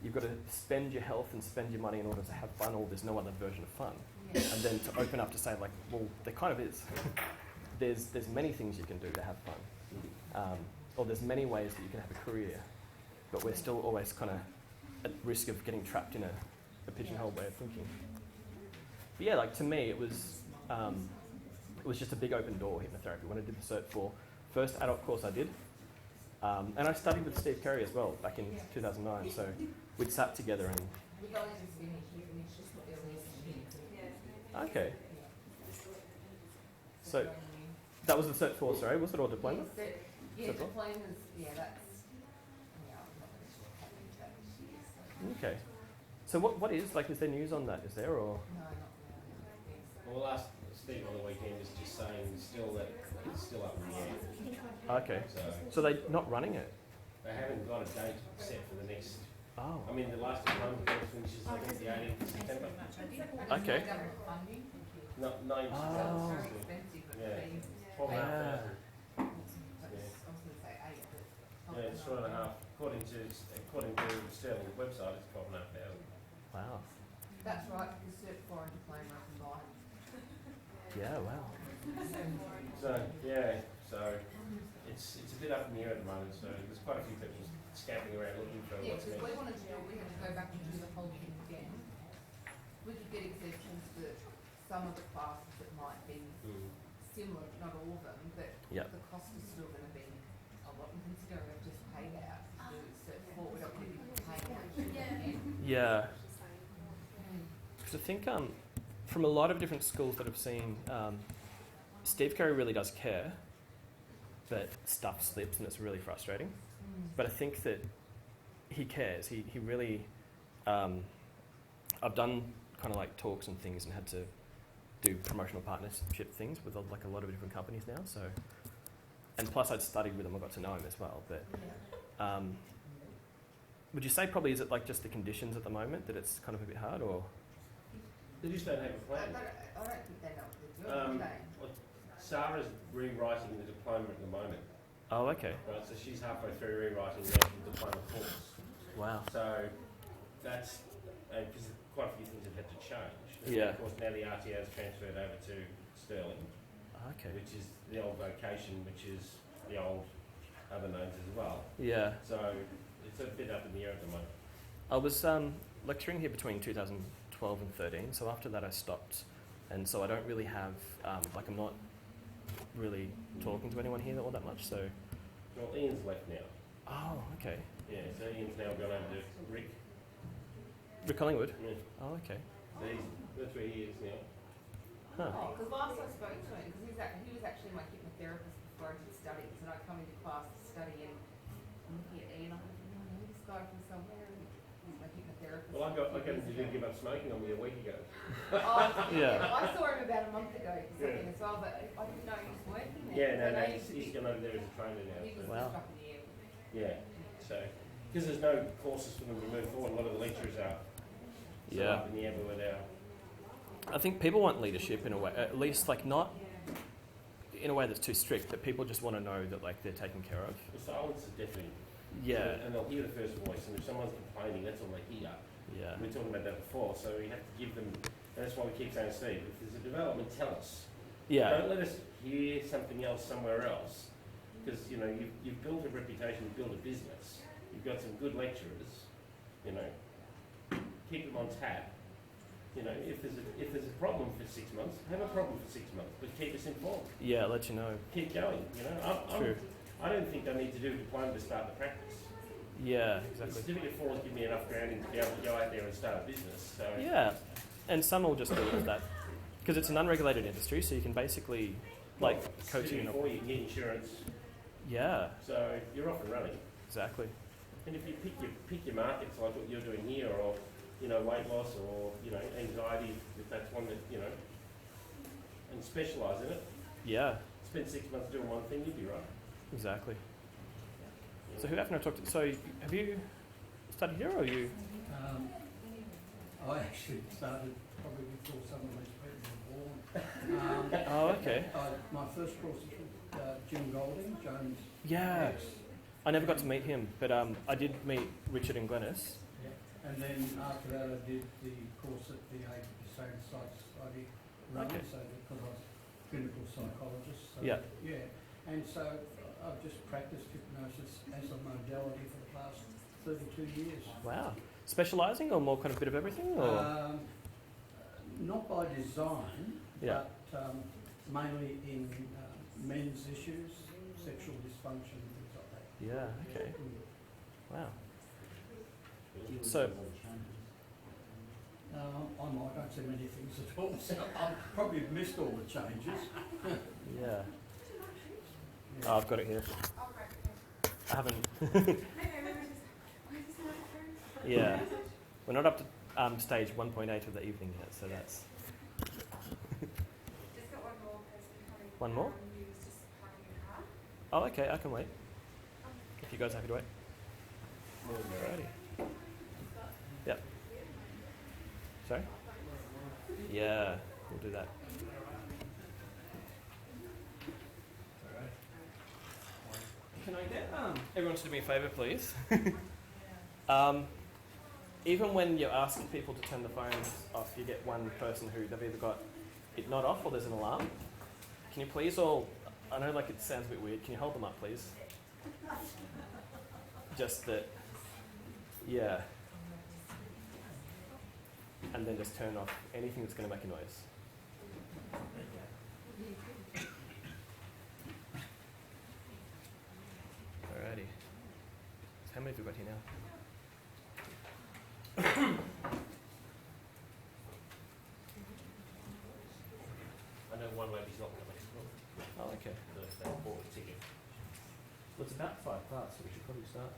you've got to spend your health and spend your money in order to have fun, or there's no other version of fun. Yeah. And then to open up to say, like, well, there kind of is. There's many things you can do to have fun. Or there's many ways that you can have a career, but we're still always kind of at risk of getting trapped in a pigeonhole way of thinking. But yeah, like to me, it was just a big open door, hypnotherapy. When I did the cert for first adult course I did, and I studied with Steve Carey as well back in 2009. So we'd sat together and. Okay. So that was the cert for, sorry, was it, or diploma? Yeah, diplomas, that's, I'm not really sure what happened to that this year. So. Okay. So what is, like, is there news on that? Is there, or? No, not really. Well, last Steve on the weekend was just saying still that it's still up in the air. Okay. So they're not running it? They haven't got a date set for the next. Oh. I mean, the last diploma course finishes, I think, the 18th of September. Okay. No, 9 Oh. Yeah. 12,500. Yeah, it's 4.5. According to Sterling's website, it's 12,500. Wow. That's right, because cert 4 and diploma are combined. Yeah, wow. So it's a bit up in the air at the moment. So there's quite a few people scamping around looking for Yeah, what's because next. we wanted to do, we had to go back and do the whole thing again. We could get exemptions for some of the classes that might be similar, not all of them, but Yep. the cost is still going to be a lot. And considering we've just paid out to do cert 4, we don't want to be paying out to do it again. Yeah. Because I think from a lot of different schools that I've seen, Steve Carey really does care, but stuff slips and it's really frustrating. But I think that he cares. He really. I've done kind of like talks and things and had to do promotional partnership things with like a lot of different companies now. So, and plus I'd studied with him. I got to know him as well. But would you say probably is it like just the conditions at the moment that it's kind of a bit hard, or? They just don't have a I plan. don't think they know what they're doing, do they? Well, Sarah's rewriting the diploma at the moment. Oh, okay. Right, so she's halfway through rewriting the actual diploma course. Wow. So that's because quite a few things have had to change. Yeah. Of course, now the RTO has transferred over to Sterling, Okay. which is the old vocation, which is the old other names as well. Yeah. So it's a bit up in the air at the moment. I was lecturing here between 2012 and 13, so after that I stopped, and so I don't really have, I'm not really talking to anyone here all that much, so... Well, Ian's left now. Oh, okay. Yeah, so Ian's now gone over to Rick. Rick Collingwood? Yeah. Oh, okay. So that's where he is now. Huh. Oh, because last I spoke to him, because he was actually my hypnotherapist before I did studies, and I'd come into class to study, and I'm looking at Ian, I'm thinking, I know this guy from somewhere, and he's my hypnotherapist. Well, I got him to give up smoking on me a week ago. Yeah. I saw him about a month ago for something as well, but I didn't know he was working there. Yeah, no, I know he he's used to gone over there as a trainer now. be- He was So. Wow. just up in the air. Yeah, so, because there's no courses for them to move forward, a lot of the lecturers are still Yeah. up in the air with our. I think people want leadership in a way, at least like not in a way that's too strict, but people just want to know that like they're taken care of. The silence is deafening. Yeah. And they'll hear the first voice, and if someone's complaining, that's all they hear. Yeah. We were talking about that before, so we have to give them, and that's why we keep saying, Steve, if there's a development, tell us. Yeah. Don't let us hear something else somewhere else, because you know you've built a reputation, you've built a business, you've got some good lecturers, you know, keep them on tap. You know, if there's a problem for 6 months, have a problem for 6 months, but keep us informed. Yeah, I'll let you know. Keep going. You know, True. I don't think they need to do a diploma to start the practice. Yeah, The exactly. certificate 4 has given me enough grounding to be able to go out there and start a business. So Yeah, and some will just do it as that because it's an unregulated industry, so you can basically like coaching. Certificate 4, you can get insurance, Yeah, so you're off and running. exactly. And if you pick your markets like what you're doing here, or you know, weight loss, or you know, anxiety, if that's one that you know, and specialise in it. Yeah, Spend 6 months doing one thing, you'd be right. exactly. So who haven't I talked to? So have you studied here, or you? I actually started probably before some of these people were born. Oh, okay. My first course was with Jim Golding, Jones. Yeah. X. I never got to meet him, but I did meet Richard and Glennis. Yeah. And then after that, I did the course at the same psych-study run, Okay. so because I was a clinical psychologist. So, Yeah. Yeah. And so I've just practiced hypnosis as a modality for the past 32 years. Wow. Specialising or more kind of bit of everything? Or? Not by design, Yeah. but mainly in men's issues, sexual dysfunction, things like that. Yeah, okay. Mm. Wow. So, I don't see many things at all, so I've probably missed all the changes. yeah. Oh, I've got it here. I haven't. Yeah. We're not up to stage 1.8 of the evening yet, so that's. Just got one more person coming. One more? Who's just parking a car. Oh, okay, I can wait. If you guys are happy to wait. Alrighty. Yep. Sorry? Yeah, we'll do that. Can I get everyone to do me a favour, please? Even when you ask people to turn the phones off, you get one person who they've either got it not off or there's an alarm. Can you please all, I know like it sounds a bit weird, can you hold them up please? Just that, yeah. And then just turn off anything that's going to make a noise. Alrighty. So how many have we got here now? I know one lady's not coming. Oh, okay. They bought a ticket. Well, it's about 5 past, so we should probably start.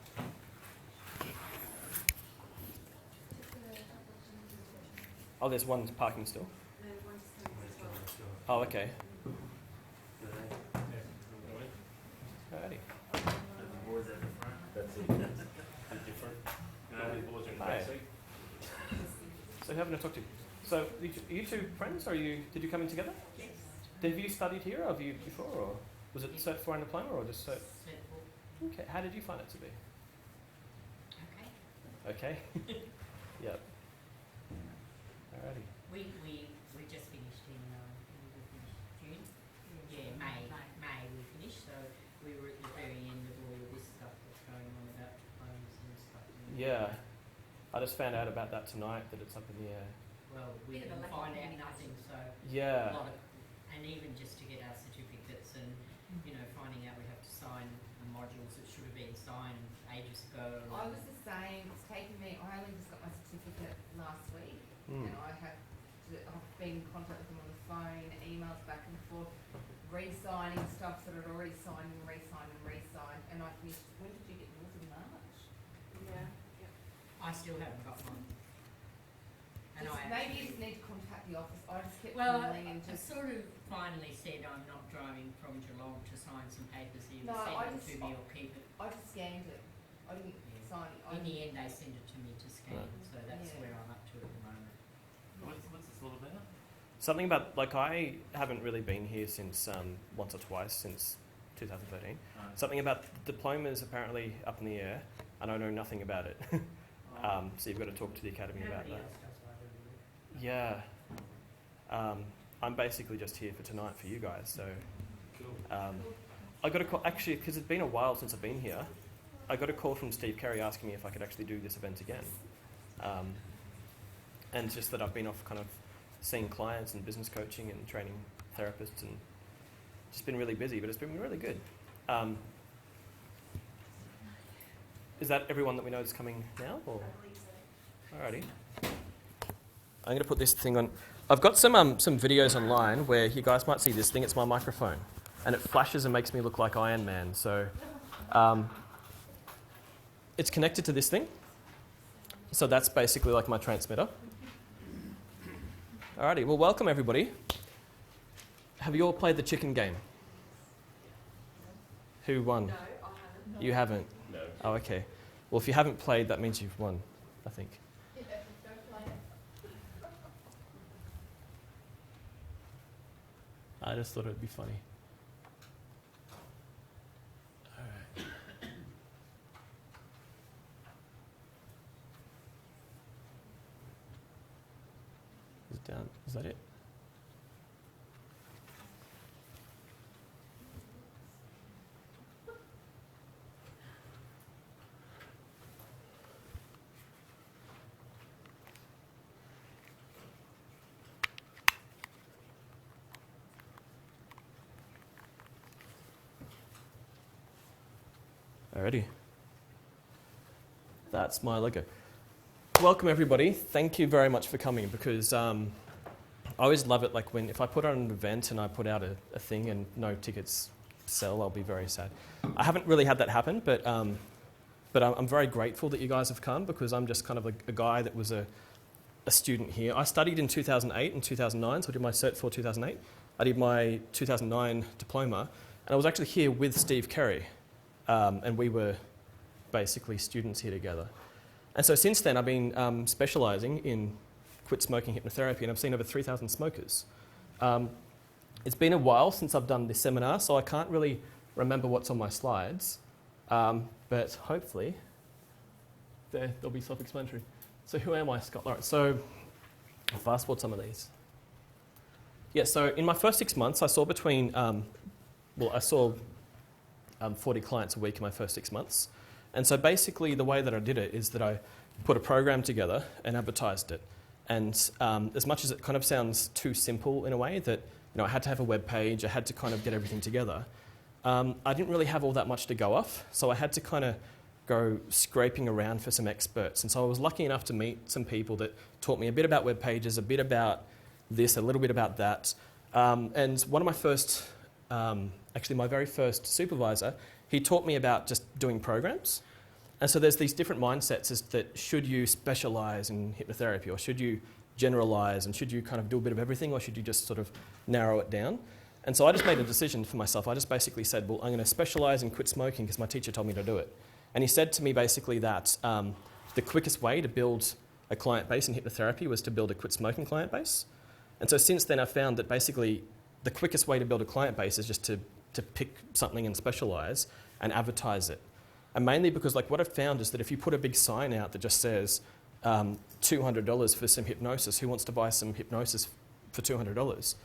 Oh, there's one parking still. No, one's coming as well. Oh, okay. Alrighty. That's it. Different. The boards are in the Hi. back seat. So who haven't I talked to? So are you two friends, or did you come in together? Yes. Have you studied here, or have you before, or was it Cert 4 and Diploma, or just Cert? Okay. How did you find it to be? Okay. Okay. Yep. Alrighty. We just finished in June. Yeah, May we finished, so we were at the very end of all of this stuff that's going on about diplomas and stuff. Yeah. I just found out about that tonight, that it's up in the air. Well, we Bit of a didn't lack of find out communication. nothing, so a Yeah. lot of, and even just to get our certificates and, finding out we have to sign the modules that should have been signed ages ago. I was the same, it's taken me, I only just got my certificate last week, Mm. and I've been in contact with them on the phone, emails back and forth, re-signing stuff that I'd already signed and re-signed, and I finished, when did you get yours, in March? Yeah. I still haven't got mine. And Maybe you just need to contact the office, I just kept Well, calling and I just, sort of finally said I'm not driving from Geelong to sign some papers here. No, I Send it just- to me or keep it. I just scanned it, I didn't Yeah. sign it. In the end, they send it to me to scan, Right. so that's Yeah. where I'm up to at the moment. What's this all about? Something about, like, I haven't really been here since once or twice since 2013. Something about diplomas apparently up in the air, and I know nothing about it. So you've got to talk to the academy about Nobody that. else does either, really. Yeah. I'm basically just here for tonight for you guys. So Cool. I got a call, actually, because it's been a while since I've been here. I got a call from Steve Carey asking me if I could actually do this event again. And it's just that I've been off kind of seeing clients and business coaching and training therapists, and just been really busy, but it's been really good. Is that everyone that we know is coming now? Or? Alrighty. I'm going to put this thing on. I've got some videos online where you guys might see this thing. It's my microphone, and it flashes and makes me look like Iron Man. So it's connected to this thing. So that's basically like my transmitter. Alrighty. Well, welcome everybody. Have you all played the chicken game? Who won? No, I haven't. You haven't. No. Oh, okay. Well, if you haven't played, that means you've won, I think. Yeah, don't play it. I just thought it'd be funny. All right. it down. Is that it? Alrighty. That's my logo. Welcome everybody. Thank you very much for coming because I always love it like if I put on an event and I put out a thing and no tickets sell, I'll be very sad. I haven't really had that happen, but I'm very grateful that you guys have come because I'm just kind of a guy that was a student here. I studied in 2008 and 2009, so I did my Cert for 2008. I did my 2009 diploma, and I was actually here with Steve Carey. And we were basically students here together. And so since then, I've been specialising in quit smoking hypnotherapy, and I've seen over 3,000 smokers. It's been a while since I've done this seminar, so I can't really remember what's on my slides, but hopefully they'll be self-explanatory. So who am I, Scott Lawrence? So I'll fast forward some of these. Yeah, so in my first 6 months, I saw 40 clients a week in my first 6 months. And so basically the way that I did it is that I put a program together and advertised it. And as much as it kind of sounds too simple in a way that I had to have a web page, I had to kind of get everything together, I didn't really have all that much to go off. So I had to kind of go scraping around for some experts. And so I was lucky enough to meet some people that taught me a bit about web pages, a bit about this, a little bit about that. And one of my first... actually my very first supervisor, he taught me about just doing programs. And so there's these different mindsets as that should you specialise in hypnotherapy or should you generalise and should you kind of do a bit of everything or should you just sort of narrow it down? And so I just made a decision for myself. I just basically said, well, I'm going to specialise in quit smoking because my teacher told me to do it. And he said to me basically that the quickest way to build a client base in hypnotherapy was to build a quit smoking client base. And so since then I've found that basically the quickest way to build a client base is just to pick something and specialise and advertise it. And mainly because what I've found is that if you put a big sign out that just says $200 for some hypnosis, who wants to buy some hypnosis for $200?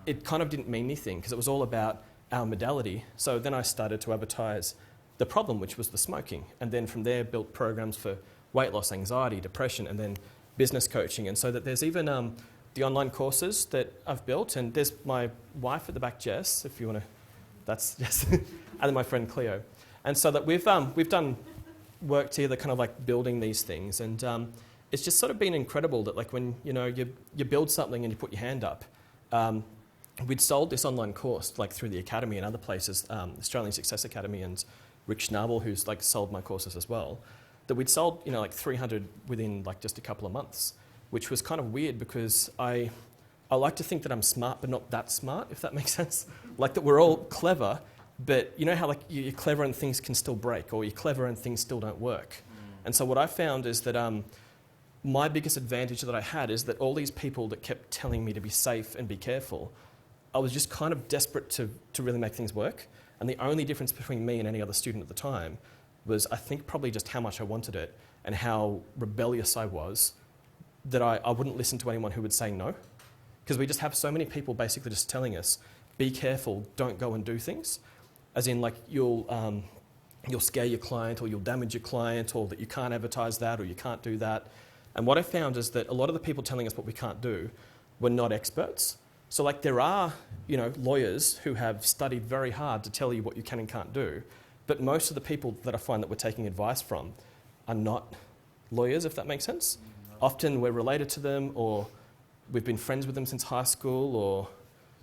It kind of didn't mean anything because it was all about our modality. So then I started to advertise the problem, which was the smoking. And then from there built programs for weight loss, anxiety, depression, and then business coaching. And so that there's even the online courses that I've built, and there's my wife at the back, Jess, if you want to, that's Jess, and then my friend Cleo. And so that we've done work together kind of building these things, and it's just sort of been incredible that when you build something and you put your hand up. We'd sold this online course through the Academy and other places, Australian Success Academy and Rick Schnabel, who's sold my courses as well, that we'd sold 300 within just a couple of months, which was kind of weird because I like to think that I'm smart but not that smart, if that makes sense. That we're all clever, but you know how you're clever and things can still break, or you're clever and things still don't work. And so what I found is that my biggest advantage that I had is that all these people that kept telling me to be safe and be careful, I was just kind of desperate to really make things work. And the only difference between me and any other student at the time was I think probably just how much I wanted it and how rebellious I was that I wouldn't listen to anyone who would say no. Because we just have so many people basically just telling us, be careful, don't go and do things. As in you'll scare your client or you'll damage your client or that you can't advertise that or you can't do that. And what I found is that a lot of the people telling us what we can't do were not experts. So there are, lawyers who have studied very hard to tell you what you can and can't do. But most of the people that I find that we're taking advice from are not lawyers, if that makes sense. Often we're related to them or we've been friends with them since high school or...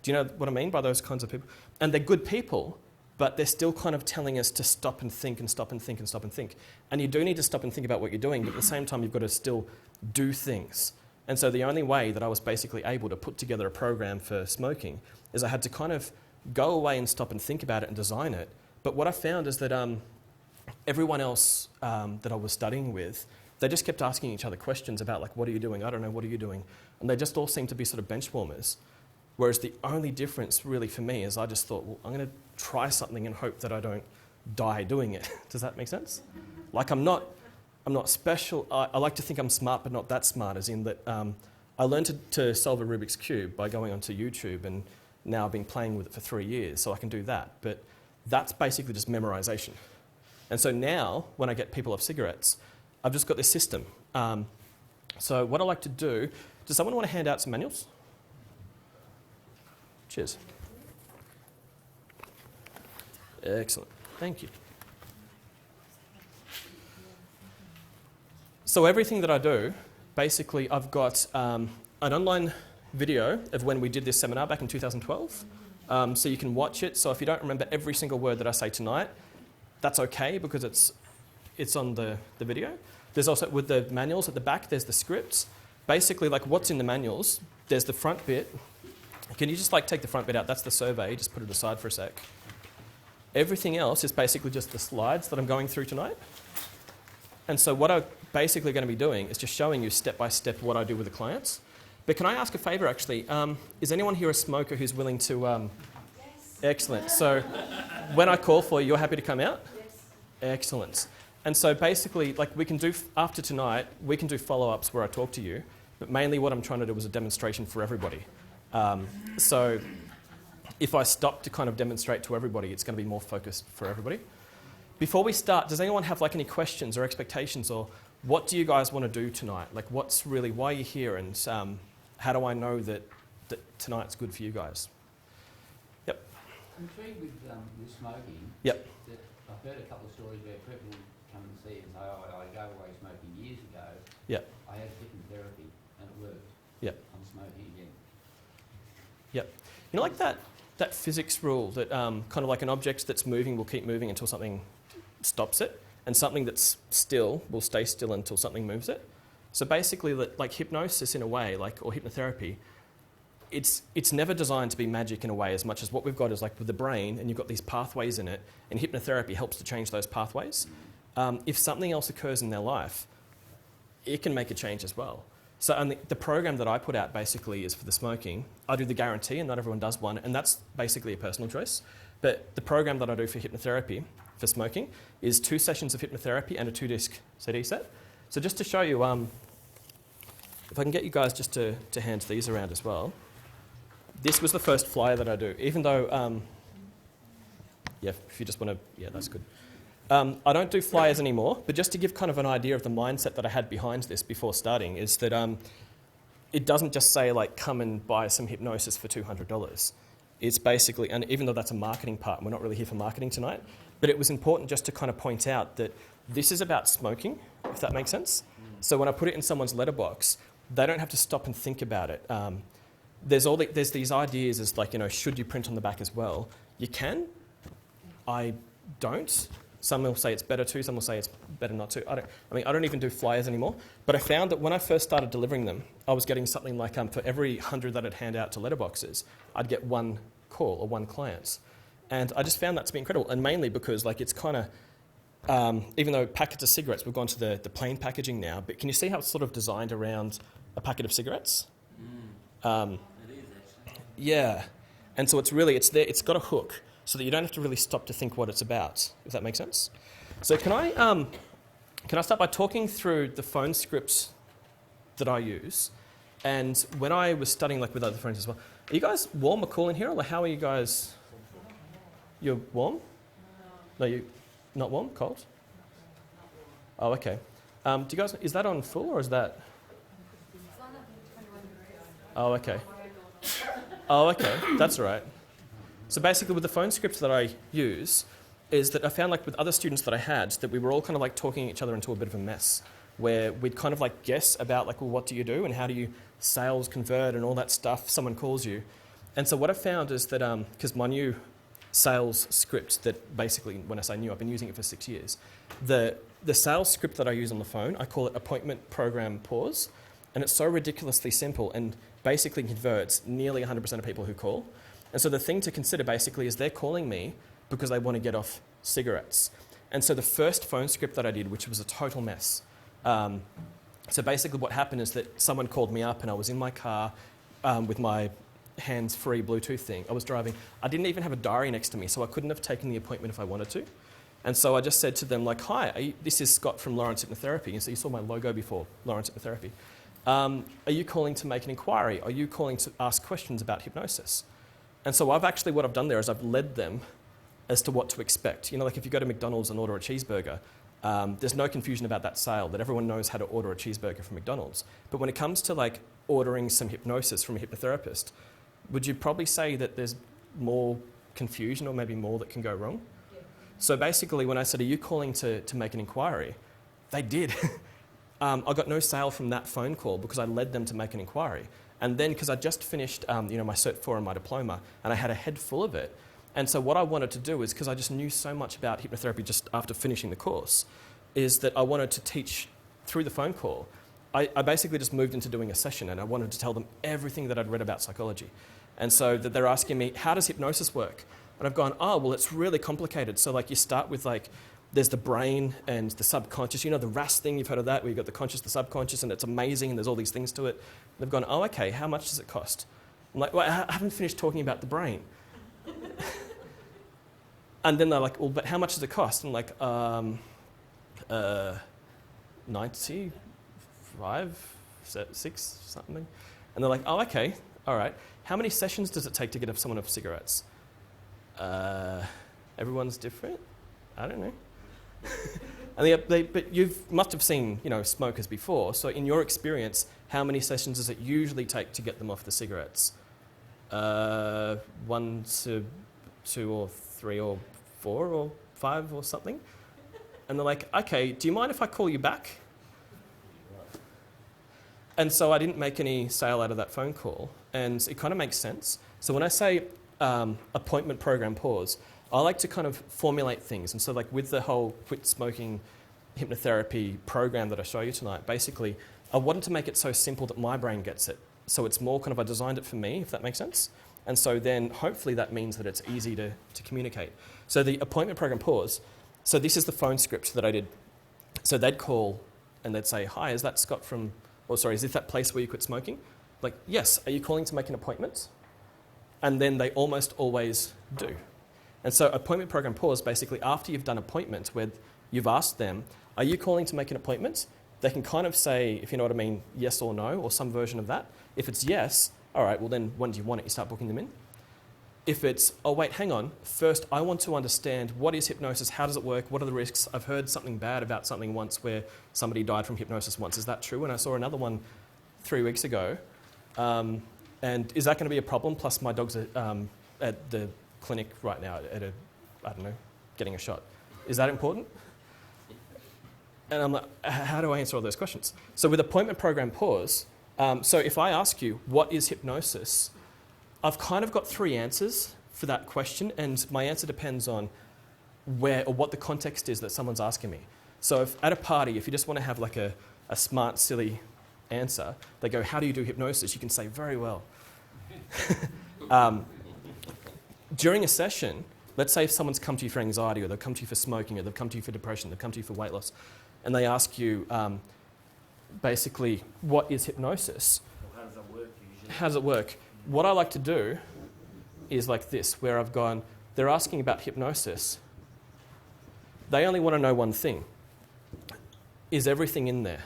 Do you know what I mean by those kinds of people? And they're good people, but they're still kind of telling us to stop and think and stop and think and stop and think. And you do need to stop and think about what you're doing, but at the same time you've got to still do things. And so the only way that I was basically able to put together a program for smoking is I had to kind of go away and stop and think about it and design it. But what I found is that everyone else that I was studying with, they just kept asking each other questions about what are you doing? I don't know, what are you doing? And they just all seemed to be sort of bench warmers. Whereas the only difference really for me is I just thought, well, I'm going to try something and hope that I don't die doing it. Does that make sense? I'm not special. I like to think I'm smart, but not that smart, as in that I learned to solve a Rubik's Cube by going onto YouTube, and now I've been playing with it for 3 years, so I can do that. But that's basically just memorization. And so now, when I get people off cigarettes, I've just got this system. So what I like to do, does someone want to hand out some manuals? Cheers. Excellent. Thank you. So everything that I do, basically I've got an online video of when we did this seminar back in 2012. So you can watch it. So if you don't remember every single word that I say tonight, that's okay because it's on the video. There's also, with the manuals at the back, there's the scripts. Basically, like what's in the manuals, there's the front bit. Can you just like take the front bit out? That's the survey. Just put it aside for a sec. Everything else is basically just the slides that I'm going through tonight. And so what I'm basically going to be doing is just showing you step by step what I do with the clients. But can I ask a favour, actually? Is anyone here a smoker who's willing to... Yes. Excellent. So when I call for you, you're happy to come out? Yes. Excellent. And so basically, like we can do, after tonight, we can do follow-ups where I talk to you. But mainly what I'm trying to do is a demonstration for everybody. So if I stop to kind of demonstrate to everybody, it's going to be more focused for everybody. Before we start, does anyone have like any questions or expectations, or what do you guys want to do tonight? Like what's really, why are you here, and how do I know that tonight's good for you guys? Yep. I'm intrigued with smoking. Yep. That I've heard a couple of stories where people come and see and say, oh, I gave away smoking years ago. Yep. I had hypnotherapy and it worked. Yep. I'm smoking again. Yep. You know, like that physics rule that kind of like an object that's moving will keep moving until something stops it, and something that's still will stay still until something moves it. So basically, like hypnosis in a way, like, or hypnotherapy, it's never designed to be magic in a way as much as what we've got is like with the brain, and you've got these pathways in it, and hypnotherapy helps to change those pathways. If something else occurs in their life, it can make a change as well. So and the program that I put out basically is for the smoking. I do the guarantee, and not everyone does one, and that's basically a personal choice. But the program that I do for hypnotherapy, for smoking, is 2 sessions of hypnotherapy and a 2-disc CD set. So just to show you, if I can get you guys just to hand these around as well. This was the first flyer that I do, even though, yeah, if you just want to, yeah, that's good. I don't do flyers anymore, but just to give kind of an idea of the mindset that I had behind this before starting is that it doesn't just say like, come and buy some hypnosis for $200. It's basically, and even though that's a marketing part, and we're not really here for marketing tonight, but it was important just to kind of point out that this is about smoking, if that makes sense. So when I put it in someone's letterbox, they don't have to stop and think about it. There's these ideas as like, you know, should you print on the back as well? You can. I don't. Some will say it's better to, some will say it's better not to. I don't even do flyers anymore. But I found that when I first started delivering them, I was getting something like for every 100 that I'd hand out to letterboxes, I'd get 1 call or 1 client. And I just found that to be incredible. And mainly because like it's kind of, even though packets of cigarettes, we've gone to the plain packaging now, but can you see how it's sort of designed around a packet of cigarettes? It is actually. Yeah. And so it's really, it's there, it's got a hook, so that you don't have to really stop to think what it's about, if that makes sense. So can I start by talking through the phone scripts that I use? And when I was studying like with other friends as well, are you guys warm or cool in here? Or like, how are you guys? You're warm? No, you not warm? Cold? Oh, okay. Do you guys, is that on full or is that? Oh, okay. Oh, okay. That's all right. So basically with the phone scripts that I use is that I found like with other students that I had that we were all kind of like talking each other into a bit of a mess where we'd kind of like guess about like, well, what do you do and how do you sales convert and all that stuff, someone calls you. And so what I found is that, because my new sales script that basically, when I say new, I've been using it for 6 years, the sales script that I use on the phone, I call it appointment program pause, and it's so ridiculously simple and basically converts nearly 100% of people who call. And so the thing to consider basically is they're calling me because they want to get off cigarettes. And so the first phone script that I did, which was a total mess. So basically what happened is that someone called me up and I was in my car with my hands-free Bluetooth thing. I was driving. I didn't even have a diary next to me, so I couldn't have taken the appointment if I wanted to. And so I just said to them, like, hi, this is Scott from Lawrence Hypnotherapy. And so you saw my logo before, Lawrence Hypnotherapy. Are you calling to make an inquiry? Are you calling to ask questions about hypnosis? And so what I've done there is I've led them as to what to expect. You know, like if you go to McDonald's and order a cheeseburger, there's no confusion about that sale, that everyone knows how to order a cheeseburger from McDonald's. But when it comes to like ordering some hypnosis from a hypnotherapist, would you probably say that there's more confusion or maybe more that can go wrong? Yeah. So basically when I said, are you calling to make an inquiry? They did. I got no sale from that phone call because I led them to make an inquiry. And then because I just finished my Cert 4 and my diploma, and I had a head full of it. And so what I wanted to do is, because I just knew so much about hypnotherapy just after finishing the course, is that I wanted to teach through the phone call. I basically just moved into doing a session, and I wanted to tell them everything that I'd read about psychology. And so that they're asking me, how does hypnosis work? And I've gone, oh, well, it's really complicated. So like you start with like, there's the brain and the subconscious. You know, the RAS thing, you've heard of that, where you've got the conscious, the subconscious, and it's amazing, and there's all these things to it. And they've gone, oh, okay, how much does it cost? I'm like, well, I haven't finished talking about the brain. And then they're like, well, but how much does it cost? I'm like, 95, 6, something. And they're like, oh, okay, all right. How many sessions does it take to get someone off cigarettes? Everyone's different. I don't know. And but you must have seen, smokers before. So in your experience, how many sessions does it usually take to get them off the cigarettes? 1 to 2 or 3 or 4 or 5 or something? And they're like, okay, do you mind if I call you back? And so I didn't make any sale out of that phone call, and it kind of makes sense. So when I say appointment program pause, I like to kind of formulate things. And so like with the whole quit smoking hypnotherapy program that I show you tonight, basically I wanted to make it so simple that my brain gets it. So it's more kind of, I designed it for me, if that makes sense. And so then hopefully that means that it's easy to communicate. So the appointment program pause, so this is the phone script that I did. So they'd call and they'd say, hi, is that Scott from, is this that place where you quit smoking? Like, yes, are you calling to make an appointment? And then they almost always do. And so appointment program pause, basically after you've done appointment where you've asked them, are you calling to make an appointment? They can kind of say, if you know what I mean, yes or no, or some version of that. If it's yes, all right, well then when do you want it? You start booking them in. If it's, oh wait, hang on, first I want to understand what is hypnosis, how does it work, what are the risks? I've heard something bad about something once where somebody died from hypnosis once. Is that true? And I saw another one 3 weeks ago. And is that going to be a problem? Plus my dog's at the clinic right now getting a shot. Is that important? And I'm like, how do I answer all those questions? So with appointment program pause, so if I ask you, what is hypnosis? I've kind of got 3 answers for that question, and my answer depends on where or what the context is that someone's asking me. So if at a party, if you just want to have like a smart, silly answer, they go, how do you do hypnosis? You can say, very well. During a session, let's say if someone's come to you for anxiety, or they've come to you for smoking, or they've come to you for depression, they've come to you for weight loss, and they ask you, basically, what is hypnosis? Well, how does that work usually? How does it work? What I like to do is like this, where I've gone, they're asking about hypnosis. They only want to know one thing. Is everything in there?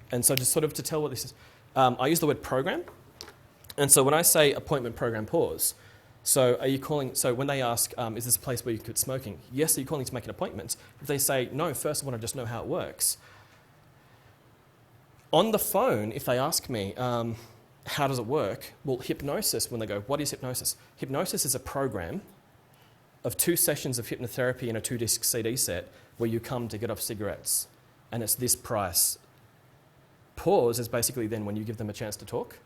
And so just sort of to tell what this is, I use the word program. And so when I say appointment program pause, so are you calling, so when they ask, is this a place where you quit smoking? Yes, are you calling to make an appointment? If they say, no, first I want to just know how it works. On the phone, if they ask me, how does it work? Well, hypnosis, when they go, what is hypnosis? Hypnosis is a program of 2 sessions of hypnotherapy and a 2-disc CD set where you come to get off cigarettes. And it's this price. Pause is basically then when you give them a chance to talk.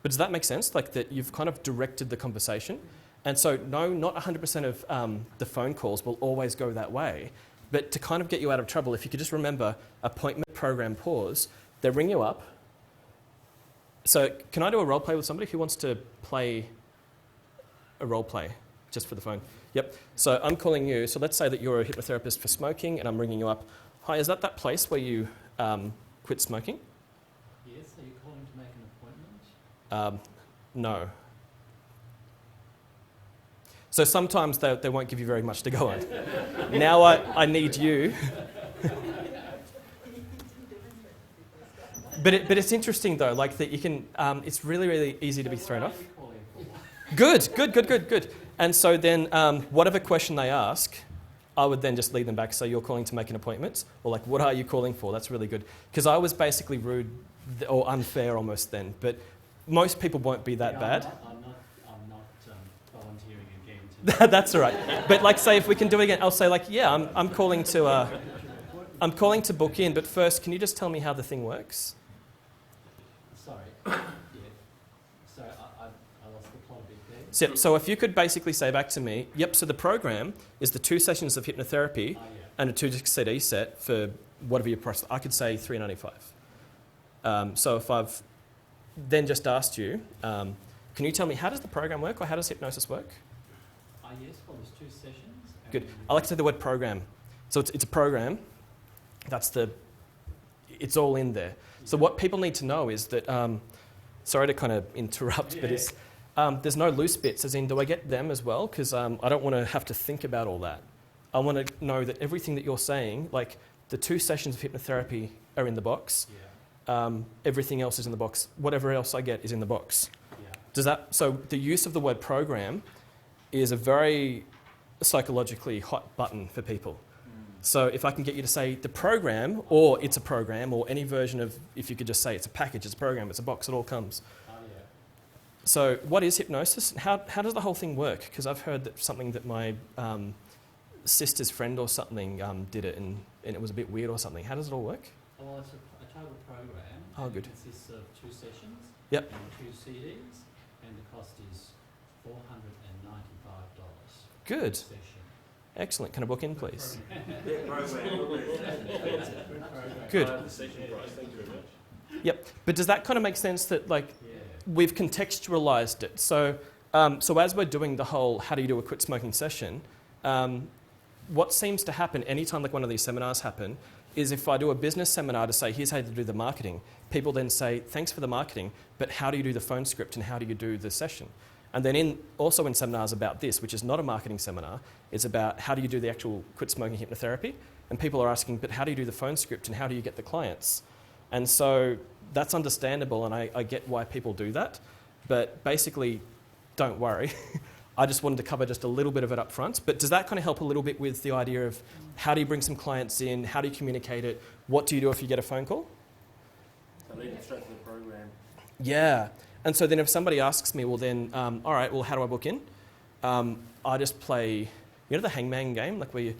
But does that make sense? Like that you've kind of directed the conversation. And so no, not 100% of the phone calls will always go that way. But to kind of get you out of trouble, if you could just remember appointment program pause, they ring you up. So can I do a role play with somebody who wants to play a role play just for the phone? Yep. So I'm calling you. So let's say that you're a hypnotherapist for smoking and I'm ringing you up. Hi, is that place where you quit smoking? Yes. Are you calling to make an appointment? No. So sometimes they won't give you very much to go on. Now I need you. But it's interesting though, like that you can. It's really really easy to be thrown What off. are you calling for? Good. And so then, whatever question they ask, I would then just lead them back. So you're calling to make an appointment, or like, what are you calling for? That's really good because I was basically rude or unfair almost then. But most people won't be that Yeah, bad. I'm not volunteering again to. That's all right. But like, say if we can do it again, I'll say like, yeah, I'm calling to book in. But first, can you just tell me how the thing works? Sorry. Yeah. So I lost the plot a bit there. So if you could basically say back to me, yep. So the program is the 2 sessions of hypnotherapy Oh, yeah. and a 2 CD set for whatever your price. I could say $395. So if I've then just asked you, can you tell me how does the program work, or how does hypnosis work? Yes, well, there's 2 sessions. Good. and- I like to say the word program. So it's a program. It's all in there. So what people need to know is that, sorry to kind of interrupt, but it's, there's no loose bits, as in, do I get them as well? Because I don't want to have to think about all that. I want to know that everything that you're saying, like the 2 sessions of hypnotherapy are in the box. Yeah. Everything else is in the box. Whatever else I get is in the box. Yeah. So the use of the word program is a very psychologically hot button for people. So if I can get you to say the program, or it's a program, or any version of, if you could just say it's a package, it's a program, it's a box, it all comes. Oh, yeah. So what is hypnosis? How does the whole thing work? Because I've heard that something that my sister's friend or something did it, and it was a bit weird or something. How does it all work? Well, it's a total program. Oh, and good. It consists of 2 sessions. Yep. And 2 CDs, and the cost is $495. Good. Per session. Excellent. Can I book in, please? Yeah, program. Good. The session price, thank you very much. Yep. But does that kind of make sense that, like, Yeah. we've contextualized it? So, so as we're doing the whole how do you do a quit smoking session, what seems to happen anytime like one of these seminars happen is if I do a business seminar to say, here's how to do the marketing, people then say, thanks for the marketing, but how do you do the phone script and how do you do the session? And then also in seminars about this, which is not a marketing seminar, it's about how do you do the actual quit smoking hypnotherapy? And people are asking, but how do you do the phone script and how do you get the clients? And so that's understandable, and I get why people do that. But basically, don't worry. I just wanted to cover just a little bit of it up front. But does that kind of help a little bit with the idea of how do you bring some clients in? How do you communicate it? What do you do if you get a phone call? I lead it straight to the program. Yeah. And so then if somebody asks me, well then, all right, well, how do I book in? I just play, you know the hangman game? Like well,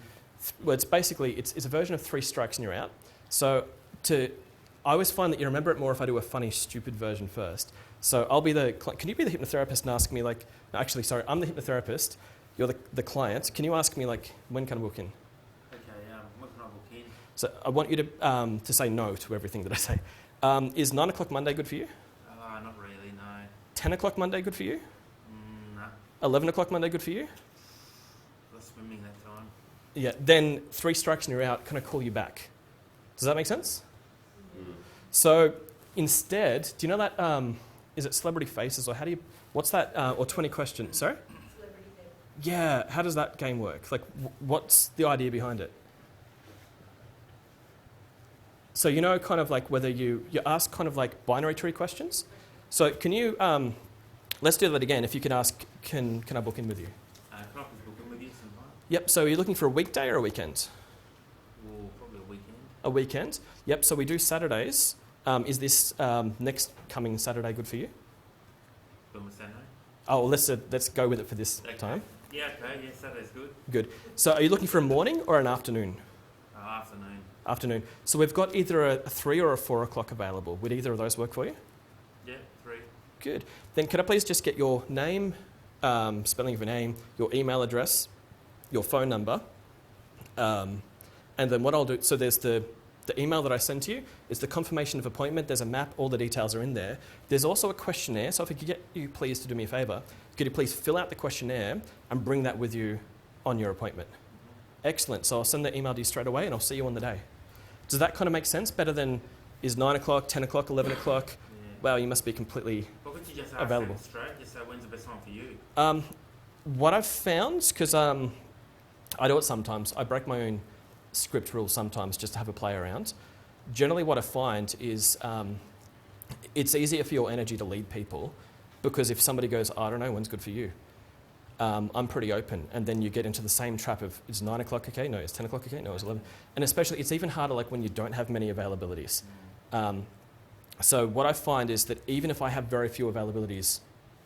it's basically, it's a version of 3 strikes and you're out. So I always find that you remember it more if I do a funny, stupid version first. So I'll be can you be the hypnotherapist and ask me like, no, actually, sorry, I'm the hypnotherapist, you're the client. Can you ask me like, when can I book in? Okay, when can I book in? So I want you to say no to everything that I say. Is 9 o'clock Monday good for you? Not really, no. 10 o'clock Monday good for you? No. 11 o'clock Monday good for you? Got swimming that time. Yeah, then 3 strikes and you're out, can I call you back? Does that make sense? So instead, do you know that, is it Celebrity Faces, or what's that, or 20 questions, sorry? Celebrity Faces. Yeah, how does that game work? Like, what's the idea behind it? So you know kind of like whether you ask kind of like binary tree questions? So can you, let's do that again. If you can ask, can I book in with you? Can I please book in with you sometime? Yep, so are you looking for a weekday or a weekend? Well, probably a weekend. A weekend? Yep, so we do Saturdays. Is this next coming Saturday good for you? Film Saturday? Oh, well, let's go with it for this Okay. time. Yeah, okay, yeah, Saturday's good. Good. So are you looking for a morning or an afternoon? Afternoon. Afternoon. So we've got either a 3 or a 4 o'clock available. Would either of those work for you? Yeah, 3. Good. Then could I please just get your name, spelling of your name, your email address, your phone number, and then what I'll do, so there's the email that I send to you is the confirmation of appointment. There's a map, all the details are in there. There's also a questionnaire, so if I could get you please to do me a favour, could you please fill out the questionnaire and bring that with you on your appointment? Excellent. So I'll send the email to you straight away and I'll see you on the day. Does that kind of make sense? Better than is 9 o'clock, 10 o'clock, 11 o'clock? Yeah. Wow, you must be completely... What could you just ask available. them straight? Just say when's the best time for you? What I've found, because I do it sometimes, I break my own script rules sometimes just to have a play around. Generally what I find is it's easier for your energy to lead people, because if somebody goes, I don't know, when's good for you? I'm pretty open. And then you get into the same trap of, is 9 o'clock okay? No, it's 10 o'clock okay? No, it's 11. And especially, it's even harder like when you don't have many availabilities. So what I find is that even if I have very few availabilities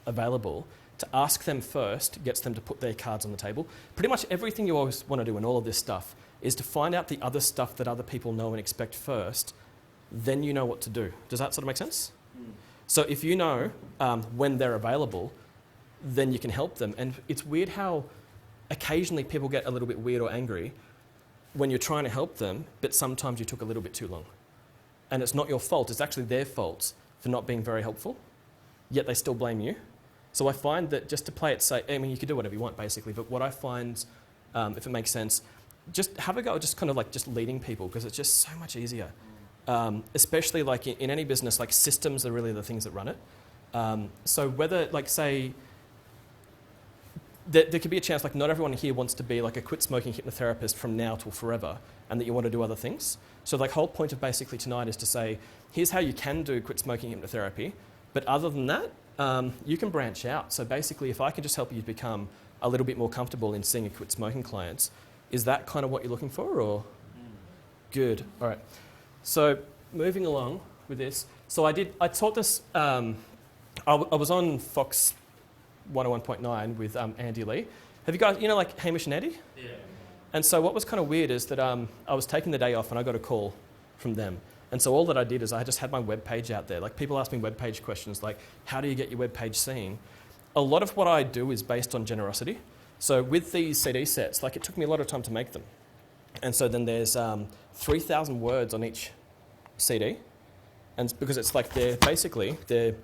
available, to ask them first gets them to put their cards on the table. Pretty much everything you always want to do in all of this stuff is to find out the other stuff that other people know and expect first, then you know what to do. Does that sort of make sense? So if you know when they're available, then you can help them. And it's weird how occasionally people get a little bit weird or angry when you're trying to help them, but sometimes you took a little bit too long. And it's not your fault, it's actually their fault for not being very helpful, yet they still blame you. So I find that just to play it safe, I mean, you can do whatever you want basically, but what I find, if it makes sense, just have a go at just kind of like just leading people, because it's just so much easier. Especially like in any business, like systems are really the things that run it. So whether, like say, there could be a chance like not everyone here wants to be like a quit smoking hypnotherapist from now till forever, and that you want to do other things. So like whole point of basically tonight is to say, here's how you can do quit smoking hypnotherapy, but other than that, you can branch out. So basically, if I can just help you become a little bit more comfortable in seeing a quit smoking clients, is that kind of what you're looking for, or? Good, all right. So moving along with this, so I taught this, I was on Fox 101.9 with Andy Lee. Have you guys, you know like Hamish and Andy? Yeah. And so what was kind of weird is that I was taking the day off and I got a call from them. And so all that I did is I just had my web page out there. Like people ask me web page questions like, how do you get your web page seen? A lot of what I do is based on generosity. So with these CD sets, like it took me a lot of time to make them. And so then there's 3,000 words on each CD. And because it's like they're hypnotherapy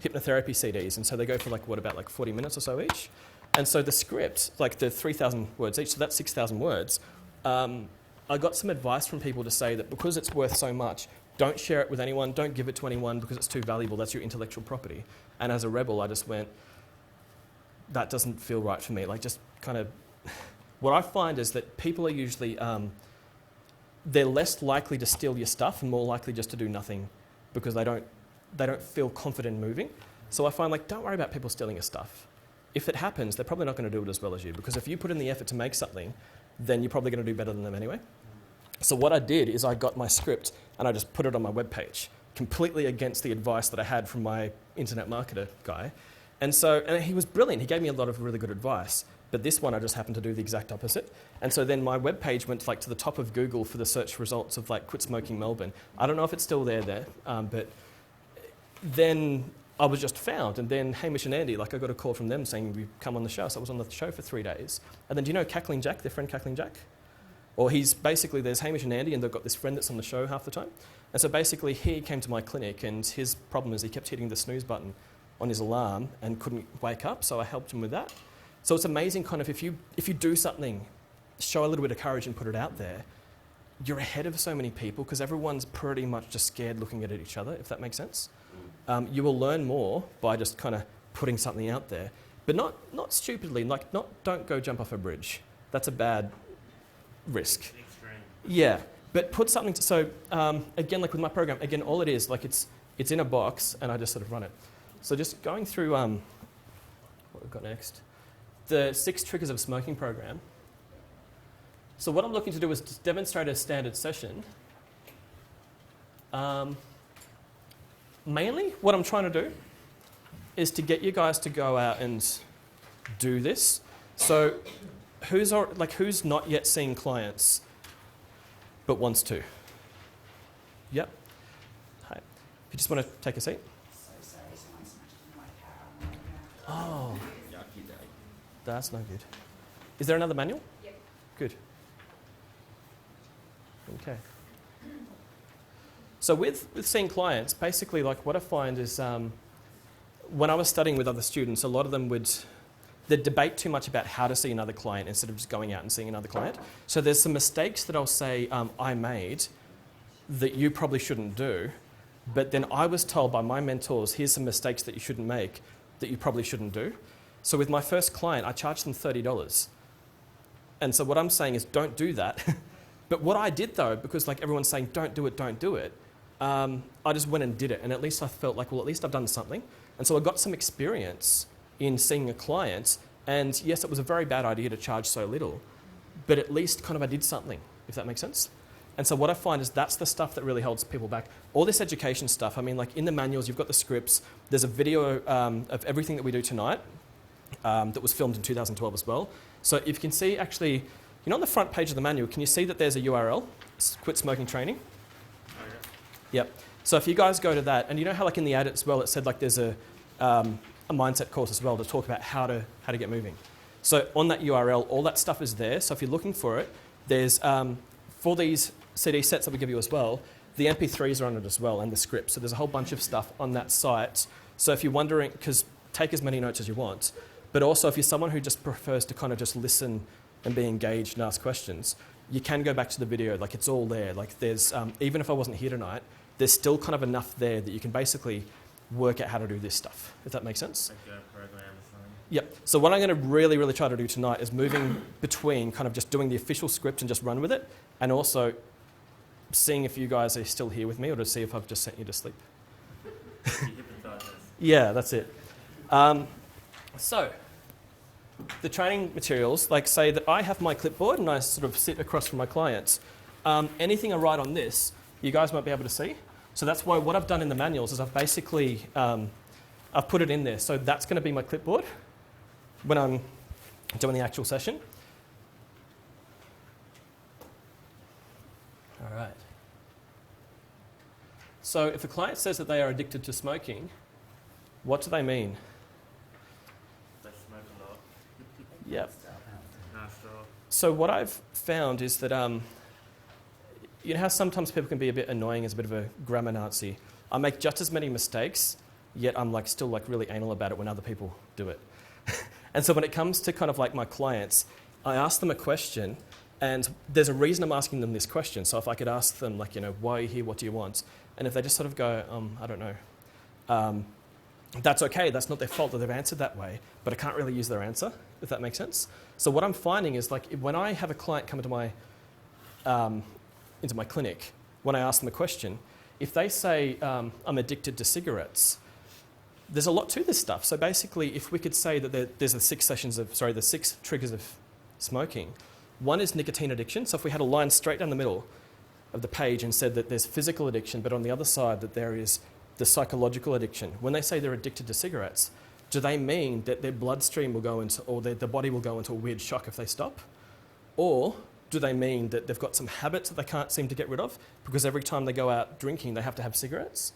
CDs. And so they go for like, about like 40 minutes or so each. And so the script, like the 3,000 words each, so that's 6,000 words. I got some advice from people to say that because it's worth so much, don't share it with anyone, don't give it to anyone because it's too valuable, that's your intellectual property. And as a rebel, I just went, that doesn't feel right for me. Like just kind of, what I find is that people are usually, they're less likely to steal your stuff and more likely just to do nothing because they don't feel confident in moving. So I find like, don't worry about people stealing your stuff. If it happens, they're probably not going to do it as well as you, because if you put in the effort to make something, then you're probably going to do better than them anyway. So what I did is I got my script and I just put it on my webpage, completely against the advice that I had from my internet marketer guy. And he was brilliant. He gave me a lot of really good advice. But this one, I just happened to do the exact opposite. And so then my webpage went to the top of Google for the search results of like quit smoking Melbourne. I don't know if it's still there, but then I was just found. And then Hamish and Andy, like I got a call from them saying, we come on the show. So I was on the show for 3 days. And then do you know Cackling Jack, their friend Cackling Jack? Or there's Hamish and Andy, and they've got this friend that's on the show half the time. And so basically he came to my clinic, and his problem is he kept hitting the snooze button on his alarm and couldn't wake up. So I helped him with that. So it's amazing kind of if you do something, show a little bit of courage and put it out there, you're ahead of so many people because everyone's pretty much just scared looking at each other, if that makes sense. You will learn more by just kind of putting something out there, but not stupidly, like don't go jump off a bridge. That's a bad risk. Extreme. Yeah, but put something again, like with my program, again, all it is, like it's in a box and I just sort of run it. So just going through what we've got next. The 6 triggers of smoking program. So what I'm looking to do is just demonstrate a standard session. Mainly what I'm trying to do is to get you guys to go out and do this. So who's not yet seeing clients but wants to? Yep. Hi. If you just want to take a seat. Oh. That's no good. Is there another manual? Yep. Good. Okay. So with seeing clients, basically like what I find is when I was studying with other students, a lot of them they'd debate too much about how to see another client instead of just going out and seeing another client. So there's some mistakes that I'll say I made that you probably shouldn't do, but then I was told by my mentors, here's some mistakes that you shouldn't make that you probably shouldn't do. So with my first client, I charged them $30. And so what I'm saying is don't do that. But what I did though, because like everyone's saying don't do it, I just went and did it. And at least I felt like, well, at least I've done something. And so I got some experience in seeing a client. And yes, it was a very bad idea to charge so little, but at least kind of I did something, if that makes sense. And so what I find is that's the stuff that really holds people back. All this education stuff, I mean, like in the manuals, you've got the scripts. There's a video of everything that we do tonight that was filmed in 2012 as well. So if you can see, actually, you know, on the front page of the manual, can you see that there's a URL, Quit Smoking Training? Oh, yeah. Yep. So if you guys go to that, and you know how like in the ad as well, it said like there's a mindset course as well to talk about how to get moving. So on that URL, all that stuff is there. So if you're looking for it, there's, for these CD sets that we give you as well, the MP3s are on it as well and the scripts. So there's a whole bunch of stuff on that site. So if you're wondering, because take as many notes as you want, but also if you're someone who just prefers to kind of just listen and be engaged and ask questions, you can go back to the video. Like it's all there. Like there's, even if I wasn't here tonight, there's still kind of enough there that you can basically work out how to do this stuff, if that makes sense. Like a program or something. Yep. So what I'm going to really, really try to do tonight is moving between kind of just doing the official script and just run with it, and also seeing if you guys are still here with me or to see if I've just sent you to sleep. You hypnotise us. Yeah, that's it. So the training materials, like say that I have my clipboard and I sort of sit across from my clients. Anything I write on this, you guys won't be able to see. So that's why what I've done in the manuals is I've basically, I've put it in there. So that's going to be my clipboard when I'm doing the actual session. All right. So if a client says that they are addicted to smoking, what do they mean? They smoke a lot. Yep. No straw. So what I've found is that, you know how sometimes people can be a bit annoying as a bit of a grammar Nazi? I make just as many mistakes, yet I'm like still like really anal about it when other people do it. And so when it comes to kind of like my clients, I ask them a question, and there's a reason I'm asking them this question. So if I could ask them like, you know, why are you here? What do you want? And if they just sort of go, I don't know, that's okay. That's not their fault that they've answered that way, but I can't really use their answer, if that makes sense. So what I'm finding is like when I have a client come into my clinic, when I ask them a question, if they say, I'm addicted to cigarettes, there's a lot to this stuff. So basically, if we could say that there's the 6 triggers of smoking. One is nicotine addiction. So if we had a line straight down the middle of the page and said that there's physical addiction, but on the other side that there is the psychological addiction. When they say they're addicted to cigarettes, do they mean that their bloodstream will go into, or the body will go into a weird shock if they stop? Or do they mean that they've got some habits that they can't seem to get rid of because every time they go out drinking, they have to have cigarettes?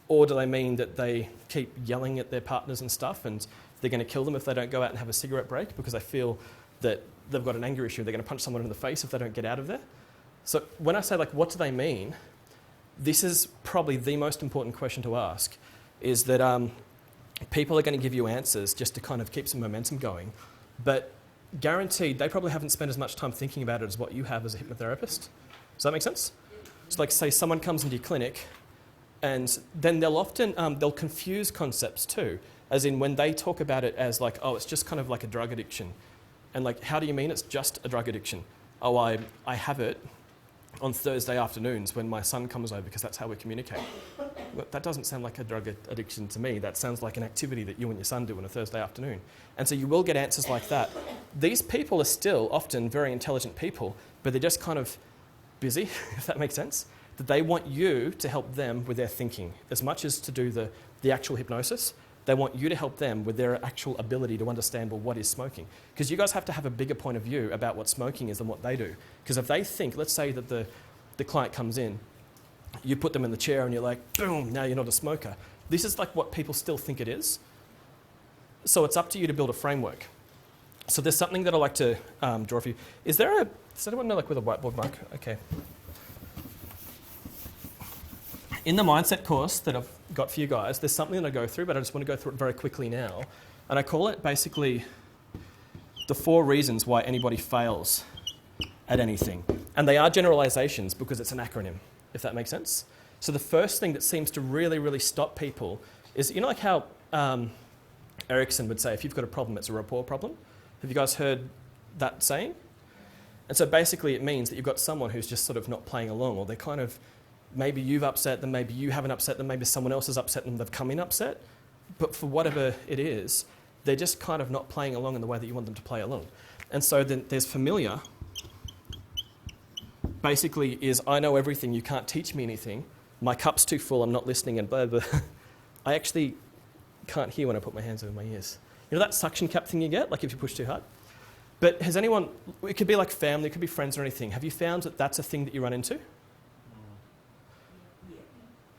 Or do they mean that they keep yelling at their partners and stuff and they're going to kill them if they don't go out and have a cigarette break because they feel that they've got an anger issue, they're going to punch someone in the face if they don't get out of there? So when I say, like, what do they mean? This is probably the most important question to ask, is that people are going to give you answers just to kind of keep some momentum going, but guaranteed they probably haven't spent as much time thinking about it as what you have as a hypnotherapist. Does that make sense? So like say someone comes into your clinic and then they'll often, they'll confuse concepts too, as in when they talk about it as like, oh, it's just kind of like a drug addiction. And like, how do you mean it's just a drug addiction? Oh, I have it on Thursday afternoons when my son comes over because that's how we communicate. Well, that doesn't sound like a drug addiction to me. That sounds like an activity that you and your son do on a Thursday afternoon. And so you will get answers like that. These people are still often very intelligent people, but they're just kind of busy, if that makes sense. That they want you to help them with their thinking. As much as to do the actual hypnosis, they want you to help them with their actual ability to understand, well, what is smoking? Because you guys have to have a bigger point of view about what smoking is than what they do. Because if they think, let's say that the client comes in, you put them in the chair and you're like, boom, now you're not a smoker. This is like what people still think it is. So it's up to you to build a framework. So there's something that I like to draw for you. Does anyone know like with a whiteboard mark? Okay. In the mindset course that I've got for you guys, there's something that I go through, but I just want to go through it very quickly now. And I call it basically the 4 reasons why anybody fails at anything. And they are generalizations because it's an acronym, if that makes sense. So the first thing that seems to really, really stop people is, you know like how Erickson would say, if you've got a problem, it's a rapport problem? Have you guys heard that saying? And so basically it means that you've got someone who's just sort of not playing along, or maybe you've upset them, maybe you haven't upset them, maybe someone else has upset them, they've come in upset. But for whatever it is, they're just kind of not playing along in the way that you want them to play along. And so then there's familiar. Basically is, I know everything, you can't teach me anything. My cup's too full, I'm not listening, and blah, blah. I actually can't hear when I put my hands over my ears. You know that suction cap thing you get, like if you push too hard? But has anyone, it could be like family, it could be friends or anything. Have you found that that's a thing that you run into?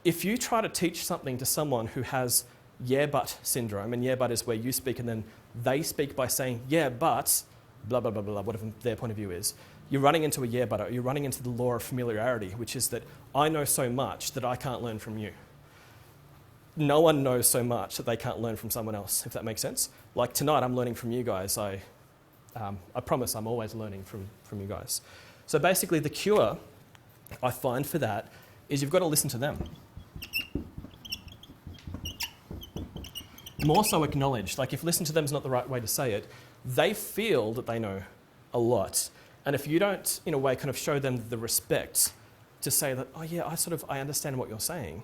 If you try to teach something to someone who has yeah but syndrome, and yeah but is where you speak and then they speak by saying yeah but, blah, blah, blah, blah, whatever their point of view is, you're running into a yeah but, or you're running into the law of familiarity, which is that I know so much that I can't learn from you. No one knows so much that they can't learn from someone else, if that makes sense. Like tonight, I'm learning from you guys. I promise I'm always learning from you guys. So basically the cure, I find for that, is you've got to listen to them. More so acknowledge. Like if listen to them is not the right way to say it, they feel that they know a lot. And if you don't, in a way, kind of show them the respect to say that, oh yeah, I understand what you're saying,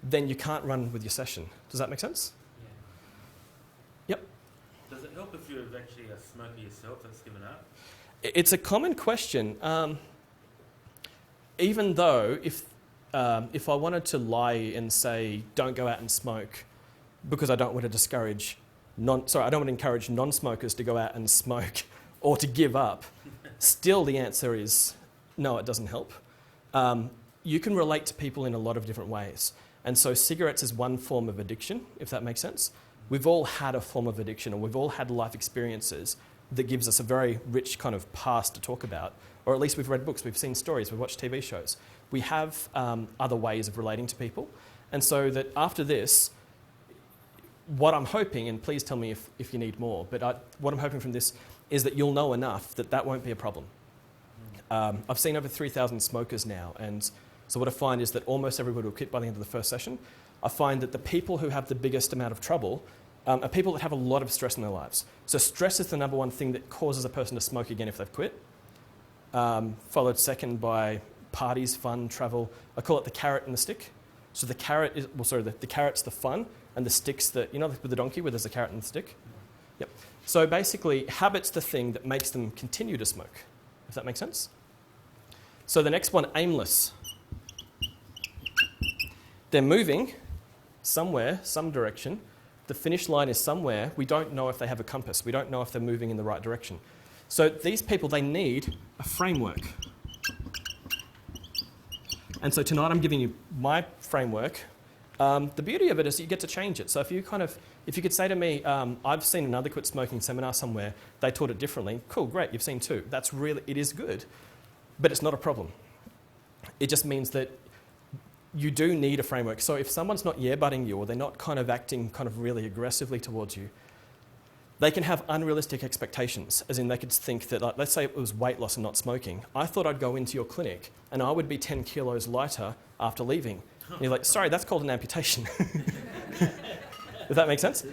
then you can't run with your session. Does that make sense? Yeah. Yep. Does it help if you're actually a smoker yourself that's given up? It's a common question. Even though if I wanted to lie and say, don't go out and smoke because I don't want to discourage I don't want to encourage non-smokers to go out and smoke or to give up, still the answer is no, it doesn't help. You can relate to people in a lot of different ways. And so cigarettes is one form of addiction, if that makes sense. We've all had a form of addiction, or we've all had life experiences that gives us a very rich kind of past to talk about. Or at least we've read books, we've seen stories, we've watched TV shows. We have other ways of relating to people. And so that after this, what I'm hoping, and please tell me if you need more, but what I'm hoping from this is that you'll know enough that that won't be a problem. I've seen over 3,000 smokers now, and so what I find is that almost everybody will quit by the end of the first session. I find that the people who have the biggest amount of trouble are people that have a lot of stress in their lives. So stress is the number one thing that causes a person to smoke again if they've quit, followed second by parties, fun, travel. I call it the carrot and the stick. So the carrot is, the carrot's the fun, and the stick's the, you know, with the donkey where there's a carrot and the stick? Yep. So basically, habit's the thing that makes them continue to smoke, if that makes sense. So the next one, aimless. They're moving somewhere, some direction. The finish line is somewhere. We don't know if they have a compass. We don't know if they're moving in the right direction. So these people, they need a framework. And so tonight I'm giving you my framework. The beauty of it is you get to change it. So if you could say to me, I've seen another quit smoking seminar somewhere, they taught it differently. Cool, great, you've seen two. It is good, but it's not a problem. It just means that you do need a framework. So if someone's not yeah-butting you, or they're not kind of acting kind of really aggressively towards you, they can have unrealistic expectations, as in they could think that, like, let's say it was weight loss and not smoking. I thought I'd go into your clinic and I would be 10 kilos lighter after leaving. And you're like, sorry, that's called an amputation. Does that make sense?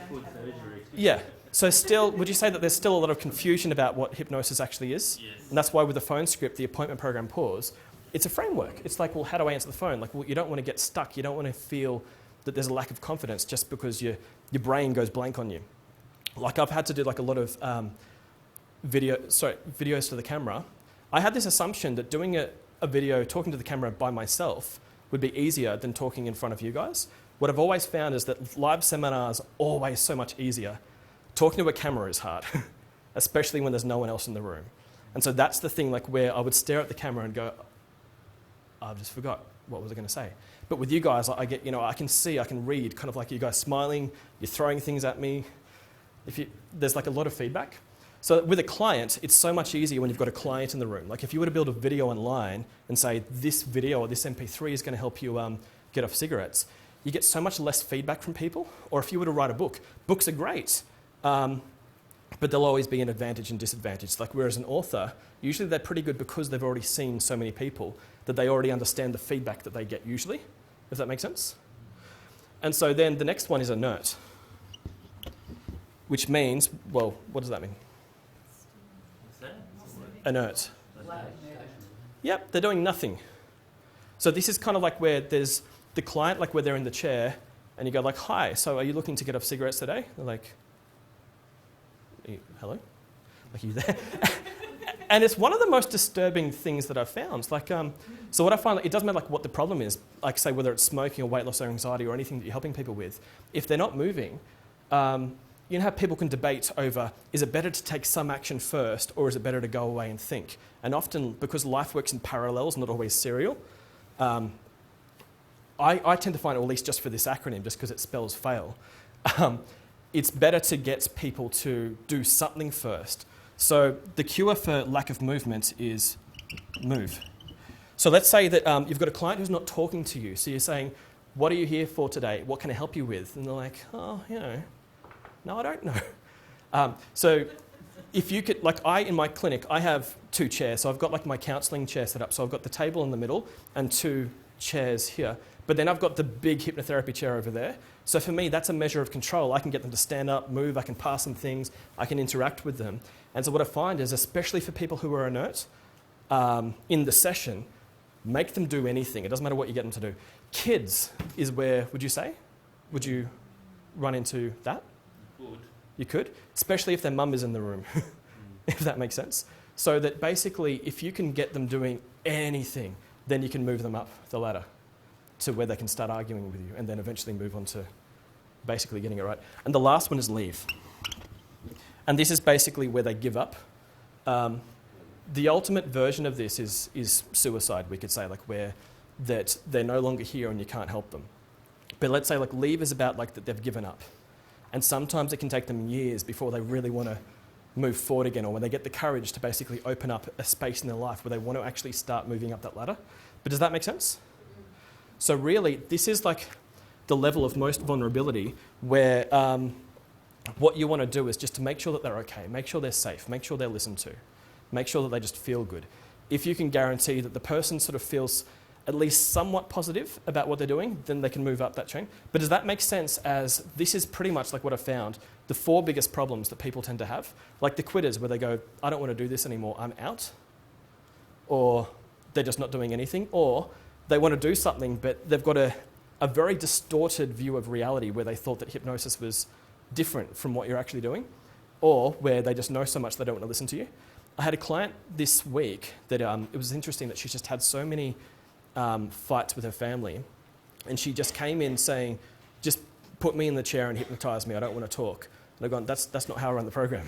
Yeah. So still, would you say that there's still a lot of confusion about what hypnosis actually is? Yes. And that's why with the phone script, the appointment program pause, it's a framework. It's like, well, how do I answer the phone? Like, well, you don't want to get stuck. You don't want to feel that there's a lack of confidence just because your brain goes blank on you. Like I've had to do like a lot of videos to the camera. I had this assumption that doing a video, talking to the camera by myself would be easier than talking in front of you guys. What I've always found is that live seminars are always so much easier. Talking to a camera is hard, especially when there's no one else in the room. And so that's the thing, like where I would stare at the camera and go, I've just forgot, what was I going to say? But with you guys, I get, I can see, I can read, kind of like you guys smiling, you're throwing things at me. There's like a lot of feedback. So with a client, it's so much easier when you've got a client in the room. Like if you were to build a video online and say this video or this MP3 is going to help you get off cigarettes, you get so much less feedback from people. Or if you were to write a book, books are great, but there'll always be an advantage and disadvantage. Like whereas an author, usually they're pretty good because they've already seen so many people that they already understand the feedback that they get usually, if that makes sense. And so then the next one is inert, which means, well, what does that mean? What's that? Inert. Like, Yep, they're doing nothing. So this is kind of like where there's the client, like where they're in the chair, and you go like, hi, so are you looking to get off cigarettes today? They're like, hello? Like, are you there? And it's one of the most disturbing things that I've found. Like, so what I find, like, it doesn't matter like what the problem is, like say whether it's smoking or weight loss or anxiety or anything that you're helping people with, if they're not moving, you know how people can debate over, is it better to take some action first or is it better to go away and think? And often, because life works in parallels, not always serial, I tend to find, or at least just for this acronym, just because it spells fail, it's better to get people to do something first. So the cure for lack of movement is move. So let's say that you've got a client who's not talking to you. So you're saying, what are you here for today? What can I help you with? And they're like, oh, you know, no, I don't know. So if you could, like in my clinic, I have 2 chairs. So I've got like my counselling chair set up. So I've got the table in the middle and 2 chairs here. But then I've got the big hypnotherapy chair over there. So for me, that's a measure of control. I can get them to stand up, move, I can pass them things, I can interact with them. And so what I find is, especially for people who are inert, in the session, make them do anything. It doesn't matter what you get them to do. Kids is where, would you say? Would you run into that? Good. You could, especially if their mum is in the room, if that makes sense. So that basically, if you can get them doing anything, then you can move them up the ladder to where they can start arguing with you and then eventually move on to basically getting it right. And the last one is leave. And this is basically where they give up. The ultimate version of this is suicide, we could say, like where that they're no longer here and you can't help them. But let's say like leave is about like that they've given up. And sometimes it can take them years before they really want to move forward again, or when they get the courage to basically open up a space in their life where they want to actually start moving up that ladder. But does that make sense? So really, this is like the level of most vulnerability where what you want to do is just to make sure that they're okay, make sure they're safe, make sure they're listened to, make sure that they just feel good. If you can guarantee that the person sort of feels at least somewhat positive about what they're doing, then they can move up that chain. But does that make sense, as this is pretty much like what I've found, the 4 biggest problems that people tend to have, like the quitters where they go, I don't want to do this anymore, I'm out, or they're just not doing anything, or they want to do something, but they've got a very distorted view of reality where they thought that hypnosis was different from what you're actually doing, or where they just know so much they don't want to listen to you. I had a client this week that it was interesting that she's just had so many fights with her family, and she just came in saying, just put me in the chair and hypnotise me, I don't want to talk. And I've gone, that's not how I run the program.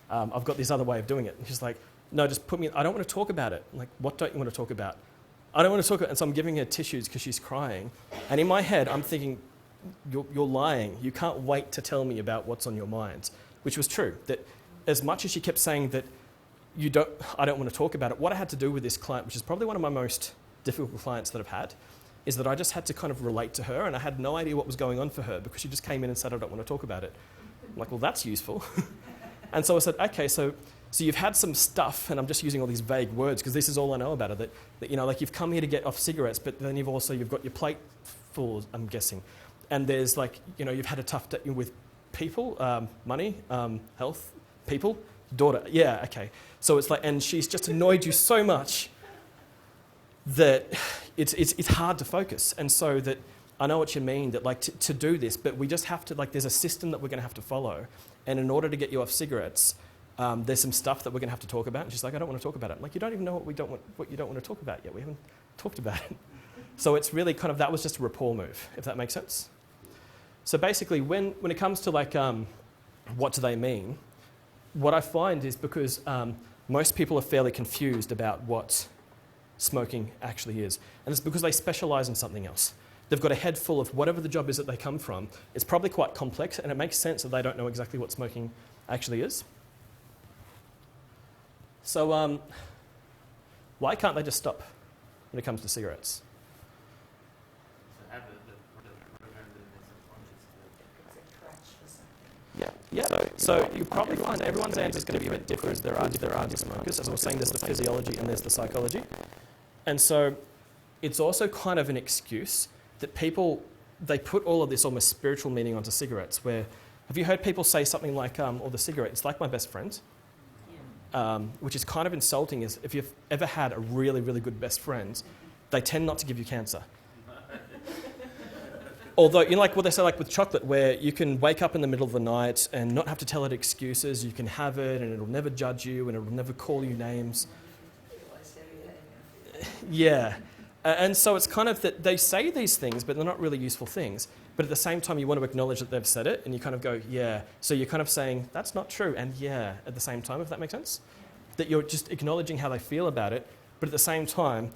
I've got this other way of doing it. And she's like, no, just put me in, I don't want to talk about it. I'm like, what don't you want to talk about? I don't want to talk about it. And so I'm giving her tissues because she's crying. And in my head, I'm thinking, you're lying. You can't wait to tell me about what's on your mind, which was true. That as much as she kept saying that I don't want to talk about it, what I had to do with this client, which is probably one of my most difficult clients that I've had, is that I just had to kind of relate to her, and I had no idea what was going on for her because she just came in and said, I don't want to talk about it. I'm like, well, that's useful. And so I said, okay, so you've had some stuff, and I'm just using all these vague words because this is all I know about it, that you know, like you've come here to get off cigarettes, but then you've got your plate full, I'm guessing. And there's like, you know, you've had a tough day with people, money, health, people, daughter. Yeah, okay. So it's like, and she's just annoyed you so much that it's hard to focus. And so that I know what you mean, that like to do this, but we just have to, like, there's a system that we're going to have to follow. And in order to get you off cigarettes, there's some stuff that we're going to have to talk about. And she's like, I don't want to talk about it. I'm like, you don't even know what you don't want to talk about yet. We haven't talked about it. So it's really kind of, that was just a rapport move, if that makes sense. So basically, when it comes to like, what do they mean? What I find is because most people are fairly confused about what smoking actually is. And it's because they specialise in something else. They've got a head full of whatever the job is that they come from. It's probably quite complex, and it makes sense that they don't know exactly what smoking actually is. So why can't they just stop when it comes to cigarettes? So have the program that makes it conscious. Yeah. So you probably find everyone's answer is going to be a bit different. There are different smokers. As I was saying, there's the physiology and there's the psychology. And so it's also kind of an excuse that people, they put all of this almost spiritual meaning onto cigarettes, where, have you heard people say something like, or the cigarette, it's like my best friend? Which is kind of insulting. Is if you've ever had a really, really good best friend, they tend not to give you cancer. Although, you know, like what they say, like with chocolate, where you can wake up in the middle of the night and not have to tell it excuses. You can have it, and it'll never judge you, and it'll never call you names. Yeah. And so it's kind of that they say these things, but they're not really useful things. But at the same time, you want to acknowledge that they've said it, and you kind of go, yeah. So you're kind of saying, that's not true, and yeah, at the same time, if that makes sense. That you're just acknowledging how they feel about it, but at the same time,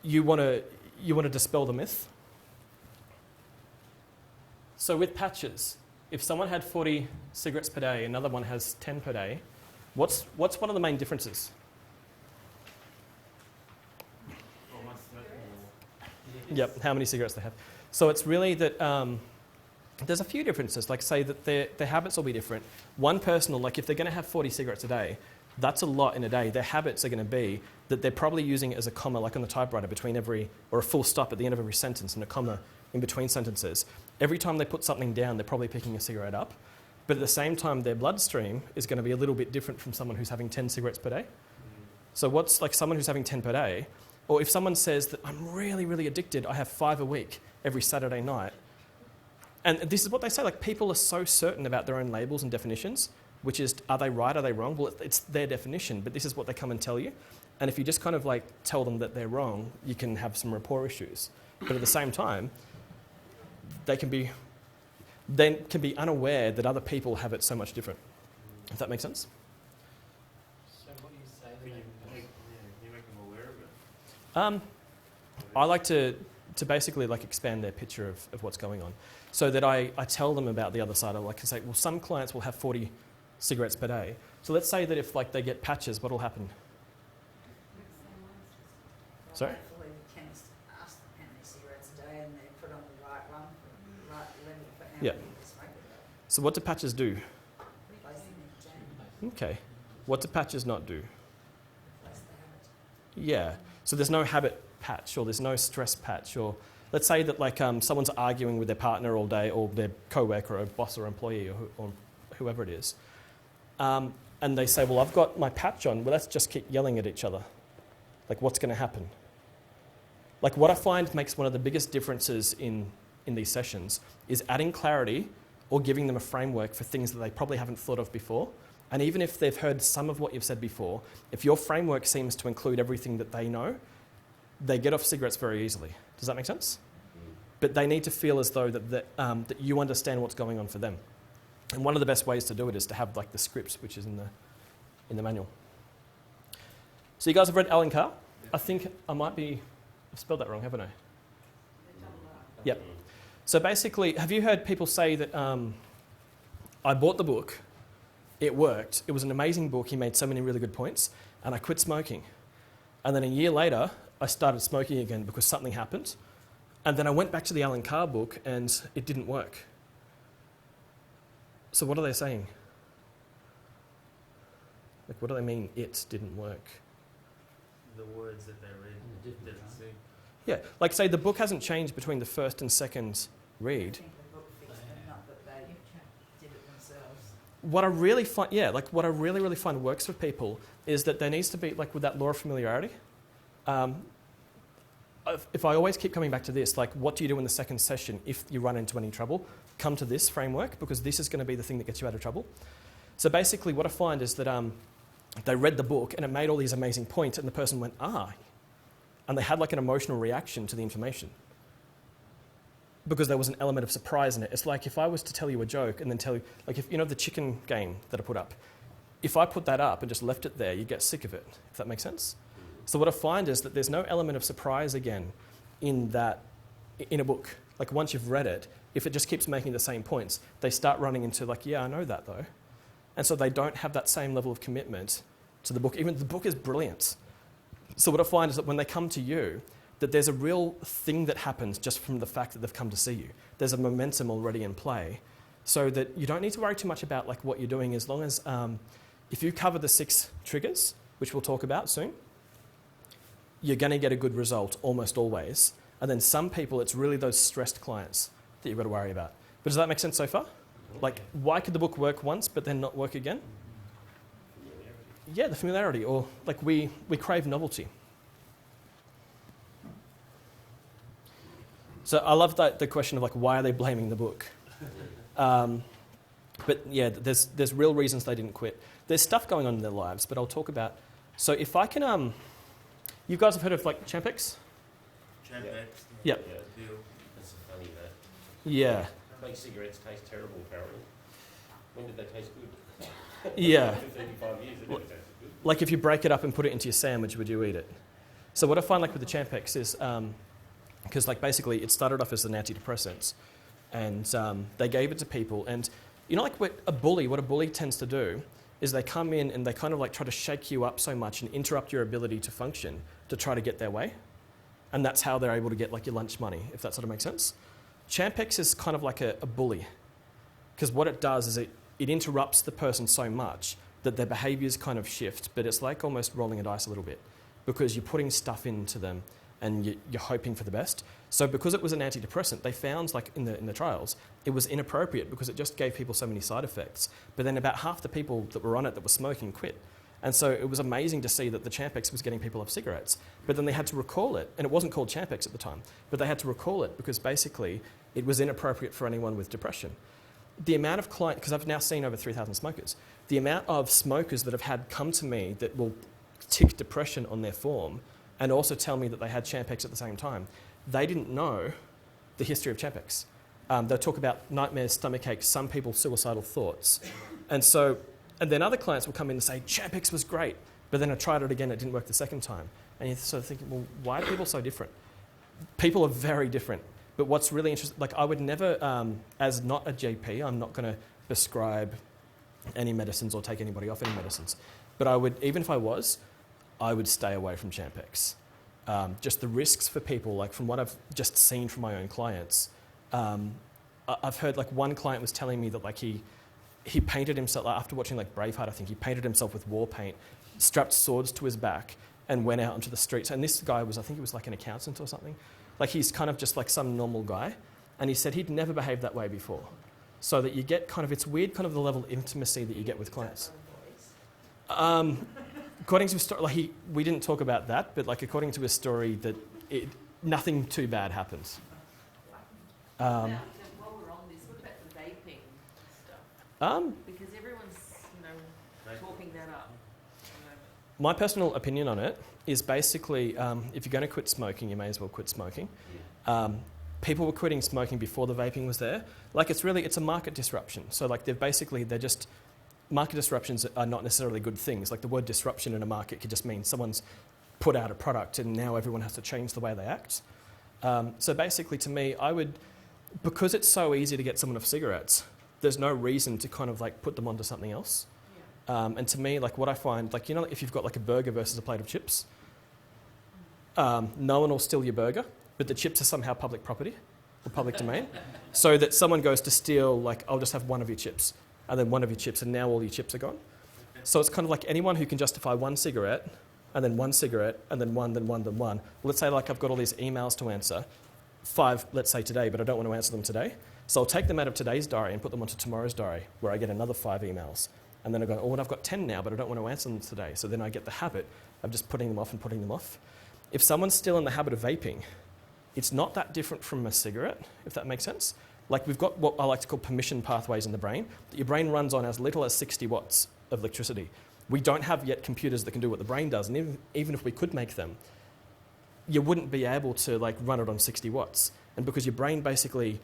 you want to dispel the myth. So with patches, if someone had 40 cigarettes per day, another one has 10 per day, what's one of the main differences? Yep, how many cigarettes they have. So it's really that there's a few differences. Like say that their habits will be different. One person will, like if they're going to have 40 cigarettes a day, that's a lot in a day. Their habits are going to be that they're probably using it as a comma, like on the typewriter, between every, or a full stop at the end of every sentence and a comma in between sentences. Every time they put something down, they're probably picking a cigarette up. But at the same time, their bloodstream is going to be a little bit different from someone who's having 10 cigarettes per day. So what's like someone who's having 10 per day, or if someone says that I'm really, really addicted, I have 5 a week every Saturday night. And this is what they say, like people are so certain about their own labels and definitions, which is, are they right, are they wrong? Well, it's their definition, but this is what they come and tell you. And if you just kind of like tell them that they're wrong, you can have some rapport issues. But at the same time, they can be unaware that other people have it so much different. If that makes sense? So what do you say to Can them? you make them aware of it? I like to basically like expand their picture of what's going on, so that I tell them about the other side. I like to say, well, some clients will have 40 cigarettes per day. So let's say that if like they get patches, what will happen? Sorry? Hopefully the chemist asks them how many cigarettes a day and they put on the right one, the right level for how Yeah. many to smoke a day. So what do patches do? Replace the nicotine, Okay. What do patches not do? replace the habit. Yeah. So there's no habit patch, or there's no stress patch, or let's say that like someone's arguing with their partner all day, or their co-worker, or boss, or employee, or whoever it is, and they say, well, I've got my patch on. Well, let's just keep yelling at each other. Like, what's going to happen? Like, what I find makes one of the biggest differences in these sessions is adding clarity or giving them a framework for things that they probably haven't thought of before. And even if they've heard some of what you've said before, if your framework seems to include everything that they know, they get off cigarettes very easily. Does that make sense? But they need to feel as though that you understand what's going on for them. And one of the best ways to do it is to have like the scripts, which is in the manual. So you guys have read Alan Carr? I think I've spelled that wrong, haven't I? Yep. So basically, have you heard people say that I bought the book, it worked, it was an amazing book, he made so many really good points, and I quit smoking. And then a year later, I started smoking again because something happened. And then I went back to the Alan Carr book and it didn't work. So what are they saying? Like, what do they mean it didn't work? The words that they read didn't see. Yeah, like say the book hasn't changed between the first and second I read. think the book fixed them, not that they did it themselves. What I really find, what I really, really find works for people is that there needs to be, like with that law of familiarity, if I always keep coming back to this, like what do you do in the second session if you run into any trouble? Come to this framework, because this is going to be the thing that gets you out of trouble. So basically what I find is that they read the book and it made all these amazing points and the person went, and they had like an emotional reaction to the information. Because there was an element of surprise in it. It's like if I was to tell you a joke and then tell you, like if you know the chicken game that I put up, if I put that up and just left it there, you get sick of it, if that makes sense. So what I find is that there's no element of surprise again in a book. Like once you've read it, if it just keeps making the same points, they start running into like, yeah, I know that though. And so they don't have that same level of commitment to the book. Even the book is brilliant. So what I find is that when they come to you, that there's a real thing that happens just from the fact that they've come to see you. There's a momentum already in play, so that you don't need to worry too much about like what you're doing, as long as if you cover the 6 triggers, which we'll talk about soon, you're going to get a good result almost always. And then some people, it's really those stressed clients that you've got to worry about. But does that make sense so far? Like, why could the book work once but then not work again? Yeah, the familiarity, or like we crave novelty. So I love the question of like, why are they blaming the book? But yeah, there's real reasons they didn't quit. There's stuff going on in their lives, but I'll talk about. So if I can, you guys have heard of like Champex? Champex. Yep. Yeah, deal. That's funny, that. Yeah. Fake cigarettes taste terrible, apparently. When did they taste good? Yeah. After 35 years, it never tasted good. Like if you break it up and put it into your sandwich, would you eat it? So what I find like with the Champex is, because like basically it started off as an antidepressant, and they gave it to people, and you know like what a bully tends to do is they come in and they kind of like try to shake you up so much and interrupt your ability to function to try to get their way. And that's how they're able to get like your lunch money, if that sort of makes sense. Champex is kind of like a bully, because what it does is it interrupts the person so much that their behaviours kind of shift, but it's like almost rolling a dice a little bit, because you're putting stuff into them and you're hoping for the best. So because it was an antidepressant, they found like in the trials, it was inappropriate because it just gave people so many side effects. But then about half the people that were on it that were smoking quit. And so it was amazing to see that the Champex was getting people off cigarettes. But then they had to recall it, and it wasn't called Champex at the time, but they had to recall it because basically it was inappropriate for anyone with depression. The amount of clients, because I've now seen over 3,000 smokers, the amount of smokers that have had come to me that will tick depression on their form and also tell me that they had Champex at the same time, they didn't know the history of Champex. They'll talk about nightmares, stomach aches, some people suicidal thoughts. And then other clients will come in and say, Champex was great, but then I tried it again, it didn't work the second time. And you're sort of thinking, well, why are people so different? People are very different. But what's really interesting, like I would never, as not a GP, I'm not going to prescribe any medicines or take anybody off any medicines. But I would, even if I was, I would stay away from Champex. Just the risks for people, like from what I've just seen from my own clients, I've heard like one client was telling me that like he painted himself, like after watching like Braveheart, I think, he painted himself with war paint, strapped swords to his back and went out onto the streets. And this guy was, I think he was like an accountant or something. Like he's kind of just like some normal guy. And he said he'd never behaved that way before. So that you get kind of, it's weird kind of the level of intimacy that you get with clients. According to his story, like we didn't talk about that, but like according to his story, that nothing too bad happens. Now, while we're on this, what about the vaping stuff? Because everyone's, talking that up. My personal opinion on it is basically, if you're going to quit smoking, you may as well quit smoking. People were quitting smoking before the vaping was there. Like it's a market disruption. So like they're just, market disruptions are not necessarily good things. Like the word disruption in a market could just mean someone's put out a product and now everyone has to change the way they act. So basically to me, because it's so easy to get someone off cigarettes, there's no reason to kind of like put them onto something else. And to me, like what I find, like, if you've got like a burger versus a plate of chips, no one will steal your burger, but the chips are somehow public property or public domain. So that someone goes to steal, like, I'll just have one of your chips, and then one of your chips, and now all your chips are gone. So it's kind of like anyone who can justify one cigarette, and then one cigarette, and then one, then one, then one. Let's say like I've got all these emails to answer, 5, let's say today, but I don't want to answer them today. So I'll take them out of today's diary and put them onto tomorrow's diary, where I get another 5 emails. And then I go, oh, well, I've got 10 now, but I don't want to answer them today. So then I get the habit of just putting them off and putting them off. If someone's still in the habit of vaping, it's not that different from a cigarette, if that makes sense. Like we've got what I like to call permission pathways in the brain, that your brain runs on as little as 60 watts of electricity. We don't have yet computers that can do what the brain does, and even if we could make them, you wouldn't be able to like run it on 60 watts. And because your brain basically,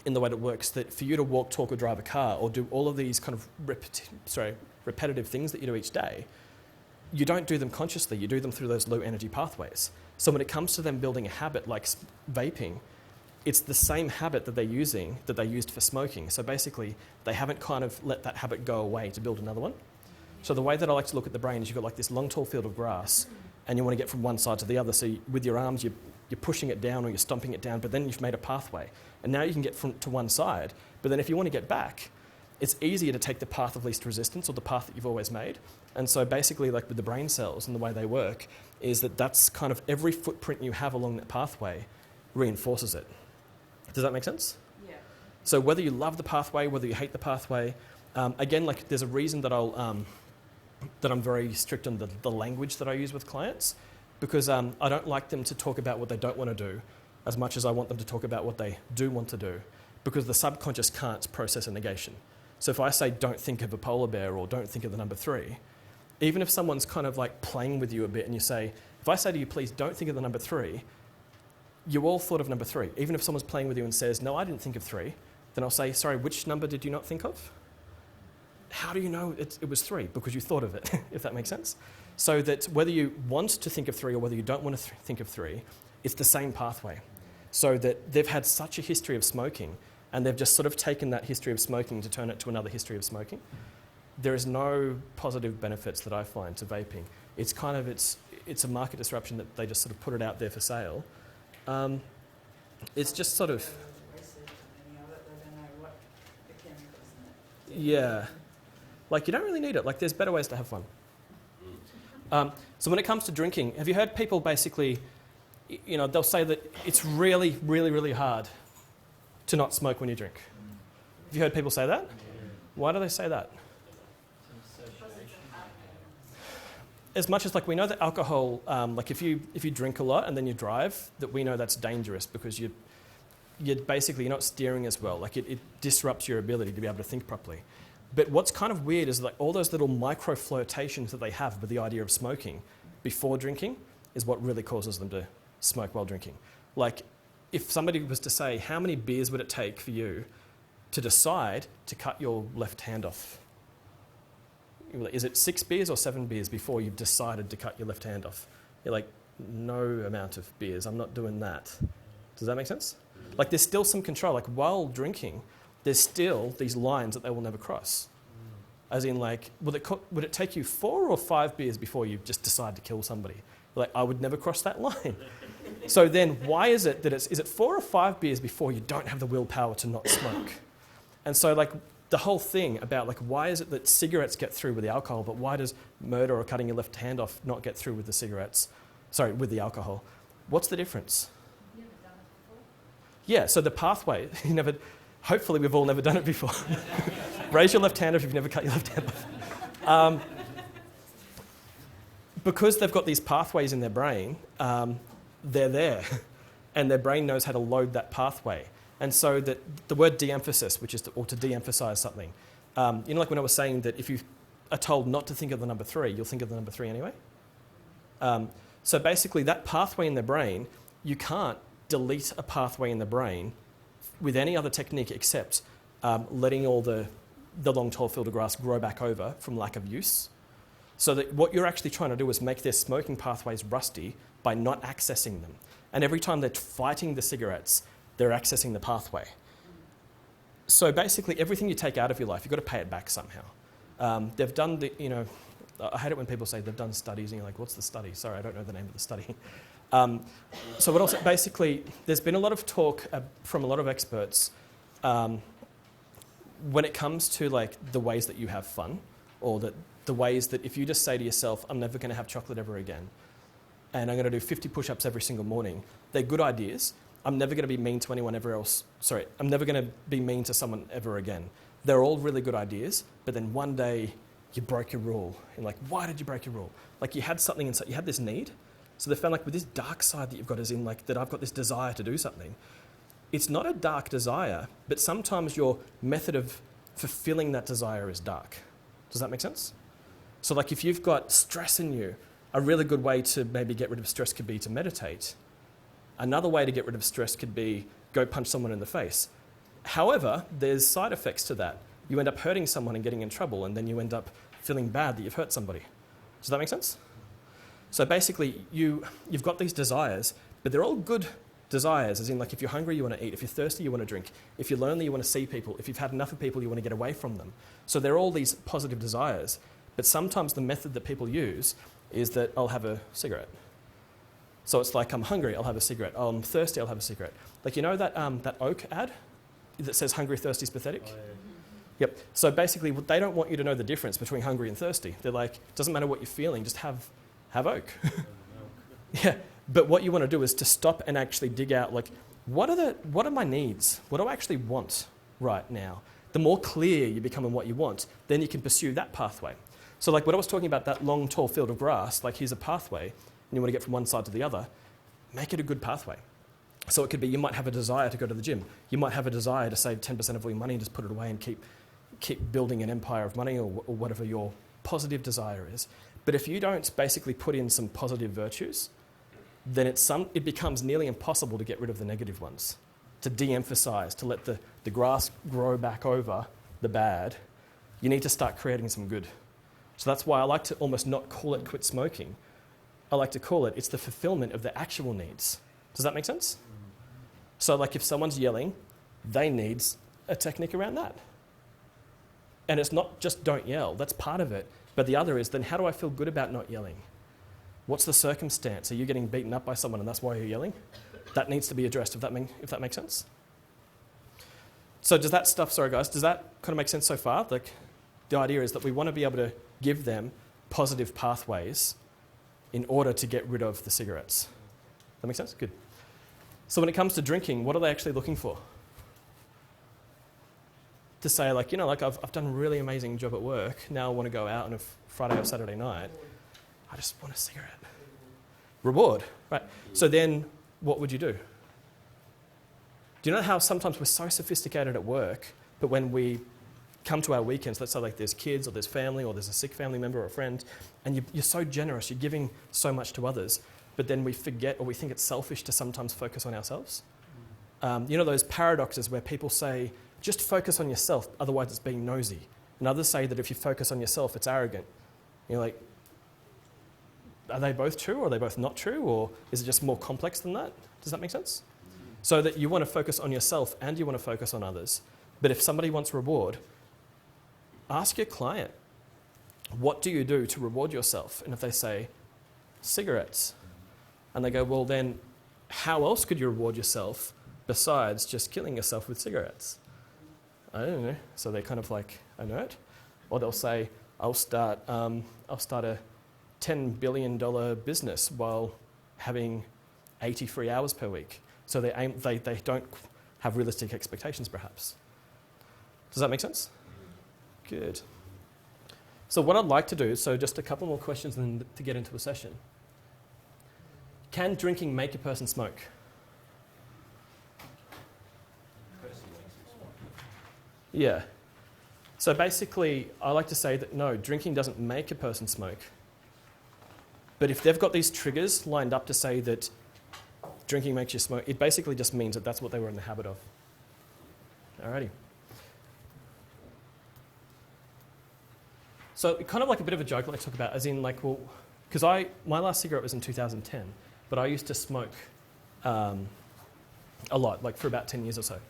in the way that it works, that for you to walk, talk or drive a car or do all of these kind of repetitive things that you do each day, you don't do them consciously, you do them through those low energy pathways. So when it comes to them building a habit like vaping, it's the same habit that they're using that they used for smoking. So basically, they haven't kind of let that habit go away to build another one. So the way that I like to look at the brain is you've got like this long, tall field of grass, and you want to get from one side to the other. So with your arms, you're pushing it down or you're stomping it down, but then you've made a pathway. And now you can get to one side. But then if you want to get back, it's easier to take the path of least resistance or the path that you've always made. And so basically, like with the brain cells and the way they work, is that's kind of every footprint you have along that pathway reinforces it. Does that make sense? Yeah. So whether you love the pathway, whether you hate the pathway, again, like there's a reason that that I'm very strict on the language that I use with clients, because I don't like them to talk about what they don't want to do as much as I want them to talk about what they do want to do, because the subconscious can't process a negation. So if I say, don't think of a polar bear or don't think of the number 3, even if someone's kind of like playing with you a bit and you say, if I say to you, please don't think of the number 3, you all thought of number 3. Even if someone's playing with you and says, no, I didn't think of 3, then I'll say, sorry, which number did you not think of? How do you know it was 3? Because you thought of it, if that makes sense. So that whether you want to think of 3 or whether you don't want to think of 3, it's the same pathway. So that they've had such a history of smoking, and they've just sort of taken that history of smoking to turn it to another history of smoking. There is no positive benefits that I find to vaping. It's kind of, it's a market disruption that they just sort of put it out there for sale. It's just sort of, Research on any of it, they don't know what the chemicals in it. yeah. Like, you don't really need it. Like, there's better ways to have fun. So when it comes to drinking, have you heard people basically, you know, they'll say that it's really, really, really hard to not smoke when you drink. Have you heard people say that? Why do they say that? As much as, like, we know that alcohol, like if you drink a lot and then you drive, that we know that's dangerous because you're basically, you're not steering as well. Like, it disrupts your ability to be able to think properly. But what's kind of weird is like all those little micro flirtations that they have with the idea of smoking before drinking is what really causes them to smoke while drinking. Like, if somebody was to say, how many beers would it take for you to decide to cut your left hand off? Is it 6 beers or 7 beers before you've decided to cut your left hand off? You're like, no amount of beers, I'm not doing that. Does that make sense? Like, there's still some control. Like, while drinking, there's still these lines that they will never cross. As in, like, would it take you 4 or 5 beers before you just decide to kill somebody? Like, I would never cross that line. So then why is it that is it 4 or 5 beers before you don't have the willpower to not smoke? And so, like, the whole thing about, like, why is it that cigarettes get through with the alcohol, but why does murder or cutting your left hand off not get through with the cigarettes? Sorry, with the alcohol. What's the difference? You've never done it before? Yeah, so the pathway, hopefully we've all never done it before. Raise your left hand if you've never cut your left hand off. Because they've got these pathways in their brain, they're there, and their brain knows how to load that pathway. And so that the word de-emphasis, which is to de-emphasize something, like when I was saying that if you are told not to think of the number 3, you'll think of the number 3 anyway. So basically that pathway in the brain, you can't delete a pathway in the brain with any other technique except letting all the long tall field of grass grow back over from lack of use. So that what you're actually trying to do is make their smoking pathways rusty by not accessing them. And every time they're fighting the cigarettes, they're accessing the pathway. So basically everything you take out of your life, you've got to pay it back somehow. They've done I hate it when people say they've done studies and you're like, what's the study? Sorry, I don't know the name of the study. So what else? Basically, there's been a lot of talk from a lot of experts when it comes to, like, the ways that you have fun, or the ways that if you just say to yourself, I'm never going to have chocolate ever again, and I'm going to do 50 push-ups every single morning, they're good ideas. I'm never going to be mean to anyone ever else. Sorry, I'm never going to be mean to someone ever again. They're all really good ideas, but then one day you broke your rule. And like, why did you break your rule? Like, you had something inside, you had this need. So they found, like, with this dark side that you've got, as in, like, that I've got this desire to do something. It's not a dark desire, but sometimes your method of fulfilling that desire is dark. Does that make sense? So, like, if you've got stress in you, a really good way to maybe get rid of stress could be to meditate. Another way to get rid of stress could be go punch someone in the face. However, there's side effects to that. You end up hurting someone and getting in trouble, and then you end up feeling bad that you've hurt somebody. Does that make sense? So basically, you've got these desires, but they're all good desires, as in, like, if you're hungry, you want to eat. If you're thirsty, you want to drink. If you're lonely, you want to see people. If you've had enough of people, you want to get away from them. So they're all these positive desires, but sometimes the method that people use is that I'll have a cigarette. So it's like, I'm hungry, I'll have a cigarette. Oh, I'm thirsty, I'll have a cigarette. Like, you know that Oak ad that says hungry, thirsty is pathetic? Oh, yeah. Yep. So basically, they don't want you to know the difference between hungry and thirsty. They're like, it doesn't matter what you're feeling, just have Oak. Yeah. But what you want to do is to stop and actually dig out, like, what are my needs? What do I actually want right now? The more clear you become on what you want, then you can pursue that pathway. So, like, when I was talking about that long, tall field of grass, like, here's a pathway, and you want to get from one side to the other, make it a good pathway. So it could be you might have a desire to go to the gym. You might have a desire to save 10% of all your money and just put it away and keep building an empire of money or whatever your positive desire is. But if you don't basically put in some positive virtues, then it becomes nearly impossible to get rid of the negative ones, to de-emphasize, to let the grass grow back over the bad. You need to start creating some good. So that's why I like to almost not call it quit smoking. I like to call it's the fulfillment of the actual needs. Does that make sense? So like if someone's yelling, they need a technique around that. And it's not just don't yell, that's part of it. But the other is then how do I feel good about not yelling? What's the circumstance? Are you getting beaten up by someone and that's why you're yelling? That needs to be addressed, if that makes sense. So does that stuff, sorry guys, does that kind of make sense so far? Like the idea is that we want to be able to give them positive pathways in order to get rid of the cigarettes. That make sense? Good. So when it comes to drinking, what are they actually looking for? To say like, I've done a really amazing job at work, now I want to go out on a Friday or Saturday night, I just want a cigarette. Reward, right? So then what would you do? Do you know how sometimes we're so sophisticated at work, but when we come to our weekends, let's say like there's kids or there's family or there's a sick family member or a friend, and you're so generous, you're giving so much to others, but then we forget or we think it's selfish to sometimes focus on ourselves. Those paradoxes where people say, just focus on yourself, otherwise it's being nosy. And others say that if you focus on yourself, it's arrogant. You're like, are they both true or are they both not true? Or is it just more complex than that? Does that make sense? So that you want to focus on yourself and you want to focus on others. But if somebody wants reward, ask your client, what do you do to reward yourself? And if they say, cigarettes, and they go, well then, how else could you reward yourself besides just killing yourself with cigarettes? I don't know. So they're kind of like inert. Or they'll say, I'll start a $10 billion business while having 80 free hours per week. So they don't have realistic expectations, perhaps. Does that make sense? Good. So what I'd like to do, so just a couple more questions and then to get into a session. Can drinking make a person smoke? Yeah. So basically, I like to say that no, drinking doesn't make a person smoke. But if they've got these triggers lined up to say that drinking makes you smoke, it basically just means that that's what they were in the habit of. Alrighty. So kind of like a bit of a joke that I talk about, as in like, well, because my last cigarette was in 2010, but I used to smoke a lot, like for about 10 years or so.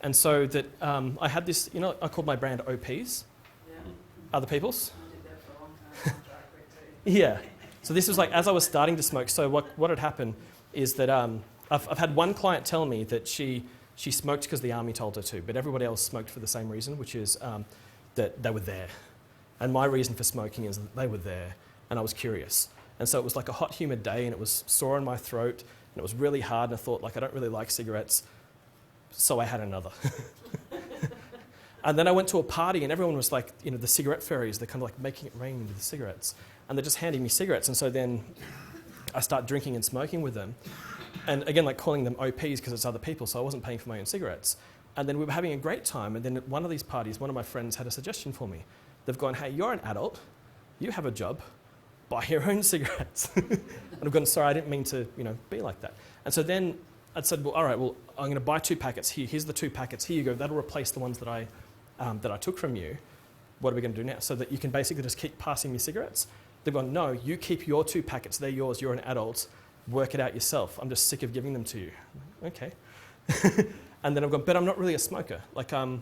And so that I had this, I called my brand OPs, Other People's. I did that for a long time after I quit too. Yeah. So this was like, as I was starting to smoke, so what had happened is that I've had one client tell me that she smoked because the army told her to, but everybody else smoked for the same reason, which is that they were there. And my reason for smoking is that they were there, and I was curious. And so it was like a hot, humid day, and it was sore in my throat, and it was really hard, and I thought, like, I don't really like cigarettes, so I had another. And then I went to a party, and everyone was like, the cigarette fairies, they're kind of like making it rain with the cigarettes. And they're just handing me cigarettes, and so then I start drinking and smoking with them. And again, like calling them OPs because it's other people, so I wasn't paying for my own cigarettes. And then we were having a great time, and then at one of these parties, one of my friends had a suggestion for me. They've gone, hey, you're an adult, you have a job, buy your own cigarettes. And I've gone, sorry, I didn't mean to, be like that. And so then I said, well, all right, well, I'm going to buy 2 packets. Here's the 2 packets. Here you go. That'll replace the ones that I took from you. What are we going to do now? So that you can basically just keep passing me cigarettes. They've gone, no, you keep your 2 packets. They're yours. You're an adult. Work it out yourself. I'm just sick of giving them to you. Okay. And then I've gone, but I'm not really a smoker. Like, I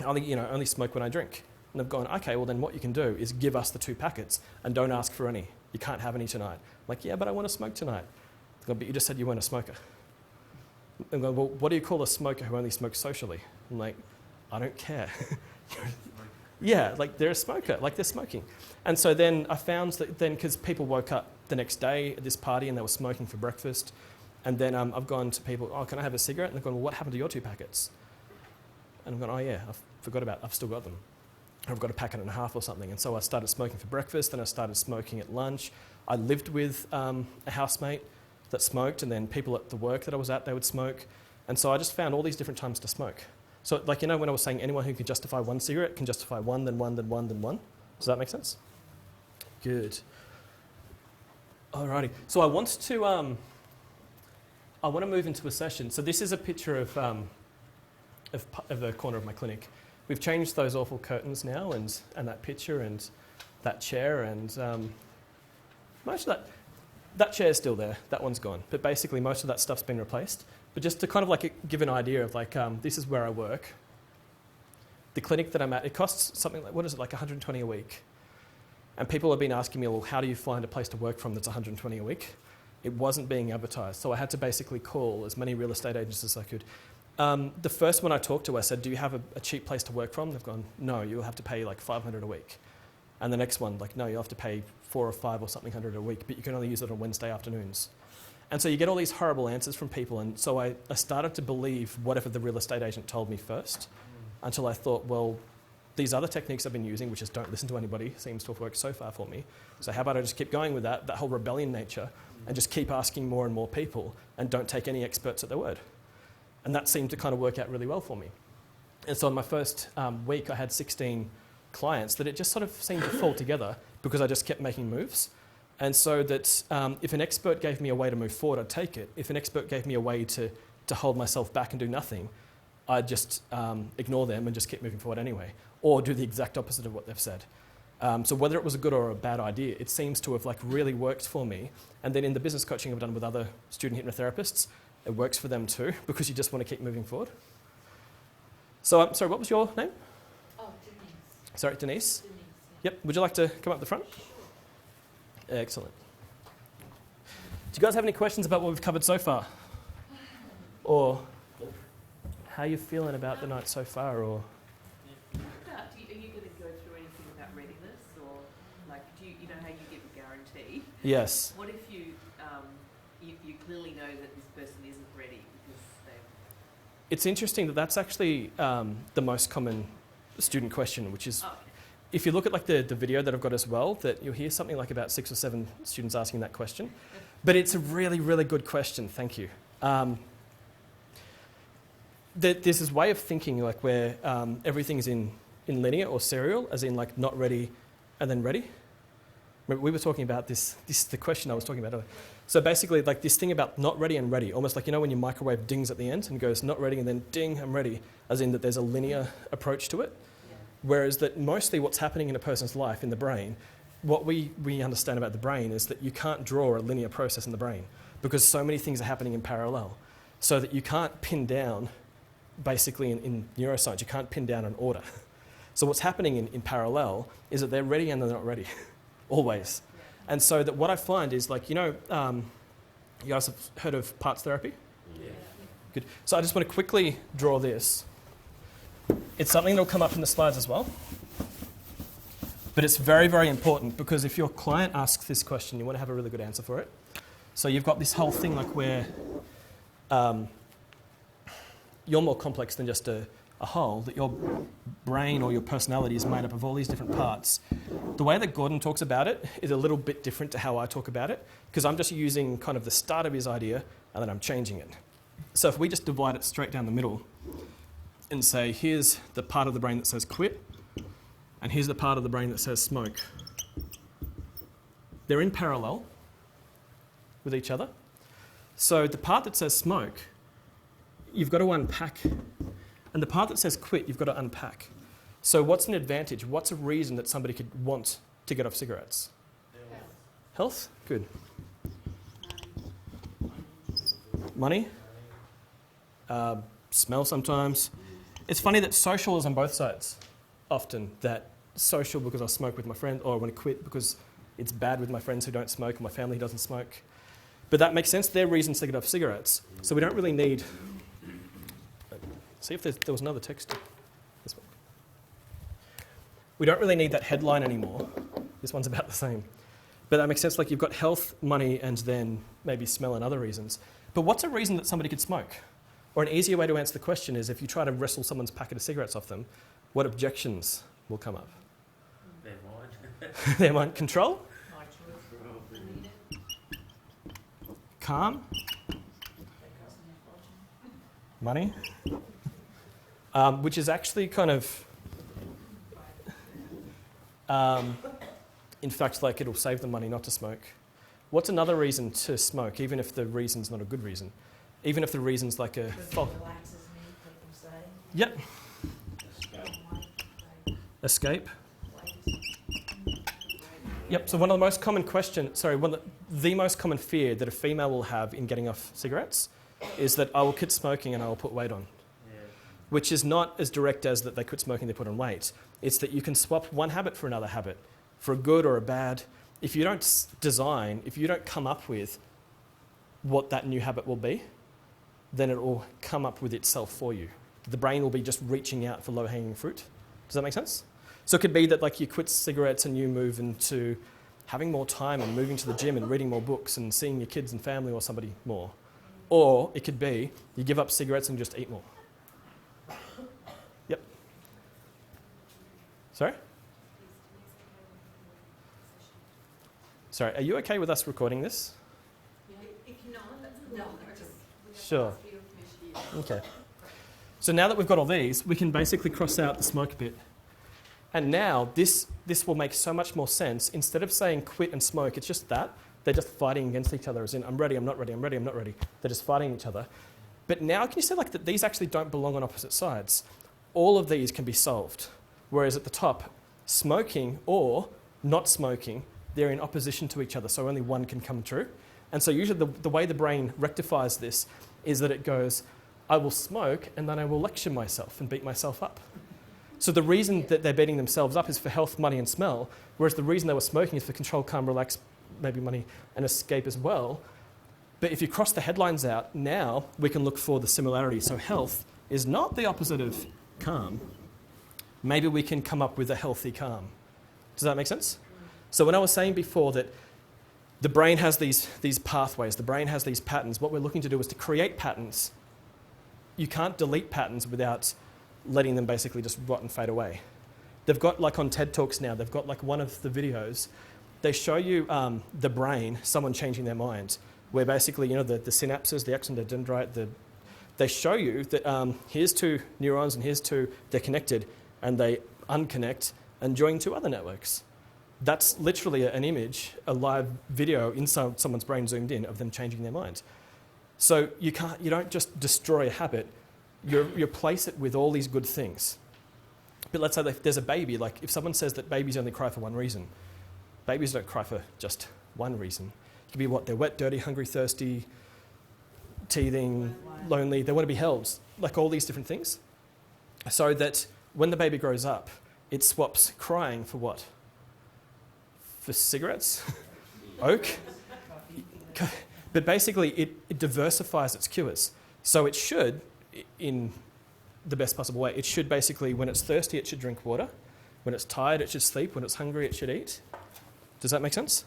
only smoke when I drink. And they've gone, okay, well then what you can do is give us the 2 packets and don't ask for any. You can't have any tonight. I'm like, yeah, but I want to smoke tonight. They've gone, but you just said you weren't a smoker. I'm going, well, what do you call a smoker who only smokes socially? I'm like, I don't care. Yeah, like they're a smoker, like they're smoking. And so then I found that because people woke up the next day at this party and they were smoking for breakfast, and then I've gone to people, oh, can I have a cigarette? And they've gone, well, what happened to your 2 packets? And I've gone, oh yeah, I've still got them. I've got a packet and a half or something. And so I started smoking for breakfast, then I started smoking at lunch. I lived with a housemate that smoked, and then people at the work that I was at, they would smoke. And so I just found all these different times to smoke. So like, you know, when I was saying anyone who can justify one cigarette can justify one, then one, then one, then one. Does that make sense? Good. Alrighty. So I want to move into a session. So this is a picture of the corner of my clinic. We've changed those awful curtains now, and that picture and that chair, and most of that chair's still there. That one's gone. But basically, most of that stuff's been replaced. But just to kind of like give an idea of like, this is where I work. The clinic that I'm at, it costs something like, what is it, like 120 a week. And people have been asking me, well, how do you find a place to work from that's 120 a week? It wasn't being advertised. So I had to basically call as many real estate agents as I could. The first one I talked to, I said, do you have a cheap place to work from? They've gone, no, you'll have to pay like 500 a week. And the next one, like, no, you'll have to pay 4 or 5 or something hundred a week, but you can only use it on Wednesday afternoons. And so you get all these horrible answers from people. And so I started to believe whatever the real estate agent told me first, until I thought, well, these other techniques I've been using, which is don't listen to anybody, seems to have worked so far for me. So how about I just keep going with that whole rebellion nature, and just keep asking more and more people, and don't take any experts at their word. And that seemed to kind of work out really well for me. And so in my first week, I had 16 clients that it just sort of seemed to fall together because I just kept making moves. And so that if an expert gave me a way to move forward, I'd take it. If an expert gave me a way to hold myself back and do nothing, I'd just ignore them and just keep moving forward anyway, or do the exact opposite of what they've said. So whether it was a good or a bad idea, it seems to have like really worked for me. And then in the business coaching I've done with other student hypnotherapists, it works for them too, because you just want to keep moving forward. So sorry, what was your name? Oh, Denise. Sorry, Denise? Denise, Yep, would you like to come up the front? Excellent. Do you guys have any questions about what we've covered so far? Or how are you feeling about the night so far? Or Are you going to go through anything about readiness, or like, do you know how you give a guarantee? yes. What if you clearly know that this person isn't ready because they've... It's interesting that that's actually the most common student question, which is, Oh, okay. if you look at like the video that I've got as well, that you'll hear something like about 6 or 7 students asking that question. But it's a really, really good question. Thank you. There's this way of thinking like where everything's in linear or serial, as in like not ready and then ready. Remember, we were talking about this is the question I was talking about earlier. So basically like this thing about not ready and ready, almost like, you know, when your microwave dings at the end and goes not ready and then ding, I'm ready, as in that there's a linear approach to it. Whereas that mostly what's happening in a person's life in the brain, what we understand about the brain is that you can't draw a linear process in the brain because so many things are happening in parallel, so that you can't pin down, basically in neuroscience, you can't pin down an order. So what's happening in parallel is that they're ready and they're not ready, always. And so that what I find is like, you know, you guys have heard of parts therapy? Yeah. Good. So I just want to quickly draw this. It's something that will come up in the slides as well. But it's very, very important because if your client asks this question, you want to have a really good answer for it. So you've got this whole thing like where you're more complex than just a whole, that your brain or your personality is made up of all these different parts. The way that Gordon talks about it is a little bit different to how I talk about it, because I'm just using kind of the start of his idea and then I'm changing it. So if we just divide it straight down the middle and say, here's the part of the brain that says quit, and here's the part of the brain that says smoke. They're in parallel with each other. So the part that says smoke, you've got to unpack. And the part that says quit, you've got to unpack. So what's an advantage? What's a reason that somebody could want to get off cigarettes? Health? Good. Money? Smell sometimes. It's funny that social is on both sides. Often that social because I smoke with my friend, or I want to quit because it's bad with my friends who don't smoke and my family doesn't smoke. But that makes sense. They're reasons to get off cigarettes. So we don't really need... See if there was another text. This one. We don't really need that headline anymore. This one's about the same. But that makes sense. Like you've got health, money, and then maybe smell and other reasons. But what's a reason that somebody could smoke? Or an easier way to answer the question is if you try to wrestle someone's packet of cigarettes off them, what objections will come up? Their mind. Their mind control? calm, That costs me a fortune. money, which is actually kind of, in fact, like it'll save them money not to smoke. What's another reason to smoke, even if the reason's not a good reason? Even if the reason's like a Because it relaxes me, people say. Yep. Escape. Escape. Wait. Yep. So one of the most common the most common fear that a female will have in getting off cigarettes is that I will quit smoking and I will put weight on, Yeah. which is not as direct as that they quit smoking, they put on weight. It's that you can swap one habit for another habit, for a good or a bad. If you don't if you don't come up with what that new habit will be, then it will come up with itself for you. The brain will be just reaching out for low-hanging fruit. Does that make sense? So it could be that like you quit cigarettes and you move into having more time and moving to the gym and reading more books and seeing your kids and family or somebody more. Or it could be you give up cigarettes and just eat more. Yep. Sorry? Sorry, are you okay with us recording this? If not, that's cool. No, I just Sure. ask for your permission. Okay. So now that we've got all these, we can basically cross out the smoke bit. And now this will make so much more sense. Instead of saying quit and smoke, it's just that. They're just fighting against each other as in, I'm ready, I'm not ready, I'm ready, I'm not ready. They're just fighting each other. But now can you say like that these actually don't belong on opposite sides? All of these can be solved. Whereas at the top, smoking or not smoking, they're in opposition to each other, so only one can come true. And so usually the way the brain rectifies this is that it goes, I will smoke and then I will lecture myself and beat myself up. So the reason that they're beating themselves up is for health, money and smell, whereas the reason they were smoking is for control, calm, relax, maybe money and escape as well. But if you cross the headlines out, now we can look for the similarity. So health is not the opposite of calm. Maybe we can come up with a healthy calm. Does that make sense? So when I was saying before that the brain has these pathways, the brain has these patterns, what we're looking to do is to create patterns. You can't delete patterns without letting them basically just rot and fade away. They've got, like on TED Talks now, they've got like one of the videos, they show you the brain, someone changing their mind, where basically, you know, the synapses, the axon, the dendrite, they show you that here's two neurons and here's two, they're connected, and they unconnect and join two other networks. That's literally an image, a live video inside someone's brain zoomed in of them changing their mind. So you don't just destroy a habit, you replace it with all these good things. But let's say that if there's a baby, like if someone says that babies only cry for one reason, babies don't cry for just one reason. It could be what, they're wet, dirty, hungry, thirsty, teething, lonely, they want to be held, like all these different things. So that when the baby grows up, it swaps crying for what? For cigarettes? Oak? But basically it diversifies its cures. So it should, in the best possible way, it should basically, when it's thirsty, it should drink water. When it's tired, it should sleep. When it's hungry, it should eat. Does that make sense?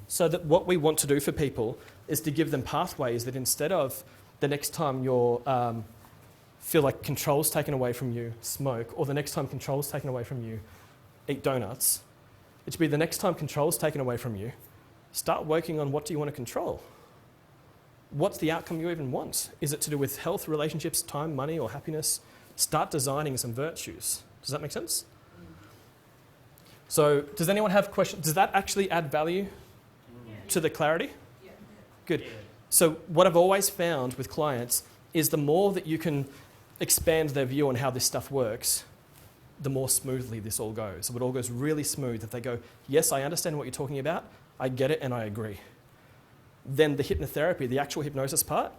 So that what we want to do for people is to give them pathways that instead of the next time you're feel like control's taken away from you, smoke, or the next time control's taken away from you, eat donuts, it should be the next time control's taken away from you, start working on what do you want to control. What's the outcome you even want? Is it to do with health, relationships, time, money, or happiness? Start designing some virtues. Does that make sense? So does anyone have questions? Does that actually add value to the clarity? Yeah. Good. Yeah. So what I've always found with clients is the more that you can expand their view on how this stuff works, the more smoothly this all goes. So it all goes really smooth. If they go, yes, I understand what you're talking about, I get it and I agree. Then the hypnotherapy, the actual hypnosis part,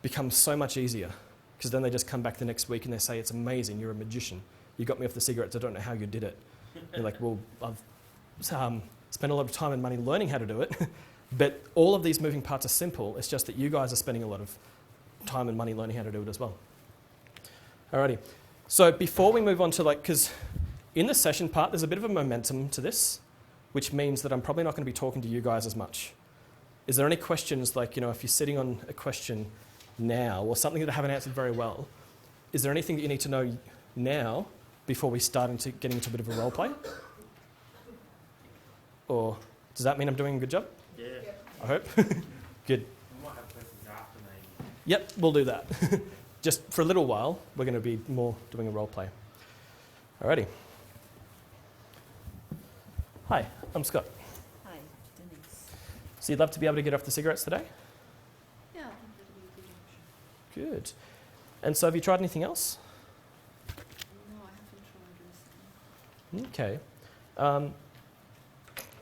becomes so much easier because then they just come back the next week and they say, it's amazing, you're a magician. You got me off the cigarettes, I don't know how you did it. You're like, well, I've spent a lot of time and money learning how to do it, but all of these moving parts are simple. It's just that you guys are spending a lot of time and money learning how to do it as well. Alrighty. So before we move on to because in the session part, there's a bit of a momentum to this, which means that I'm probably not going to be talking to you guys as much. Is there any questions, if you're sitting on a question now or something that I haven't answered very well, is there anything that you need to know now before we start getting into a bit of a role play? Or does that mean I'm doing a good job? Yeah. I hope. Good. I Yep, we'll do that. Just for a little while, we're going to be more doing a role play. Alrighty. Hi, I'm Scott. Hi, Denise. So you'd love to be able to get off the cigarettes today? Yeah, I think that'll be a good option. Good. And so have you tried anything else? No, I haven't tried recently. Okay.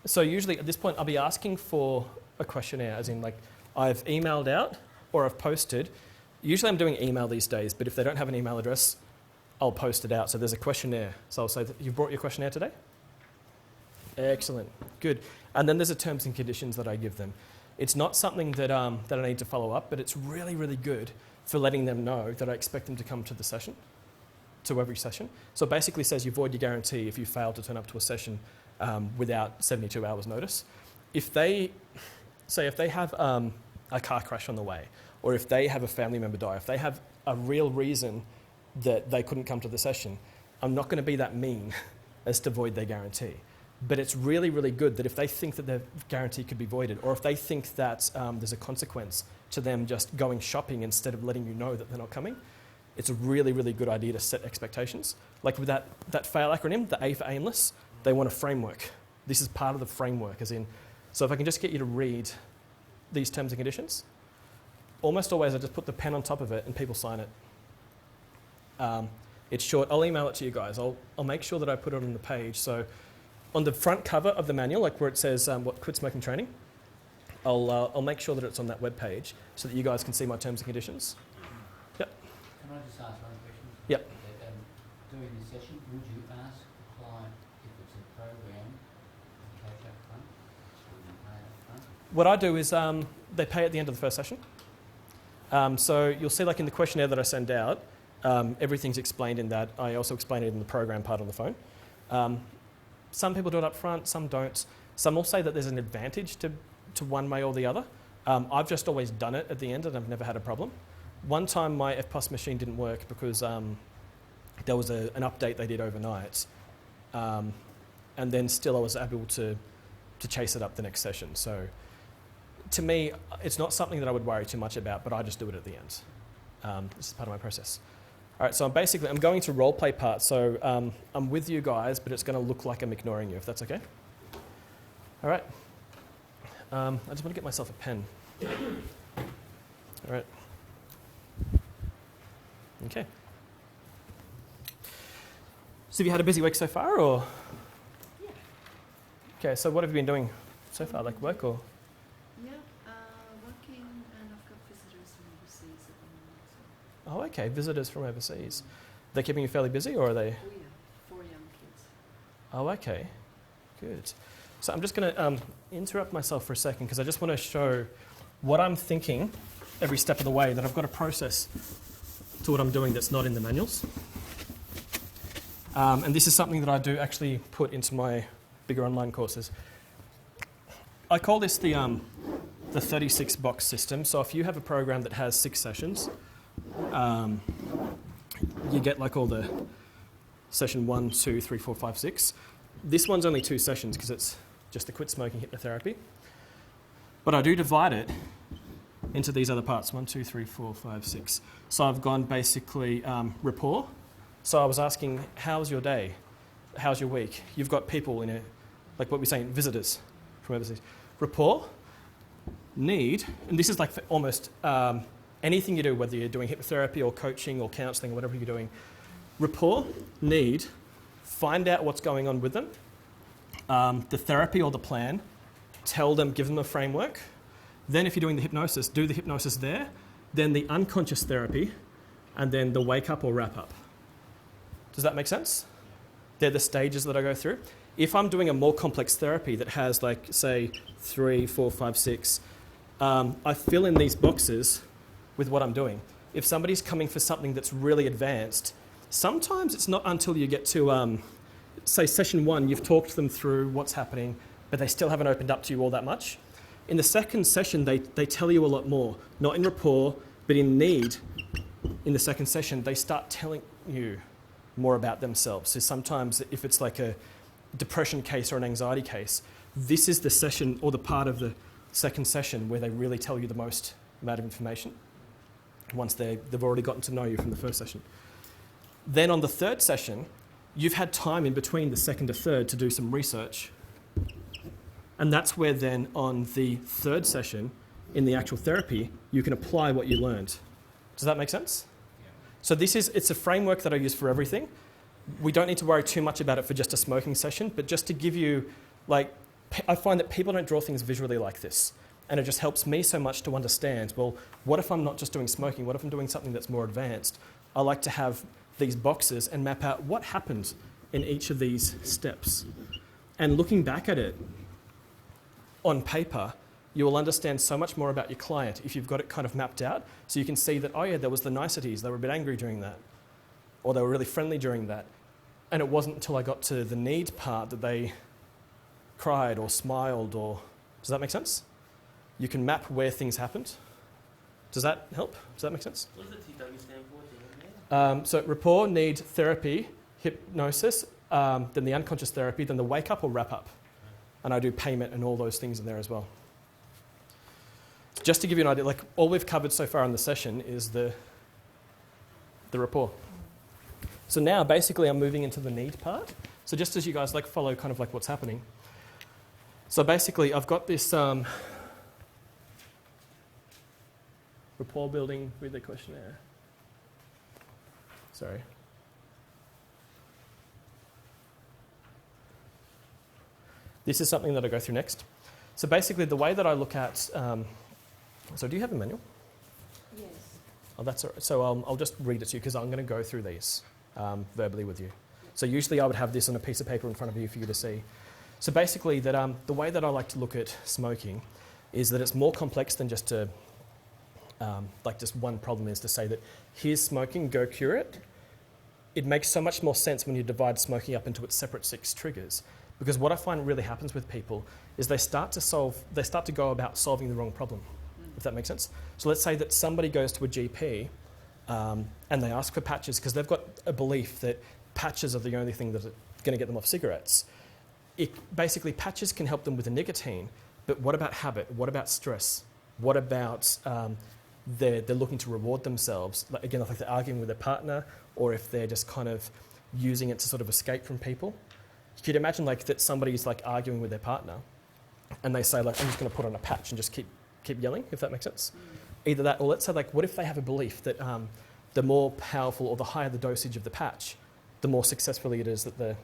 So usually at this point, I'll be asking for a questionnaire, as in like I've emailed out or I've posted. Usually I'm doing email these days, but if they don't have an email address, I'll post it out. So there's a questionnaire. So I'll say that you've brought your questionnaire today? Excellent. Good. And then there's a terms and conditions that I give them. It's not something that I need to follow up, but it's really, really good for letting them know that I expect them to come to the session, to every session. So it basically says you void your guarantee if you fail to turn up to a session without 72 hours notice. If they have a car crash on the way, or if they have a family member die, if they have a real reason that they couldn't come to the session, I'm not going to be that mean as to void their guarantee. But it's really, really good that if they think that their guarantee could be voided, or if they think that there's a consequence to them just going shopping instead of letting you know that they're not coming, it's a really, really good idea to set expectations. Like with that FAIL acronym, the A for aimless, they want a framework. This is part of the framework, as in, so if I can just get you to read these terms and conditions, almost always I just put the pen on top of it and people sign it. It's short. I'll email it to you guys. I'll make sure that I put it on the page. So on the front cover of the manual, like where it says what quit smoking training, I'll make sure that it's on that web page so that you guys can see my terms and conditions. Yep. Can I just ask one question? Yep. During this session, would you ask the client if it's a program, cash up front, or you pay up front? What I do is they pay at the end of the first session. So you'll see, like in the questionnaire that I send out, everything's explained in that. I also explain it in the program part on the phone. Some people do it up front, some don't. Some will say that there's an advantage to one way or the other. I've just always done it at the end and I've never had a problem. One time my FPOS machine didn't work because there was an update they did overnight. And then still I was able to chase it up the next session. So to me, it's not something that I would worry too much about, but I just do it at the end. This is part of my process. All right, so I'm going to role play part. So I'm with you guys, but it's going to look like I'm ignoring you, if that's okay. All right. I just want to get myself a pen. All right. Okay. So have you had a busy week so far, or? Yeah. Okay, so what have you been doing so far, like work or? Yeah, working, and I've got visitors from overseas at the moment. So. Oh, okay, visitors from overseas. They're keeping you fairly busy, or are they? Oh yeah, 4 young kids. Oh, okay, good. So I'm just going to interrupt myself for a second because I just want to show what I'm thinking every step of the way, that I've got a process to what I'm doing that's not in the manuals. And this is something that I do actually put into my bigger online courses. I call this the 36 box system. So if you have a program that has 6 sessions, you get like all the session 1, 2, 3, 4, 5, 6. This one's only 2 sessions because it's just the quit smoking hypnotherapy. But I do divide it into these other parts, 1, 2, 3, 4, 5, 6. So I've gone basically rapport. So I was asking, how's your day? How's your week? You've got people in it, like what we're saying, visitors from overseas. Rapport, need, and this is like for almost anything you do, whether you're doing hypnotherapy or coaching or counselling, whatever you're doing. Rapport, need, find out what's going on with them. The therapy or the plan, tell them, give them a framework. Then if you're doing the hypnosis, do the hypnosis there. Then the unconscious therapy, and then the wake up or wrap up. Does that make sense? They're the stages that I go through. If I'm doing a more complex therapy that has like, say, 3, 4, 5, 6, I fill in these boxes with what I'm doing. If somebody's coming for something that's really advanced, sometimes it's not until you get to, say, session 1, you've talked them through what's happening, but they still haven't opened up to you all that much. In the second session, they tell you a lot more, not in rapport, but in need. In the second session, they start telling you more about themselves. So sometimes if it's like a depression case or an anxiety case, this is the session or the part of the second session where they really tell you the most amount of information. once they've already gotten to know you from the first session. Then on the third session, you've had time in between the second to third to do some research. And that's where then on the third session, in the actual therapy, you can apply what you learned. Does that make sense? So it's a framework that I use for everything. We don't need to worry too much about it for just a smoking session, but just to give you, like, I find that people don't draw things visually like this. And it just helps me so much to understand, well, what if I'm not just doing smoking? What if I'm doing something that's more advanced? I like to have these boxes and map out what happened in each of these steps. And looking back at it on paper, you will understand so much more about your client if you've got it kind of mapped out. So you can see that, oh yeah, there was the niceties. They were a bit angry during that. Or they were really friendly during that. And it wasn't until I got to the need part that they cried or smiled or... Does that make sense? You can map where things happened. Does that help? Does that make sense? What does the TW stand for? Do you know? So rapport, need, therapy, hypnosis, then the unconscious therapy, then the wake up or wrap up. And I do payment and all those things in there as well. Just to give you an idea, like all we've covered so far in the session is the rapport. So now basically I'm moving into the need part. So just as you guys like follow kind of like what's happening. So basically I've got this rapport building with the questionnaire. Sorry. This is something that I go through next. So basically the way that I look at, so do you have a manual? Yes. Oh, that's all right. So I'll just read it to you because I'm going to go through these verbally with you. So usually I would have this on a piece of paper in front of you for you to see. So basically that the way that I like to look at smoking is that it's more complex than just to, like just one problem is to say that here's smoking, go cure it. It makes so much more sense when you divide smoking up into its separate 6 triggers. Because what I find really happens with people is they start to go about solving the wrong problem, if that makes sense. So let's say that somebody goes to a GP and they ask for patches because they've got a belief that patches are the only thing that are going to get them off cigarettes. Basically, patches can help them with the nicotine, but what about habit? What about stress? What about they're looking to reward themselves? Like, again, like they're arguing with their partner, or if they're just kind of using it to sort of escape from people. You could imagine like that somebody's like arguing with their partner and they say like, I'm just going to put on a patch and just keep yelling, if that makes sense. Either that, or let's say like, what if they have a belief that the more powerful or the higher the dosage of the patch, the more successfully it is that the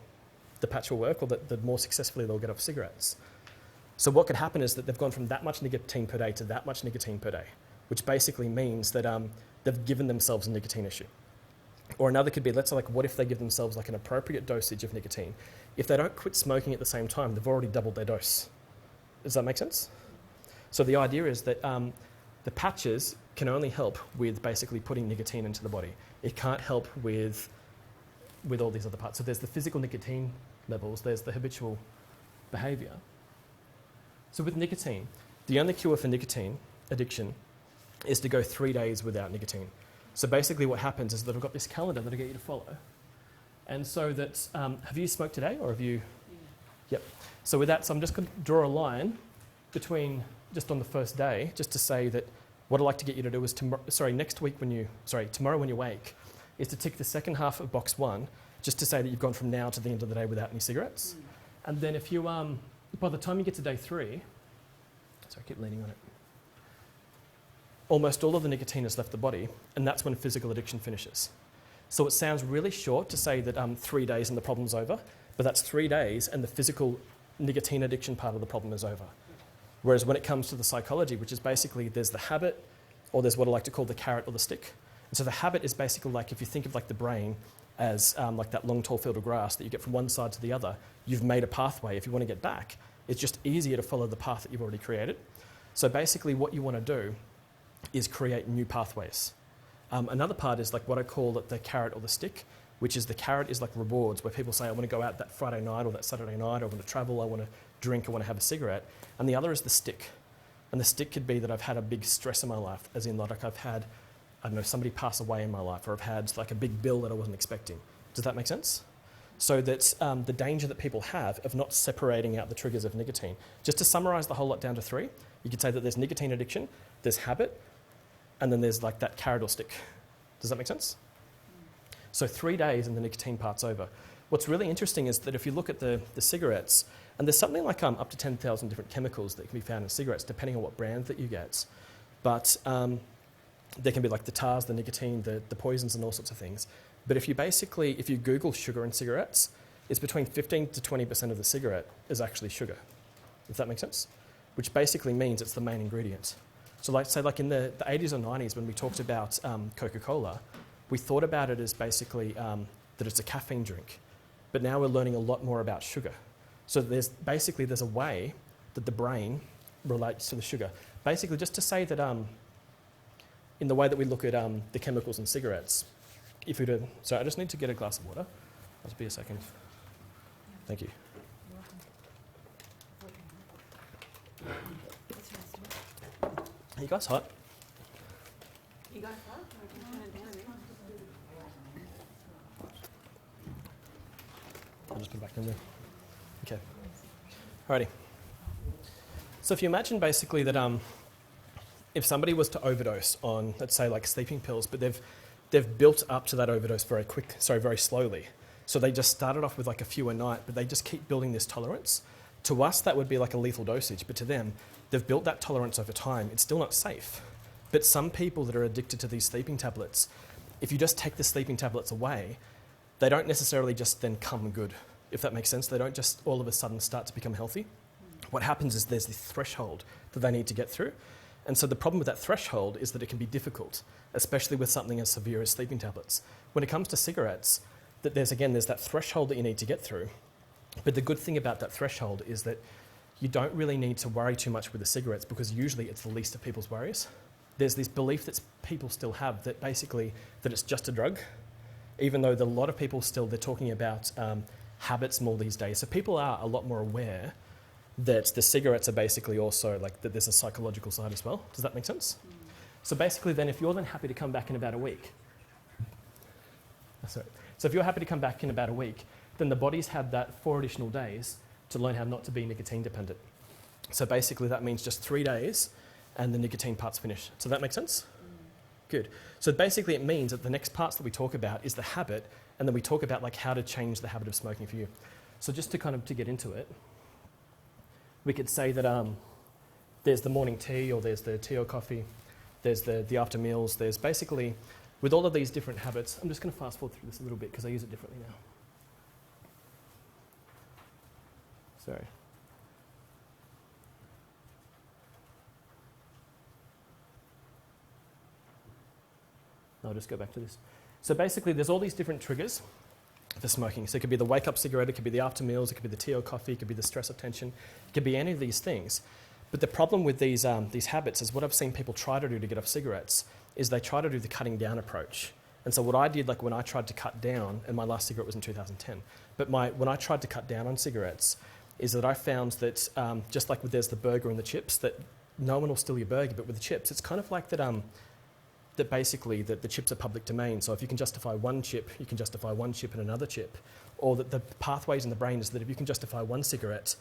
patch will work, or that the more successfully they'll get off cigarettes. So what could happen is that they've gone from that much nicotine per day to that much nicotine per day, which basically means that they've given themselves a nicotine issue. Or another could be, let's say like, what if they give themselves like an appropriate dosage of nicotine? If they don't quit smoking at the same time, they've already doubled their dose. Does that make sense? So the idea is that the patches can only help with basically putting nicotine into the body. It can't help with all these other parts. So there's the physical nicotine levels, there's the habitual behaviour. So with nicotine, the only cure for nicotine addiction is to go 3 days without nicotine. So basically what happens is that I've got this calendar that I get you to follow. And so that, have you smoked today or have you? Yep. So with that, so I'm just going to draw a line between, just on the first day, just to say that what I'd like to get you to do is tomorrow when you wake, is to tick the second half of box 1, just to say that you've gone from now to the end of the day without any cigarettes. And then if you, by the time you get to day 3, sorry, I keep leaning on it, almost all of the nicotine has left the body, and that's when physical addiction finishes. So it sounds really short to say that 3 days and the problem's over, but that's 3 days and the physical nicotine addiction part of the problem is over. Whereas when it comes to the psychology, which is basically there's the habit, or there's what I like to call the carrot or the stick. And so the habit is basically like if you think of like the brain as like that long tall field of grass that you get from one side to the other, you've made a pathway. If you want to get back, it's just easier to follow the path that you've already created. So basically what you want to do is create new pathways. Another part is like what I call the carrot or the stick, which is the carrot is like rewards, where people say, I want to go out that Friday night or that Saturday night, I want to travel, I want to drink, I want to have a cigarette. And the other is the stick. And the stick could be that I've had a big stress in my life, as in like I've had, I don't know, somebody pass away in my life, or I've had like a big bill that I wasn't expecting. Does that make sense? So that's the danger that people have of not separating out the triggers of nicotine. Just to summarise the whole lot down to 3, you could say that there's nicotine addiction, there's habit, and then there's like that carrot or stick. Does that make sense? So 3 days and the nicotine part's over. What's really interesting is that if you look at the cigarettes, and there's something like up to 10,000 different chemicals that can be found in cigarettes, depending on what brand that you get. But there can be like the tars, the nicotine, the poisons and all sorts of things. But if you Google sugar in cigarettes, it's between 15 to 20% of the cigarette is actually sugar, if that makes sense, which basically means it's the main ingredient. So like in the 80s or 90s when we talked about Coca-Cola, we thought about it as basically that it's a caffeine drink. But now we're learning a lot more about sugar. So there's a way that the brain relates to the sugar. Basically, just to say that in the way that we look at the chemicals in cigarettes, sorry, I just need to get a glass of water. I'll just be a second. Thank you. Are you guys hot? You guys are? I can turn it down a bit. I'll just put it back in there. Okay. Alrighty. So if you imagine basically that if somebody was to overdose on, let's say, like sleeping pills, but they've built up to that overdose very slowly. So they just started off with like a few a night, but they just keep building this tolerance. To us, that would be like a lethal dosage, but to them, they've built that tolerance over time. It's still not safe. But some people that are addicted to these sleeping tablets, if you just take the sleeping tablets away, they don't necessarily just then come good, if that makes sense. They don't just all of a sudden start to become healthy. What happens is there's this threshold that they need to get through. And so the problem with that threshold is that it can be difficult, especially with something as severe as sleeping tablets. When it comes to cigarettes, there's that threshold that you need to get through. But the good thing about that threshold is that you don't really need to worry too much with the cigarettes because usually it's the least of people's worries. There's this belief that people still have that basically that it's just a drug, even though a lot of people they're talking about habits more these days. So people are a lot more aware that the cigarettes are basically also like that there's a psychological side as well. Does that make sense? So basically then if you're then happy to come back in about a week, so if you're happy to come back in about a week, then the body's had that 4 additional days to learn how not to be nicotine dependent. So basically that means just 3 days and the nicotine part's finished. So that makes sense? Good. So basically it means that the next parts that we talk about is the habit, and then we talk about like how to change the habit of smoking for you. So just to get into it, we could say that there's the morning tea, or there's the tea or coffee, there's the after meals, there's basically, with all of these different habits, I'm just going to fast forward through this a little bit because I use it differently now. Sorry. I'll just go back to this. So basically there's all these different triggers for smoking. So it could be the wake-up cigarette, it could be the after meals, it could be the tea or coffee, it could be the stress or tension, it could be any of these things. But the problem with these habits is what I've seen people try to do to get off cigarettes is they try to do the cutting down approach. And so what I did, like when I tried to cut down, and my last cigarette was in 2010, but when I tried to cut down on cigarettes, is that I found that just like there's the burger and the chips, that no one will steal your burger, but with the chips, it's kind of like that basically that the chips are public domain. So if you can justify one chip, you can justify one chip and another chip. Or that the pathways in the brain is that if you can justify one cigarette,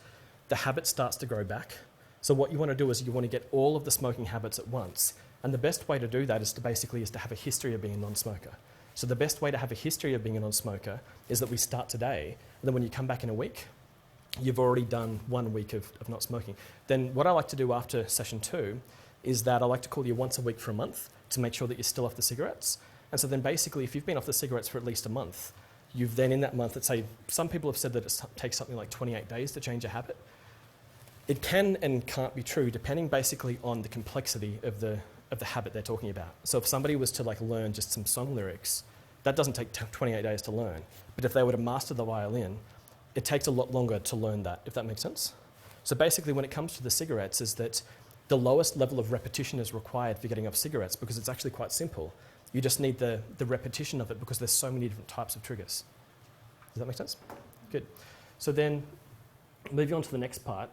the habit starts to grow back. So what you want to do is you want to get all of the smoking habits at once. And the best way to do that is to have a history of being a non-smoker. So the best way to have a history of being a non-smoker is that we start today, and then when you come back in a week, you've already done 1 week of not smoking. Then what I like to do after session 2 is that I like to call you once a week for a month to make sure that you're still off the cigarettes. And so then basically if you've been off the cigarettes for at least a month, you've then in that month, let's say some people have said that it takes something like 28 days to change a habit. It can and can't be true depending basically on the complexity of the habit they're talking about. So if somebody was to like learn just some song lyrics, that doesn't take 28 days to learn. But if they were to master the violin, it takes a lot longer to learn that, if that makes sense. So basically when it comes to the cigarettes is that the lowest level of repetition is required for getting off cigarettes because it's actually quite simple. You just need the repetition of it because there's so many different types of triggers. Does that make sense? Good. So then moving on to the next part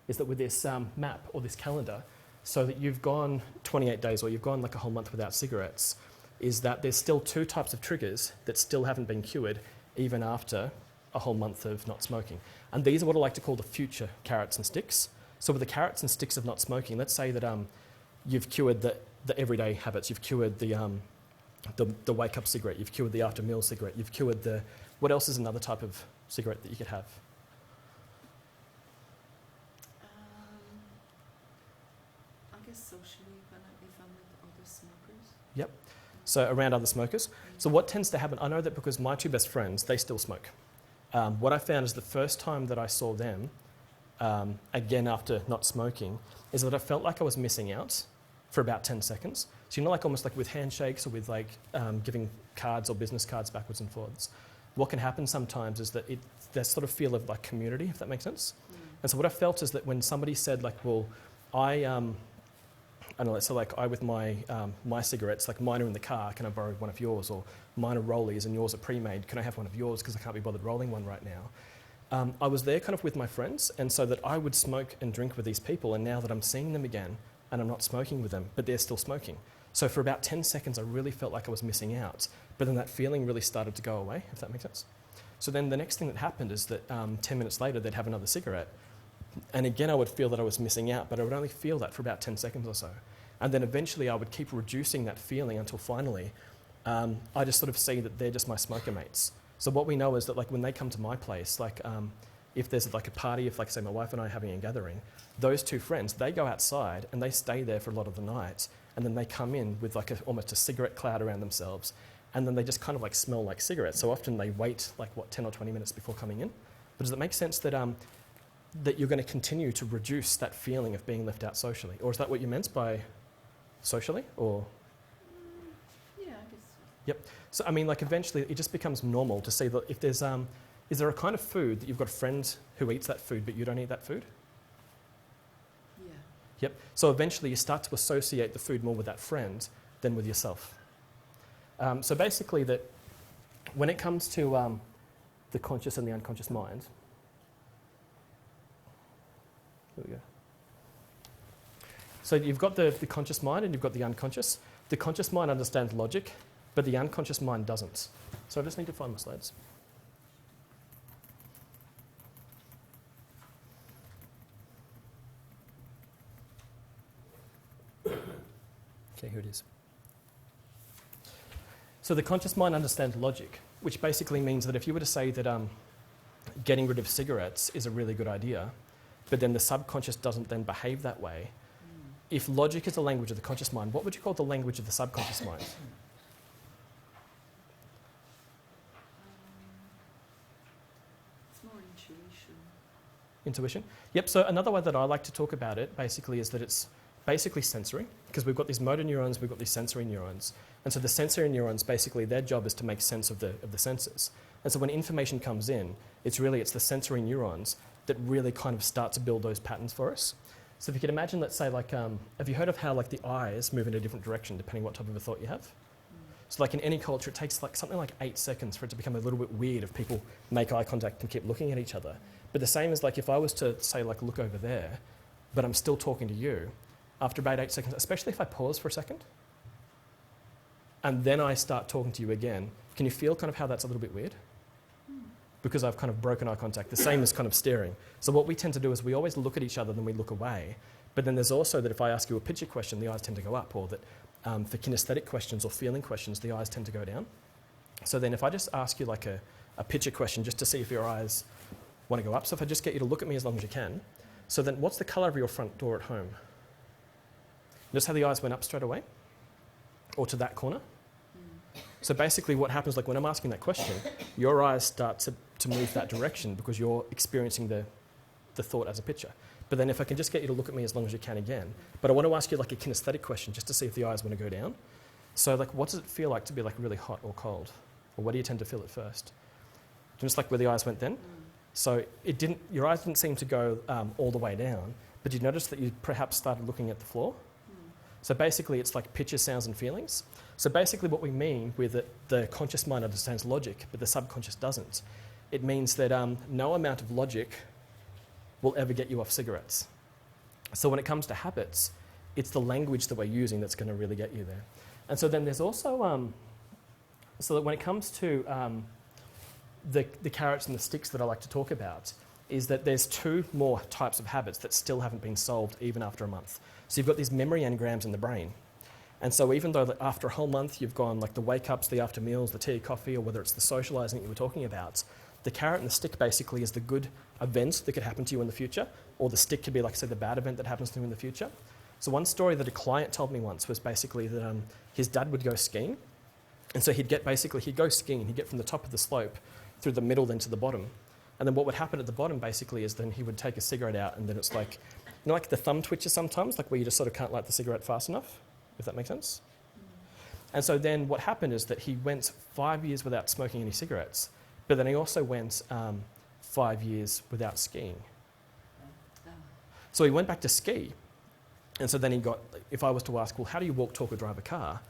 is that with this map or this calendar, so that you've gone 28 days or you've gone like a whole month without cigarettes, is that there's still 2 types of triggers that still haven't been cured even after a whole month of not smoking. And these are what I like to call the future carrots and sticks. So with the carrots and sticks of not smoking, let's say that you've cured the everyday habits. You've cured the wake-up cigarette. You've cured the after-meal cigarette. You've cured the... What else is another type of cigarette that you could have? I guess socially, if I'm with other smokers. Yep. So around other smokers. So what tends to happen, I know that because my two best friends, they still smoke. What I found is the first time that I saw them, again after not smoking, is that I felt like I was missing out for about 10 seconds. So you know, like almost like with handshakes or with like giving cards or business cards backwards and forwards. What can happen sometimes is that there's sort of feel of like community, if that makes sense. And so what I felt is that when somebody said like, well, I don't know, so like I with my cigarettes, like mine are in the car, can I borrow one of yours? Or mine are rollies and yours are pre-made, can I have one of yours because I can't be bothered rolling one right now? I was there kind of with my friends, and so that I would smoke and drink with these people, and now that I'm seeing them again and I'm not smoking with them, but they're still smoking. So for about 10 seconds I really felt like I was missing out, but then that feeling really started to go away, if that makes sense. So then the next thing that happened is that 10 minutes later they'd have another cigarette, and again I would feel that I was missing out, but I would only feel that for about 10 seconds or so. And then eventually I would keep reducing that feeling until finally I just sort of see that they're just my smoker mates. So what we know is that like when they come to my place, like if there's like a party, if like say my wife and I are having a gathering, those two friends, they go outside and they stay there for a lot of the night, and then they come in with like almost a cigarette cloud around themselves, and then they just kind of like smell like cigarettes. So often they wait like 10 or 20 minutes before coming in. But does it make sense that that you're going to continue to reduce that feeling of being left out socially? Or is that what you meant by socially, or? Yeah, I guess so. Yep. So I mean, like eventually it just becomes normal to see that if there's, is there a kind of food that you've got a friend who eats that food but you don't eat that food? Yeah. Yep. So eventually you start to associate the food more with that friend than with yourself. So basically that when it comes to the conscious and the unconscious mind, here we go. So you've got the conscious mind and you've got the unconscious. The conscious mind understands logic, but the unconscious mind doesn't. So I just need to find my slides. Okay, here it is. So the conscious mind understands logic, which basically means that if you were to say that getting rid of cigarettes is a really good idea, but then the subconscious doesn't then behave that way, if logic is the language of the conscious mind, what would you call the language of the subconscious mind? It's more intuition. Intuition? Yep, so another way that I like to talk about it basically is that it's basically sensory, because we've got these motor neurons, we've got these sensory neurons. And so the sensory neurons, basically their job is to make sense of the senses. And so when information comes in, it's the sensory neurons that really kind of start to build those patterns for us. So if you could imagine, let's say like, have you heard of how like the eyes move in a different direction depending what type of a thought you have? So like in any culture, it takes like something like 8 seconds for it to become a little bit weird if people make eye contact and keep looking at each other. But the same as like if I was to say like, look over there, but I'm still talking to you, after about 8 seconds, especially if I pause for a second, and then I start talking to you again, can you feel kind of how that's a little bit weird? Because I've kind of broken eye contact. The same as kind of staring. So what we tend to do is we always look at each other, then we look away. But then there's also that if I ask you a picture question, the eyes tend to go up, or that for kinesthetic questions or feeling questions, the eyes tend to go down. So then if I just ask you like a picture question just to see if your eyes want to go up, so if I just get you to look at me as long as you can, so then what's the colour of your front door at home? Notice how the eyes went up straight away? Or to that corner? So basically what happens, like when I'm asking that question, your eyes start to move that direction because you're experiencing the thought as a picture. But then if I can just get you to look at me as long as you can again, but I want to ask you like a kinesthetic question just to see if the eyes want to go down. So like what does it feel like to be like really hot or cold? Or what do you tend to feel at first? Just like where the eyes went then? So your eyes didn't seem to go all the way down, but you noticed that you perhaps started looking at the floor. So basically it's like pictures, sounds and feelings. So basically what we mean with it, the conscious mind understands logic, but the subconscious doesn't. It means that no amount of logic will ever get you off cigarettes. So when it comes to habits, it's the language that we're using that's going to really get you there. And so then there's also, so that when it comes to the carrots and the sticks that I like to talk about, is that there's 2 more types of habits that still haven't been solved even after a month. So you've got these memory engrams in the brain. And so even though after a whole month you've gone like the wake-ups, the after meals, the tea, coffee, or whether it's the socialising that you were talking about, the carrot and the stick basically is the good event that could happen to you in the future, or the stick could be like, say, the bad event that happens to you in the future. So one story that a client told me once was basically that his dad would go skiing, and so he'd go skiing, he'd get from the top of the slope through the middle then to the bottom. And then what would happen at the bottom basically is then he would take a cigarette out, and then it's like, you know, like the thumb twitches sometimes, like where you just sort of can't light the cigarette fast enough, if that makes sense. And so then what happened is that he went 5 years without smoking any cigarettes, but then he also went 5 years without skiing. So he went back to ski, and so then he got, if I was to ask, well, how do you walk, talk, or drive a car?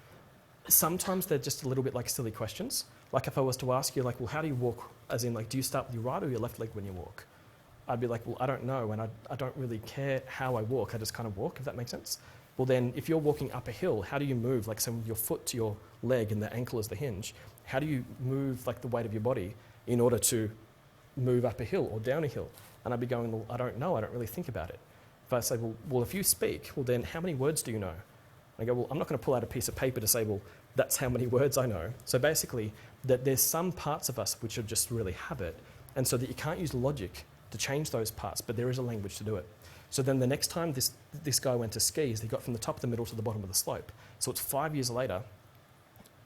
Sometimes they're just a little bit like silly questions. Like if I was to ask you, like, well, how do you walk, as in, like, do you start with your right or your left leg when you walk? I'd be like, well, I don't know, and I don't really care how I walk, I just kind of walk, if that makes sense. Well then, if you're walking up a hill, how do you move, like, so your foot to your leg and the ankle is the hinge, how do you move, like, the weight of your body in order to move up a hill or down a hill? And I'd be going, well, I don't know, I don't really think about it. If I say, well, if you speak, well then, how many words do you know? I go, well, I'm not going to pull out a piece of paper to say, well, that's how many words I know. So basically, that there's some parts of us which are just really habit, and so that you can't use logic to change those parts, but there is a language to do it. So then the next time this guy went to skis, he got from the top of the middle to the bottom of the slope. So it's 5 years later,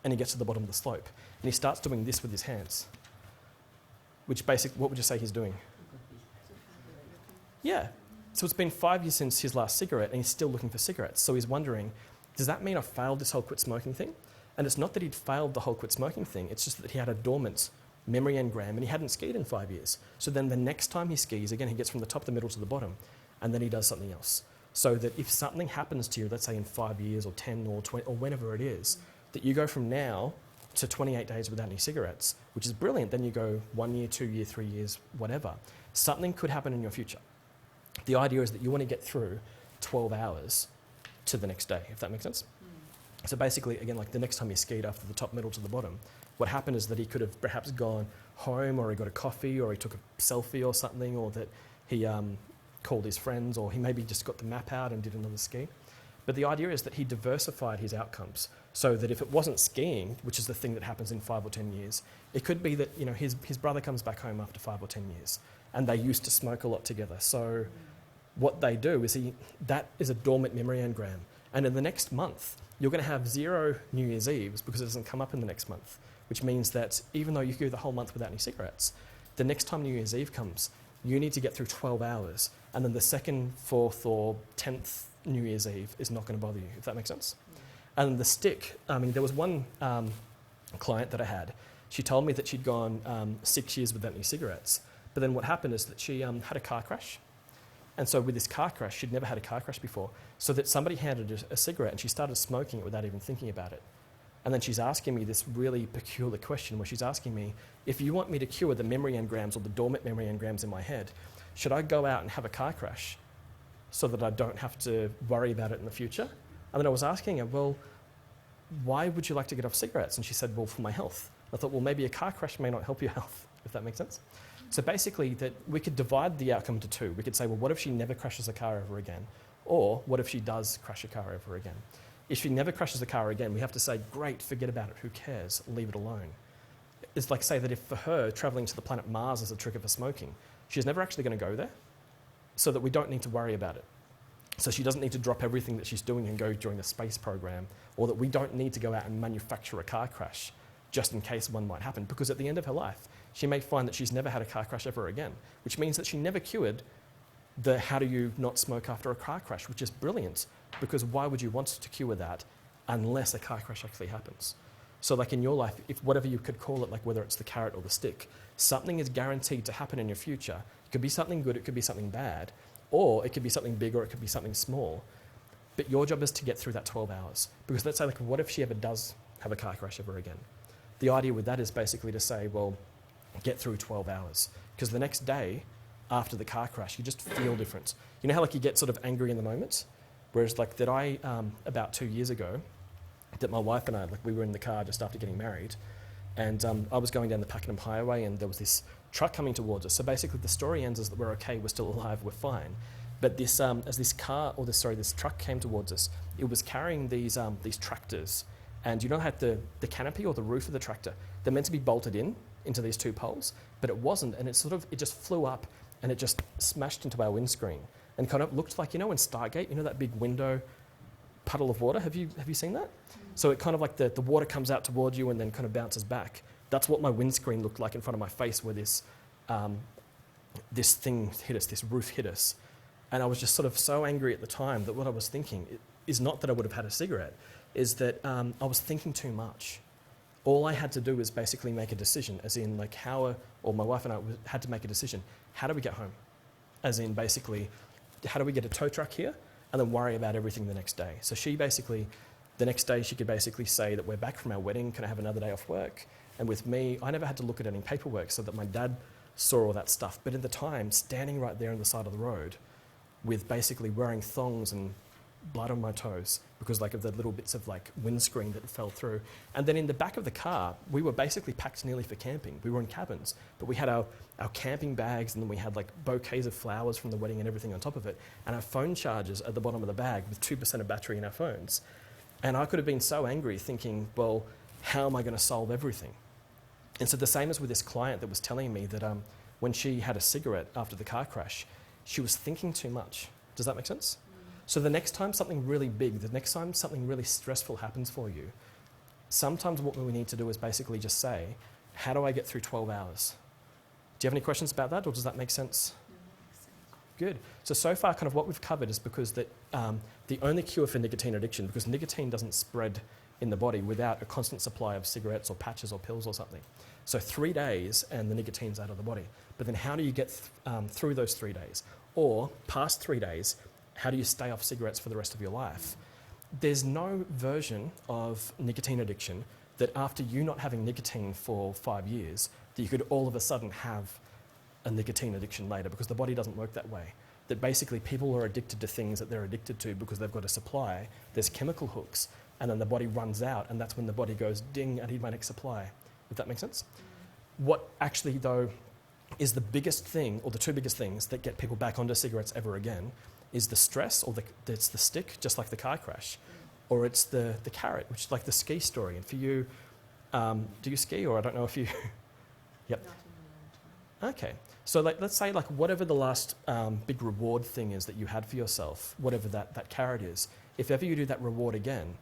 and he gets to the bottom of the slope, and he starts doing this with his hands, which basically, what would you say he's doing? Yeah. So it's been 5 years since his last cigarette, and he's still looking for cigarettes. So he's wondering, does that mean I failed this whole quit smoking thing? And it's not that he'd failed the whole quit smoking thing, it's just that he had a dormant memory engram and he hadn't skied in 5 years. So then the next time he skis, again, he gets from the top, the middle to the bottom, and then he does something else. So that if something happens to you, let's say in 5 years or 10 or 20 or whenever it is, that you go from now to 28 days without any cigarettes, which is brilliant, then you go 1 year, 2 years, 3 years, whatever. Something could happen in your future. The idea is that you want to get through 12 hours to the next day, if that makes sense. So basically, again, like the next time he skied after the top, middle to the bottom, what happened is that he could have perhaps gone home, or he got a coffee, or he took a selfie or something, or that he called his friends, or he maybe just got the map out and did another ski. But the idea is that he diversified his outcomes, so that if it wasn't skiing, which is the thing that happens in 5 or 10 years, it could be that, you know, his brother comes back home after 5 or 10 years, and they used to smoke a lot together. So what they do is that is a dormant memory engram. And in the next month, you're going to have 0 New Year's Eves because it doesn't come up in the next month, which means that even though you go the whole month without any cigarettes, the next time New Year's Eve comes, you need to get through 12 hours, and then the 2nd, 4th, or 10th New Year's Eve is not going to bother you, if that makes sense. And the stick, I mean, there was one client that I had, she told me that she'd gone 6 years without any cigarettes, but then what happened is that she had a car crash. And so with this car crash, she'd never had a car crash before, so that somebody handed her a cigarette and she started smoking it without even thinking about it. And then she's asking me this really peculiar question where she's asking me, if you want me to cure the memory engrams or the dormant memory engrams in my head, should I go out and have a car crash so that I don't have to worry about it in the future? And then I was asking her, well, why would you like to get off cigarettes? And she said, well, for my health. I thought, well, maybe a car crash may not help your health, if that makes sense. So basically, that we could divide the outcome into two. We could say, well, what if she never crashes a car ever again? Or what if she does crash a car ever again? If she never crashes a car again, we have to say, great, forget about it, who cares, leave it alone. It's like say that if for her, travelling to the planet Mars is a trick of her smoking, she's never actually going to go there, so that we don't need to worry about it. So she doesn't need to drop everything that she's doing and go join the space program, or that we don't need to go out and manufacture a car crash just in case one might happen, because at the end of her life, she may find that she's never had a car crash ever again, which means that she never cured the how do you not smoke after a car crash, which is brilliant, because why would you want to cure that unless a car crash actually happens? So like in your life, if whatever you could call it, like whether it's the carrot or the stick, something is guaranteed to happen in your future. It could be something good, it could be something bad, or it could be something big, or it could be something small. But your job is to get through that 12 hours. Because let's say, like, what if she ever does have a car crash ever again? The idea with that is basically to say, well, get through 12 hours. Because the next day, after the car crash, you just feel different. You know how like you get sort of angry in the moment? Whereas like that I, about 2 years ago, that my wife and I, like we were in the car just after getting married, and I was going down the Pakenham Highway and there was this truck coming towards us. So basically the story ends is that we're okay, we're still alive, we're fine. But this, as this truck came towards us, it was carrying these tractors. And you know how the canopy or the roof of the tractor, they're meant to be bolted into these two poles, but it wasn't, and it just flew up and it just smashed into our windscreen and kind of looked like, in Stargate, that big window puddle of water? Have you seen that? So it kind of like the water comes out towards you and then kind of bounces back. That's what my windscreen looked like in front of my face, where this thing hit us, this roof hit us. And I was just sort of so angry at the time that what I was thinking is not that I would have had a cigarette, is that I was thinking too much. All I had to do was basically make a decision, as in like or my wife and I had to make a decision. How do we get home? As in basically, how do we get a tow truck here? And then worry about everything the next day. So the next day she could basically say that we're back from our wedding, can I have another day off work? And with me, I never had to look at any paperwork so that my dad saw all that stuff. But at the time, standing right there on the side of the road with basically wearing thongs and blood on my toes because of the little bits of windscreen that fell through. And then in the back of the car, we were basically packed nearly for camping. We were in cabins, but we had our camping bags, and then we had bouquets of flowers from the wedding and everything on top of it, and our phone chargers at the bottom of the bag with 2% of battery in our phones. And I could have been so angry thinking, well, how am I going to solve everything? And so the same as with this client that was telling me that when she had a cigarette after the car crash, she was thinking too much. Does that make sense? So the next time something really big, the next time something really stressful happens for you, sometimes what we need to do is basically just say, how do I get through 12 hours? Do you have any questions about that, or does that make sense? Good. So far kind of what we've covered is because the only cure for nicotine addiction, because nicotine doesn't spread in the body without a constant supply of cigarettes or patches or pills or something. So 3 days and the nicotine's out of the body. But then how do you get through those 3 days? Or past 3 days, how do you stay off cigarettes for the rest of your life? There's no version of nicotine addiction that after you not having nicotine for 5 years, that you could all of a sudden have a nicotine addiction later, because the body doesn't work that way. That basically people are addicted to things that they're addicted to because they've got a supply, there's chemical hooks, and then the body runs out, and that's when the body goes, ding, I need my next supply. If that makes sense? What actually, though, is the biggest thing, or the two biggest things that get people back onto cigarettes ever again, is the stress, or it's the stick, just like the car crash, or it's the carrot, which is like the ski story. And for you, do you ski, or I don't know if you... Yep. Okay. So let's say whatever the last big reward thing is that you had for yourself, whatever that carrot is, if ever you do that reward again,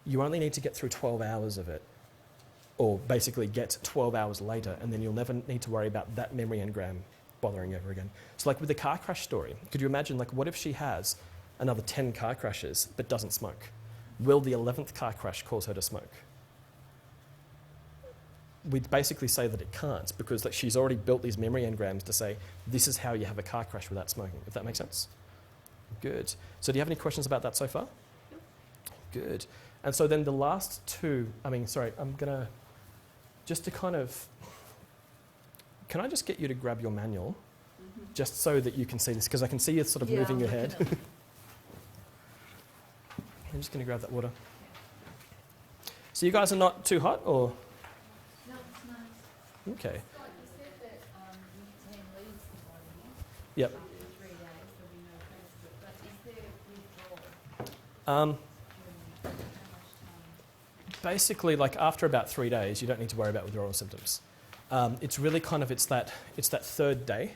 you only need to get through 12 hours of it, or basically get 12 hours later, and then you'll never need to worry about that memory engram bothering you ever again. So with the car crash story, could you imagine what if she has another 10 car crashes but doesn't smoke? Will the 11th car crash cause her to smoke? We'd basically say that it can't, because she's already built these memory engrams to say, this is how you have a car crash without smoking, if that makes sense. Good. So do you have any questions about that so far? Good. And so then the last two, I'm going to, just to kind of, can I just get you to grab your manual, just so that you can see this, because I can see you sort of moving your head. I'm just going to grab that water. So you guys are not too hot, or? No, it's nice. Okay. Scott, you said that nicotine leaves the body. Yep. After 3 days, there'll be no effects of it. But is there withdrawal? How much time? Basically, after about 3 days, you don't need to worry about withdrawal symptoms. It's really kind of, it's that third day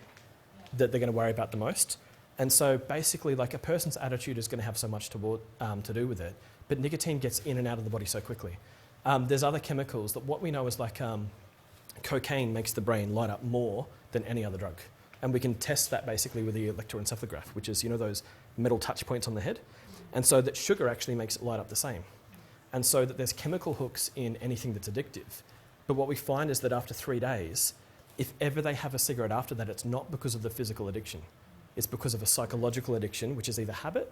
that they're going to worry about the most. And so basically, a person's attitude is going to have so much to do with it, but nicotine gets in and out of the body so quickly. There's other chemicals that what we know is cocaine makes the brain light up more than any other drug. And we can test that basically with the electroencephalograph, which is, those metal touch points on the head. And so that sugar actually makes it light up the same. And so that there's chemical hooks in anything that's addictive. But what we find is that after 3 days, if ever they have a cigarette after that, it's not because of the physical addiction. It's because of a psychological addiction, which is either habit,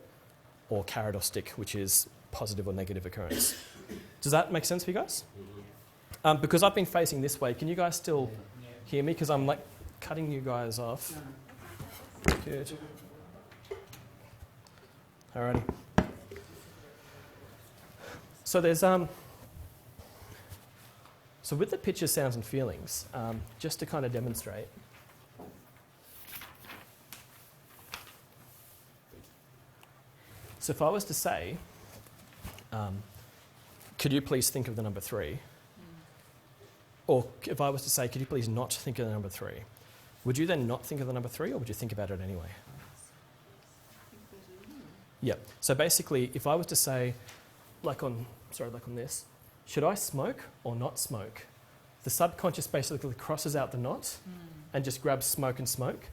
or carrot or stick, which is positive or negative occurrence. Does that make sense for you guys? Because I've been facing this way, can you guys still hear me? Because I'm cutting you guys off. Good. Alrighty. So there's so with the pictures, sounds and feelings, just to kind of demonstrate. So if I was to say, could you please think of the number 3? Or if I was to say, could you please not think of the number 3? Would you then not think of the number 3, or would you think about it anyway? Yeah. So basically, if I was to say, like on this, should I smoke or not smoke? The subconscious basically crosses out the not and just grabs smoke and smoke,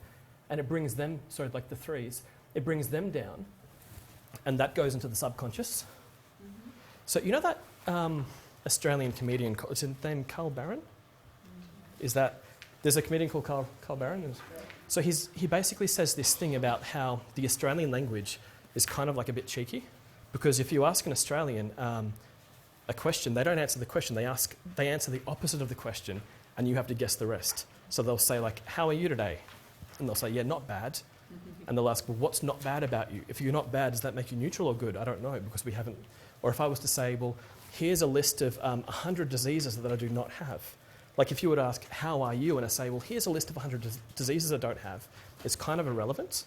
and it brings them, like the 3s, it brings them down, and that goes into the subconscious. So you know that Australian comedian, is his name Carl Barron? There's a comedian called Carl Barron? So he basically says this thing about how the Australian language is kind of like a bit cheeky, because if you ask an Australian a question, they don't answer the question, they answer the opposite of the question, and you have to guess the rest. So they'll say like, how are you today? And they'll say, yeah, not bad. And they'll ask, well, what's not bad about you? If you're not bad, does that make you neutral or good? I don't know, because we haven't. Or if I was to say, well, here's a list of 100 diseases that I do not have. Like if you would ask, how are you? And I say, well, here's a list of 100 diseases I don't have. It's kind of irrelevant.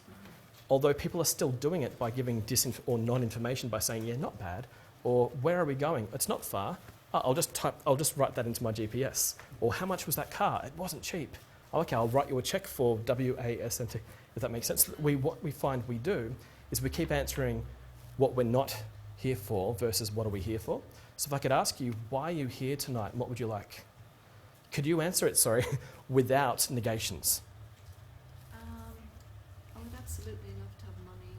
Although people are still doing it by giving or non-information by saying, yeah, not bad. Or where are we going? It's not far. Oh, I'll just write that into my GPS. Or how much was that car? It wasn't cheap. Oh, okay, I'll write you a check for WASNT, if that makes sense. What we find we do is we keep answering what we're not here for versus what are we here for. So if I could ask you, why are you here tonight, and what would you like? Could you answer it, without negations? I would absolutely love to have money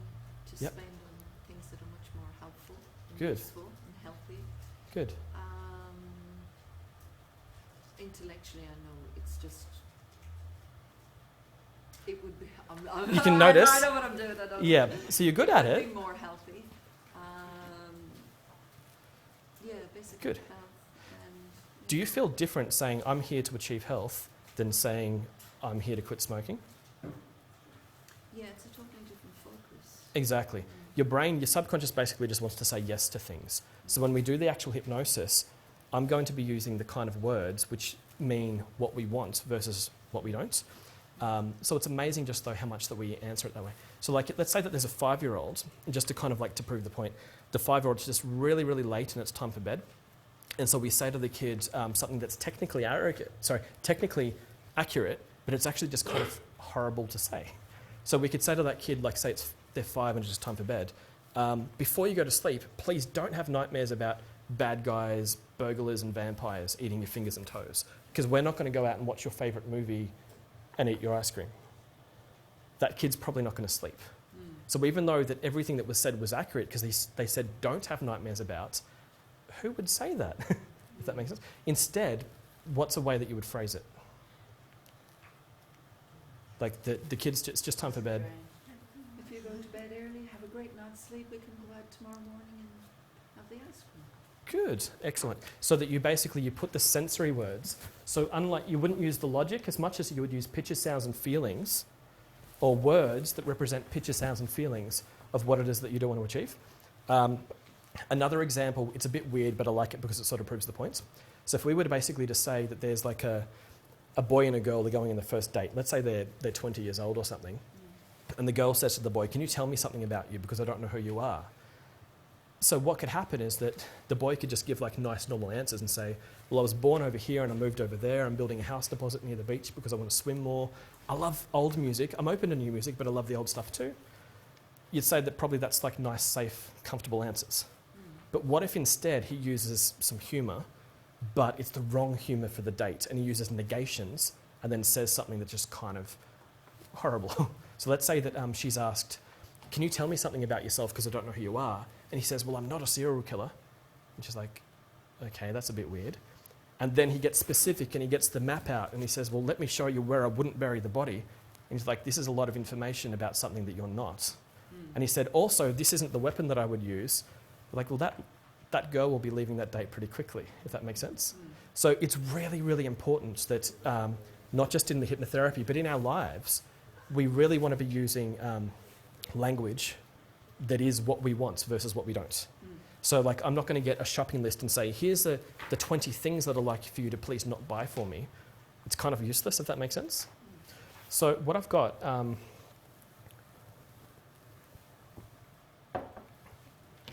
to Yep. spend on things that are much more helpful and Good. useful and healthy. Good. Intellectually, I know it's just. It would be. You can notice. I know what I'm doing. I don't. Yeah, so you're good at It it. would be more healthy. Yeah, basically Good. health. And, Do you feel different saying, I'm here to achieve health, than saying, I'm here to quit smoking? Yeah, it's a totally different focus. Exactly. Your brain, your subconscious basically just wants to say yes to things. So when we do the actual hypnosis, I'm going to be using the kind of words which mean what we want versus what we don't. So it's amazing just though how much that we answer it that way. So like, let's say that there's a 5-year-old, and just to kind of like to prove the point, the 5-year-old's just really, really late and it's time for bed. And so we say to the kids something that's technically accurate, but it's actually just kind of horrible to say. So we could say to that kid, like say they're 5 and it's just time for bed. Before you go to sleep, please don't have nightmares about bad guys, burglars and vampires eating your fingers and toes, because we're not going to go out and watch your favourite movie and eat your ice cream. That kid's probably not going to sleep. So even though that everything that was said was accurate, because they said don't have nightmares about, who would say that, if that makes sense? Instead, what's a way that you would phrase it? Like the kids, it's just time for bed. If you're going to bed early, have a great night's sleep. We can go out tomorrow morning and have the ice cream. Good, excellent. So that you put the sensory words. So unlike, you wouldn't use the logic as much as you would use picture, sounds and feelings, or words that represent picture, sounds and feelings of what it is that you do want to achieve. Another example, it's a bit weird, but I like it because it sort of proves the points. So if we were to basically just say that there's like a boy and a girl, they're going on the first date. Let's say they're 20 years old or something. And the girl says to the boy, can you tell me something about you because I don't know who you are? So what could happen is that the boy could just give like nice normal answers and say, well, I was born over here and I moved over there. I'm building a house deposit near the beach because I want to swim more. I love old music. I'm open to new music, but I love the old stuff too. You'd say that probably that's like nice, safe, comfortable answers. But what if instead he uses some humour, but it's the wrong humour for the date, and he uses negations and then says something that's just kind of horrible. So let's say that she's asked, can you tell me something about yourself because I don't know who you are? And he says, well, I'm not a serial killer. And she's like, okay, that's a bit weird. And then he gets specific and he gets the map out and he says, well, let me show you where I wouldn't bury the body. And he's like, this is a lot of information about something that you're not. And he said, also, this isn't the weapon that I would use. Like, well, that girl will be leaving that date pretty quickly, if that makes sense. So it's really, really important that not just in the hypnotherapy, but in our lives, we really want to be using language that is what we want versus what we don't. So like, I'm not going to get a shopping list and say, here's the 20 things that I'd like for you to please not buy for me. It's kind of useless, if that makes sense. So what I've got,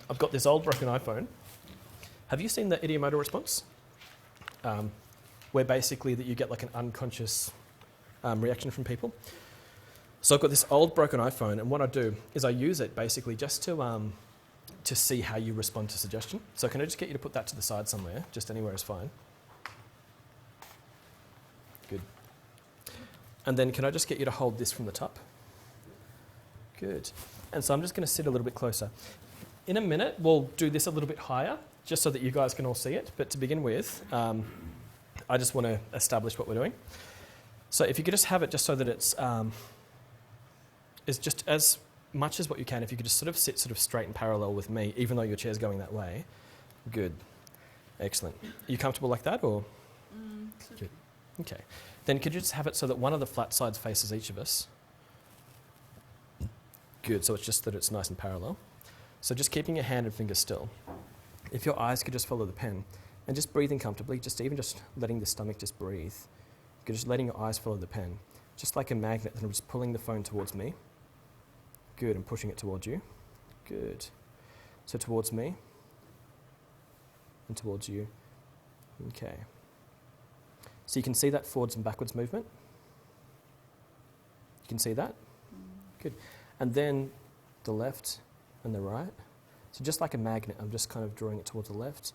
I've got this old broken iPhone. Have you seen the ideomotor response? Where basically that you get like an unconscious reaction from people. So I've got this old broken iPhone, and what I do is I use it basically just to see how you respond to suggestion. So can I just get you to put that to the side somewhere? Just anywhere is fine. Good. And then can I just get you to hold this from the top? Good. And so I'm just going to sit a little bit closer. In a minute, we'll do this a little bit higher, just so that you guys can all see it. But to begin with, I just want to establish what we're doing. So if you could just have it just so that it's just as much as what you can. If you could just sort of sit sort of straight and parallel with me, even though your chair's going that way. Good. Excellent. Are you comfortable like that, or? Good. Okay. Then could you just have it so that one of the flat sides faces each of us? Good. So it's just that it's nice and parallel. So just keeping your hand and finger still. If your eyes could just follow the pen and just breathing comfortably, just letting the stomach just breathe. You're just letting your eyes follow the pen. Just like a magnet, and I'm just pulling the phone towards me. Good, and pushing it towards you. Good. So towards me and towards you. Okay. So you can see that forwards and backwards movement? You can see that? Good. And then the left and the right. So just like a magnet, I'm just kind of drawing it towards the left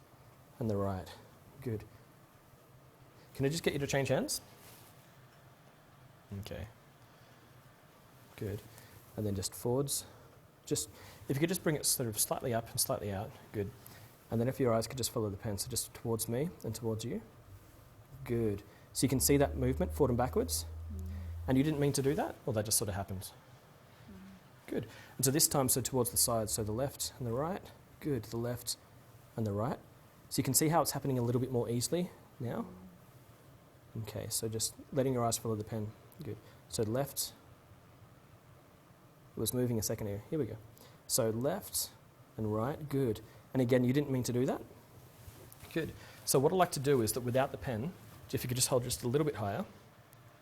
and the right. Good. Can I just get you to change hands? Okay. Good. And then just forwards. Just, if you could just bring it sort of slightly up and slightly out. Good. And then if your eyes could just follow the pen, so just towards me and towards you. Good. So you can see that movement forward and backwards. And you didn't mean to do that, or that just sort of happened? Good. And so this time, so towards the sides, so the left and the right. Good. The left and the right. So you can see how it's happening a little bit more easily now. Okay, so just letting your eyes follow the pen. Good. So left. It was moving a second here. Here we go. So left and right. Good. And again, you didn't mean to do that? Good. So what I'd like to do is that without the pen, if you could just hold just a little bit higher.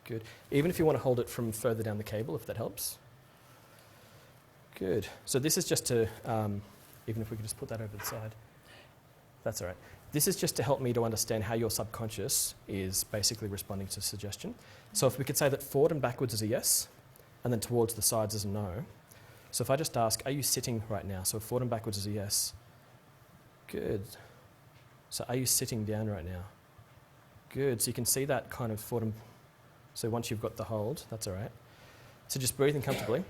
Good. Even if you want to hold it from further down the cable, if that helps. Good. So this is just to, even if we could just put that over the side. That's all right. This is just to help me to understand how your subconscious is basically responding to suggestion. So if we could say that forward and backwards is a yes, and then towards the sides is a no. So if I just ask, are you sitting right now? So forward and backwards is a yes. Good. So are you sitting down right now? Good. So you can see that kind of forward and... So once you've got the hold, that's all right. So just breathing comfortably.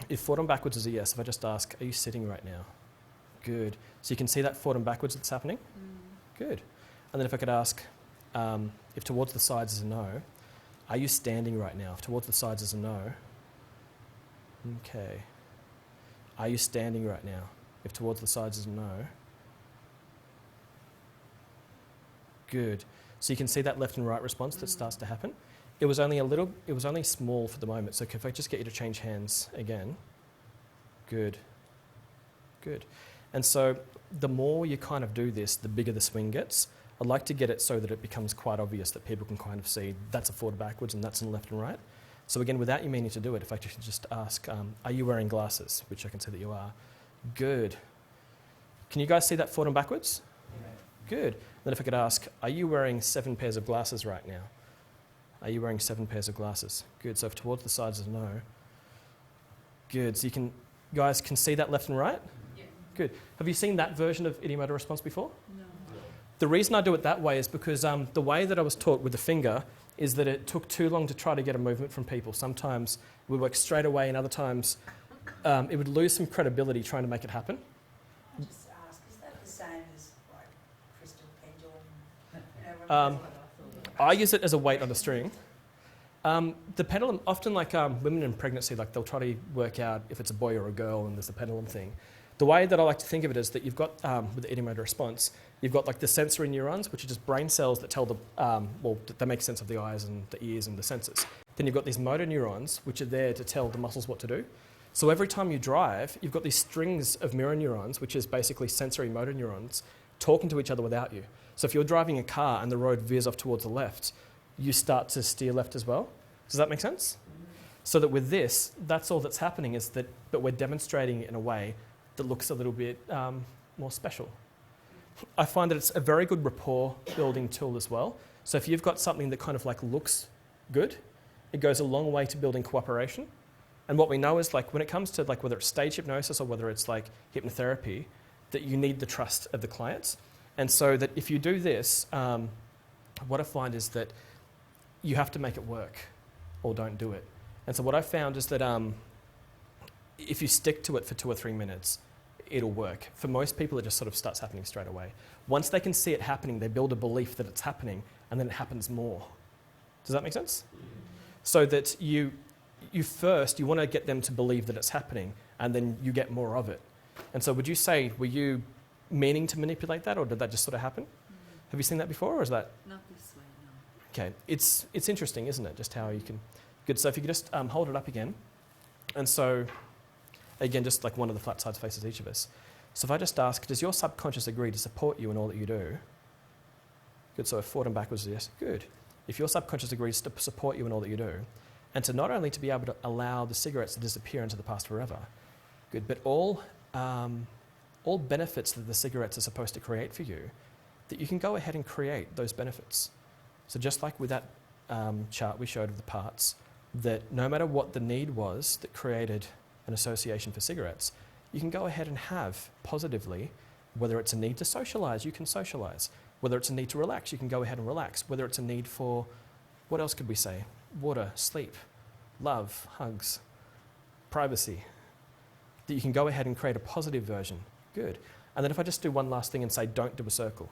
If forward and backwards is a yes, if I just ask, are you sitting right now? Good. So you can see that forward and backwards that's happening? Good. And then if I could ask, if towards the sides is a no, are you standing right now? If towards the sides is a no. Okay. Are you standing right now? If towards the sides is a no. Good. So you can see that left and right response that starts to happen. It was only small for the moment. So if I just get you to change hands again. Good. Good. And so the more you kind of do this, the bigger the swing gets. I'd like to get it so that it becomes quite obvious that people can kind of see that's a forward backwards and that's in left and right. So again, without you meaning to do it, if I could just ask, are you wearing glasses? Which I can see that you are. Good. Can you guys see that forward and backwards? Yeah. Good. Then if I could ask, are you wearing 7 pairs of glasses right now? Are you wearing 7 pairs of glasses? Good. So if towards the sides is no. Good. So you guys can see that left and right? Yeah. Good. Have you seen that version of idiomotor response before? No. The reason I do it that way is because the way that I was taught with the finger is that it took too long to try to get a movement from people. Sometimes it would work straight away, and other times it would lose some credibility trying to make it happen. I just ask, is that the same as like crystal pendulum? I use it as a weight on a string. The pendulum, often like women in pregnancy, like they'll try to work out if it's a boy or a girl, and there's a pendulum thing. The way that I like to think of it is that you've got, with the idiomotor response, you've got like the sensory neurons, which are just brain cells that tell they make sense of the eyes and the ears and the senses. Then you've got these motor neurons, which are there to tell the muscles what to do. So every time you drive, you've got these strings of mirror neurons, which is basically sensory motor neurons, talking to each other without you. So if you're driving a car and the road veers off towards the left, you start to steer left as well. Does that make sense? So that with this, that's all that's happening is that we're demonstrating in a way that looks a little bit more special. I find that it's a very good rapport building tool as well. So if you've got something that kind of like looks good, it goes a long way to building cooperation. And what we know is like when it comes to like whether it's stage hypnosis or whether it's like hypnotherapy, that you need the trust of the clients. And so that if you do this, what I find is that you have to make it work or don't do it. And so what I found is that if you stick to it for 2 or 3 minutes, it'll work. For most people, it just sort of starts happening straight away. Once they can see it happening, they build a belief that it's happening, and then it happens more. Does that make sense? So that you want to get them to believe that it's happening, and then you get more of it. And so would you say, were you meaning to manipulate that, or did that just sort of happen? Have you seen that before, or is that? Not this way, no. Okay, it's interesting, isn't it? Just how you can... Good, so if you could just hold it up again. And so, again, just like one of the flat sides faces each of us. So if I just ask, does your subconscious agree to support you in all that you do? Good, so if forward and backwards is yes, good. If your subconscious agrees to support you in all that you do, and to not only to be able to allow the cigarettes to disappear into the past forever, good, but all benefits that the cigarettes are supposed to create for you, that you can go ahead and create those benefits. So just like with that chart we showed of the parts, that no matter what the need was that created an association for cigarettes, you can go ahead and have positively, whether it's a need to socialise, you can socialise. Whether it's a need to relax, you can go ahead and relax. Whether it's a need for, what else could we say? Water, sleep, love, hugs, privacy. That you can go ahead and create a positive version. Good. And then if I just do one last thing and say, don't do a circle.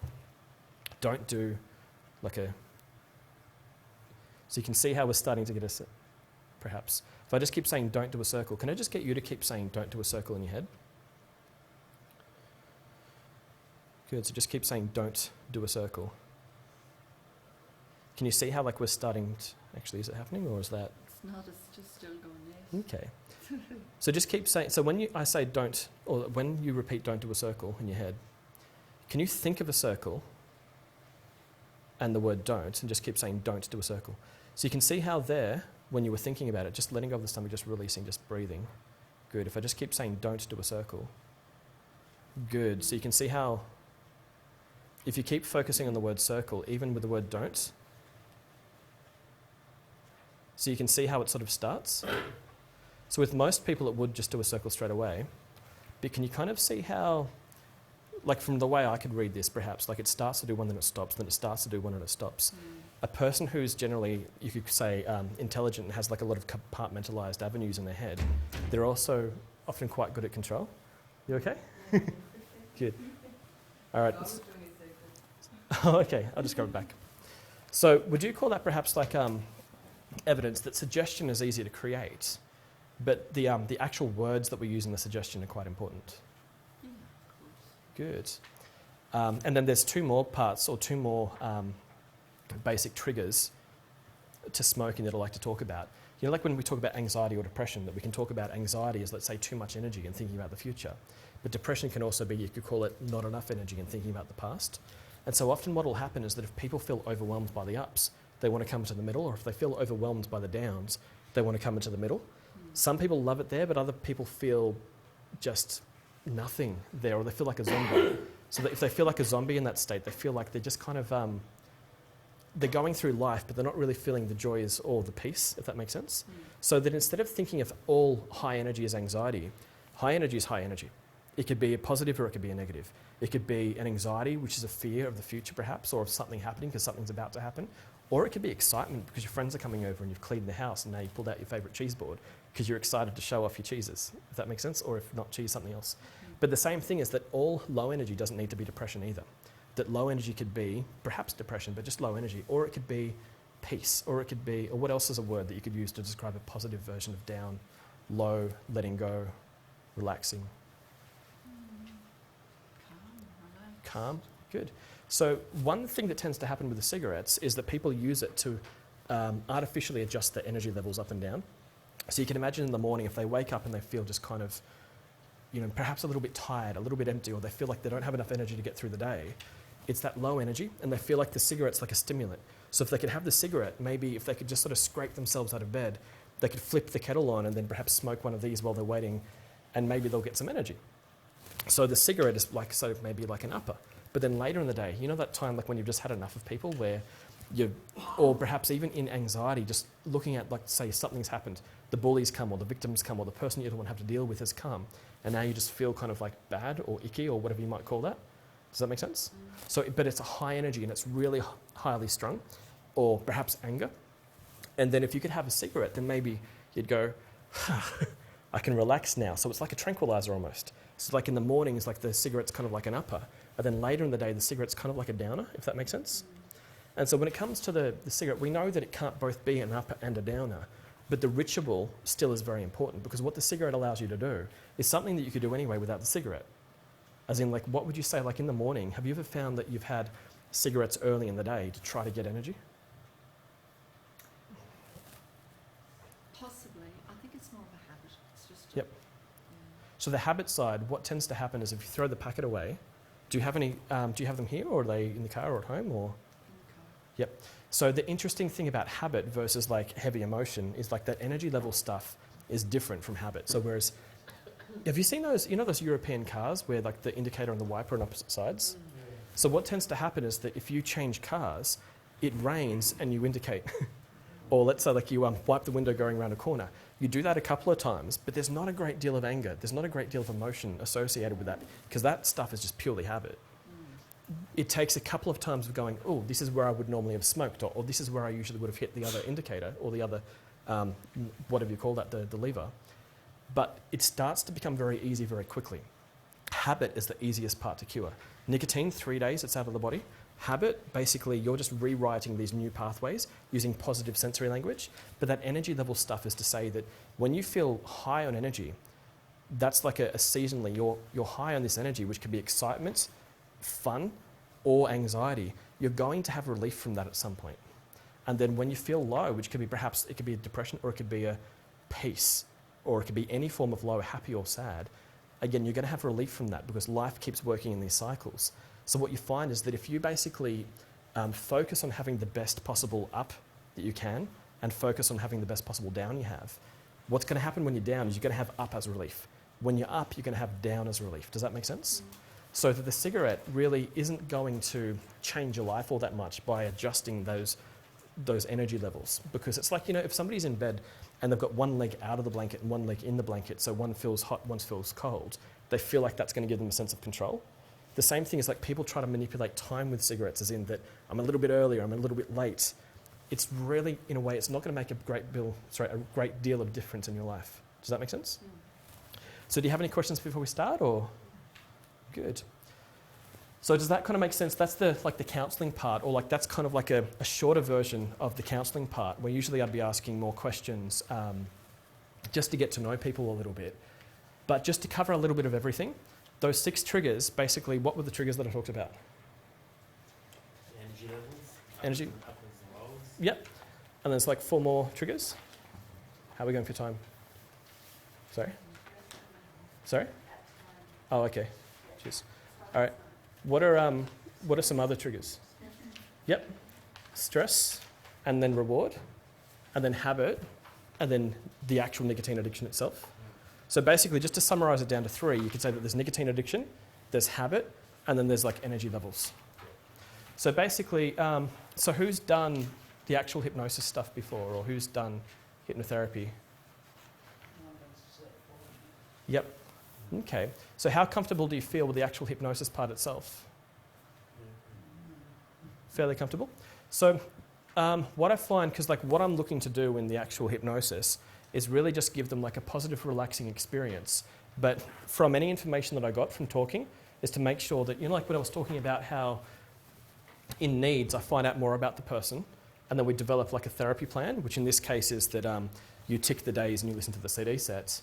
Don't do like a... So you can see how we're starting to get a... Perhaps. If I just keep saying, don't do a circle, can I just get you to keep saying, don't do a circle in your head? Good, so just keep saying, don't do a circle. Can you see how like we're starting to... Actually, is it happening, or is that... It's not, it's just still going, yes. Okay. So just keep saying... So when I say don't, or when you repeat don't do a circle in your head, can you think of a circle and the word don't, and just keep saying don't do a circle? So you can see how there, when you were thinking about it, just letting go of the stomach, just releasing, just breathing. Good. If I just keep saying don't do a circle. Good. So you can see how if you keep focusing on the word circle, even with the word don't, so you can see how it sort of starts. So with most people, it would just do a circle straight away. But can you kind of see how, like from the way I could read this perhaps, like it starts to do one, then it stops, then it starts to do one and it stops. A person who's generally, you could say, intelligent and has like a lot of compartmentalised avenues in their head, they're also often quite good at control. You okay? Good. All right. Oh, okay, I'll just go back. So would you call that perhaps like evidence that suggestion is easy to create, but the actual words that we use in the suggestion are quite important? Yeah, of course. Good. And then there's 2 more parts, or 2 more basic triggers to smoking that I like to talk about. You know, like when we talk about anxiety or depression, that we can talk about anxiety as, let's say, too much energy and thinking about the future. But depression can also be, you could call it not enough energy and thinking about the past. And so often what will happen is that if people feel overwhelmed by the ups, they want to come into the middle, or if they feel overwhelmed by the downs, they want to come into the middle. Some people love it there, but other people feel just nothing there, or they feel like a zombie. So that if they feel like a zombie in that state, they feel like they're just kind of, they're going through life, but they're not really feeling the joys or the peace, if that makes sense. So that instead of thinking of all high energy as anxiety, high energy is high energy. It could be a positive or it could be a negative. It could be an anxiety, which is a fear of the future perhaps, or of something happening because something's about to happen. Or it could be excitement because your friends are coming over and you've cleaned the house and now you pulled out your favourite cheese board because you're excited to show off your cheeses, if that makes sense, or if not cheese, something else. But the same thing is that all low energy doesn't need to be depression either. That low energy could be perhaps depression, but just low energy, or it could be peace, or it could be, or what else is a word that you could use to describe a positive version of down, low, letting go, relaxing? Calm, good. So one thing that tends to happen with the cigarettes is that people use it to artificially adjust their energy levels up and down. So you can imagine in the morning if they wake up and they feel just kind of, you know, perhaps a little bit tired, a little bit empty, or they feel like they don't have enough energy to get through the day, it's that low energy, and they feel like the cigarette's like a stimulant. So if they could have the cigarette, maybe if they could just sort of scrape themselves out of bed, they could flip the kettle on and then perhaps smoke one of these while they're waiting, and maybe they'll get some energy. So the cigarette is like, so maybe like an upper. But then later in the day, you know that time like when you've just had enough of people where you, or perhaps even in anxiety, just looking at like, say something's happened, the bullies come or the victims come or the person you don't want to have to deal with has come, and now you just feel kind of like bad or icky or whatever you might call that. Does that make sense? So, but it's a high energy and it's really highly strung, or perhaps anger. And then if you could have a cigarette, then maybe you'd go, I can relax now. So it's like a tranquilizer almost. So like in the morning, it's like the cigarette's kind of like an upper, and then later in the day, the cigarette's kind of like a downer, if that makes sense. And so when it comes to the cigarette, we know that it can't both be an upper and a downer, but the ritual still is very important, because what the cigarette allows you to do is something that you could do anyway without the cigarette. As in, like, what would you say, like in the morning, have you ever found that you've had cigarettes early in the day to try to get energy? Possibly. I think it's more of a habit. It's just. Yep. So the habit side, what tends to happen is if you throw the packet away, do you have any? Do you have them here, or are they in the car or at home, or? Yep. So the interesting thing about habit versus like heavy emotion is like that energy level stuff is different from habit. So whereas, have you seen those, you know those European cars where like the indicator and the wiper are on opposite sides? So what tends to happen is that if you change cars, it rains and you indicate. Or let's say like you wipe the window going around a corner. You do that a couple of times, but there's not a great deal of anger. There's not a great deal of emotion associated with that, because that stuff is just purely habit. It takes a couple of times of going, oh, this is where I would normally have smoked, or this is where I usually would have hit the other indicator, or the other, whatever you call that, the lever. But it starts to become very easy very quickly. Habit is the easiest part to cure. Nicotine, 3 days, it's out of the body. Habit, basically, you're just rewriting these new pathways using positive sensory language. But that energy level stuff is to say that when you feel high on energy, that's like a seasonally, you're high on this energy, which could be excitement, fun, or anxiety. You're going to have relief from that at some point. And then when you feel low, which could be perhaps, it could be a depression, or it could be a peace, or it could be any form of low, happy or sad, again, you're going to have relief from that because life keeps working in these cycles. So what you find is that if you basically focus on having the best possible up that you can and focus on having the best possible down you have, what's going to happen when you're down is you're going to have up as relief. When you're up, you're going to have down as relief. Does that make sense? So that the cigarette really isn't going to change your life all that much by adjusting those energy levels. Because it's like, you know, if somebody's in bed and they've got one leg out of the blanket and one leg in the blanket, so one feels hot, one feels cold, they feel like that's going to give them a sense of control. The same thing is like people try to manipulate time with cigarettes, as in that I'm a little bit earlier, I'm a little bit late. It's really, in a way, it's not going to make a great deal of difference in your life. Does that make sense? So do you have any questions before we start, or? Good. So does that kind of make sense? That's the counselling part, or like that's kind of like a shorter version of the counselling part, where usually I'd be asking more questions just to get to know people a little bit. But just to cover a little bit of everything, those 6 triggers, basically, what were the triggers that I talked about? Energy levels. Energy. Uppers and lowers. Yep. And there's like 4 more triggers. How are we going for time? Sorry? Sorry? Oh, okay. Cheers. All right. What are some other triggers? Yep. Stress, and then reward, and then habit, and then the actual nicotine addiction itself. So basically, just to summarize it down to 3, you could say that there's nicotine addiction, there's habit, and then there's like energy levels. So basically, so who's done the actual hypnosis stuff before, or who's done hypnotherapy? Yep. Okay. So how comfortable do you feel with the actual hypnosis part itself? Fairly comfortable. So what I find, because like what I'm looking to do in the actual hypnosis is really just give them like a positive, relaxing experience. But from any information that I got from talking is to make sure that, you know, like when I was talking about how in needs I find out more about the person, and then we develop like a therapy plan, which in this case is that you tick the days and you listen to the CD sets.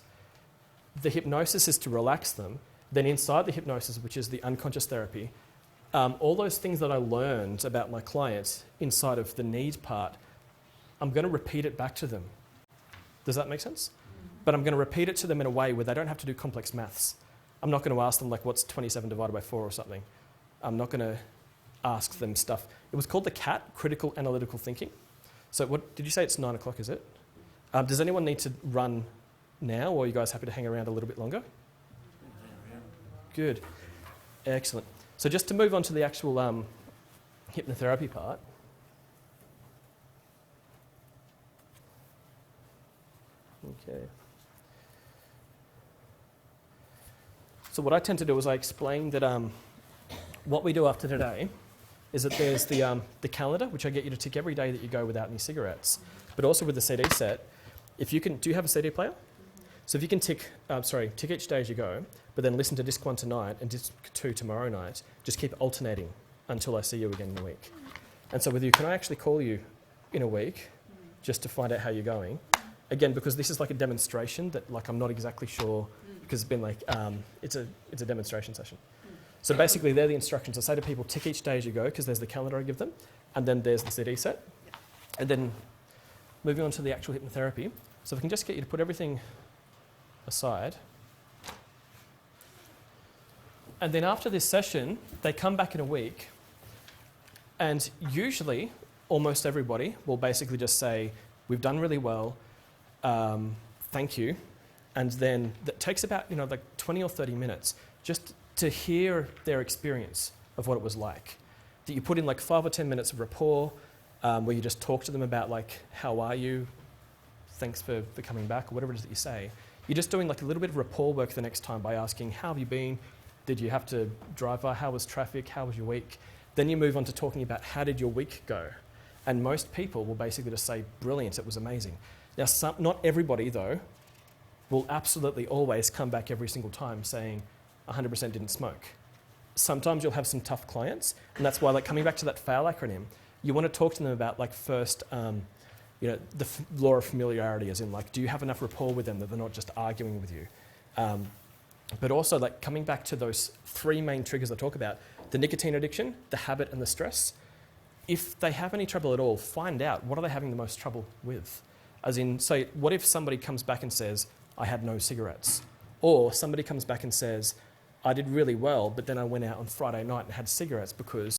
The hypnosis is to relax them. Then inside the hypnosis, which is the unconscious therapy, all those things that I learned about my clients inside of the need part, I'm going to repeat it back to them. Does that make sense? But I'm going to repeat it to them in a way where they don't have to do complex maths. I'm not going to ask them like what's 27 divided by 4 or something. I'm not going to ask them stuff. It was called the CAT, Critical Analytical Thinking. So what did you say? It's 9 o'clock, is it? Does anyone need to run now, or are you guys happy to hang around a little bit longer? Good. Excellent. So just to move on to the actual hypnotherapy part. Okay. So what I tend to do is I explain that what we do after today is that there's the calendar, which I get you to tick every day that you go without any cigarettes, but also with the CD set. If you can, do you have a CD player? So if you can tick each day as you go, but then listen to disc 1 tonight and disc 2 tomorrow night, just keep alternating until I see you again in a week. And so with you, can I actually call you in a week just to find out how you're going? Again, because this is like a demonstration that like I'm not exactly sure, because it's been like, it's a demonstration session. So basically they're the instructions. I say to people, tick each day as you go, because there's the calendar I give them, and then there's the CD set. And then moving on to the actual hypnotherapy. So if I can just get you to put everything aside. And then after this session, they come back in a week, and usually almost everybody will basically just say, we've done really well, thank you. And then that takes about, like 20 or 30 minutes just to hear their experience of what it was like. That you put in like 5 or 10 minutes of rapport, where you just talk to them about like, how are you? Thanks for coming back, or whatever it is that you say. You're just doing like a little bit of rapport work the next time by asking, how have you been? Did you have to drive by? How was traffic? How was your week? Then you move on to talking about how did your week go? And most people will basically just say, brilliant, it was amazing. Now, not everybody though will absolutely always come back every single time saying 100% didn't smoke. Sometimes you'll have some tough clients, and that's why like coming back to that FAIL acronym, you want to talk to them about like first, the law of familiarity, as in like, do you have enough rapport with them that they're not just arguing with you? But also like coming back to those 3 main triggers I talk about, the nicotine addiction, the habit and the stress. If they have any trouble at all, find out what are they having the most trouble with. As in, say, what if somebody comes back and says, I had no cigarettes? Or somebody comes back and says, I did really well, but then I went out on Friday night and had cigarettes because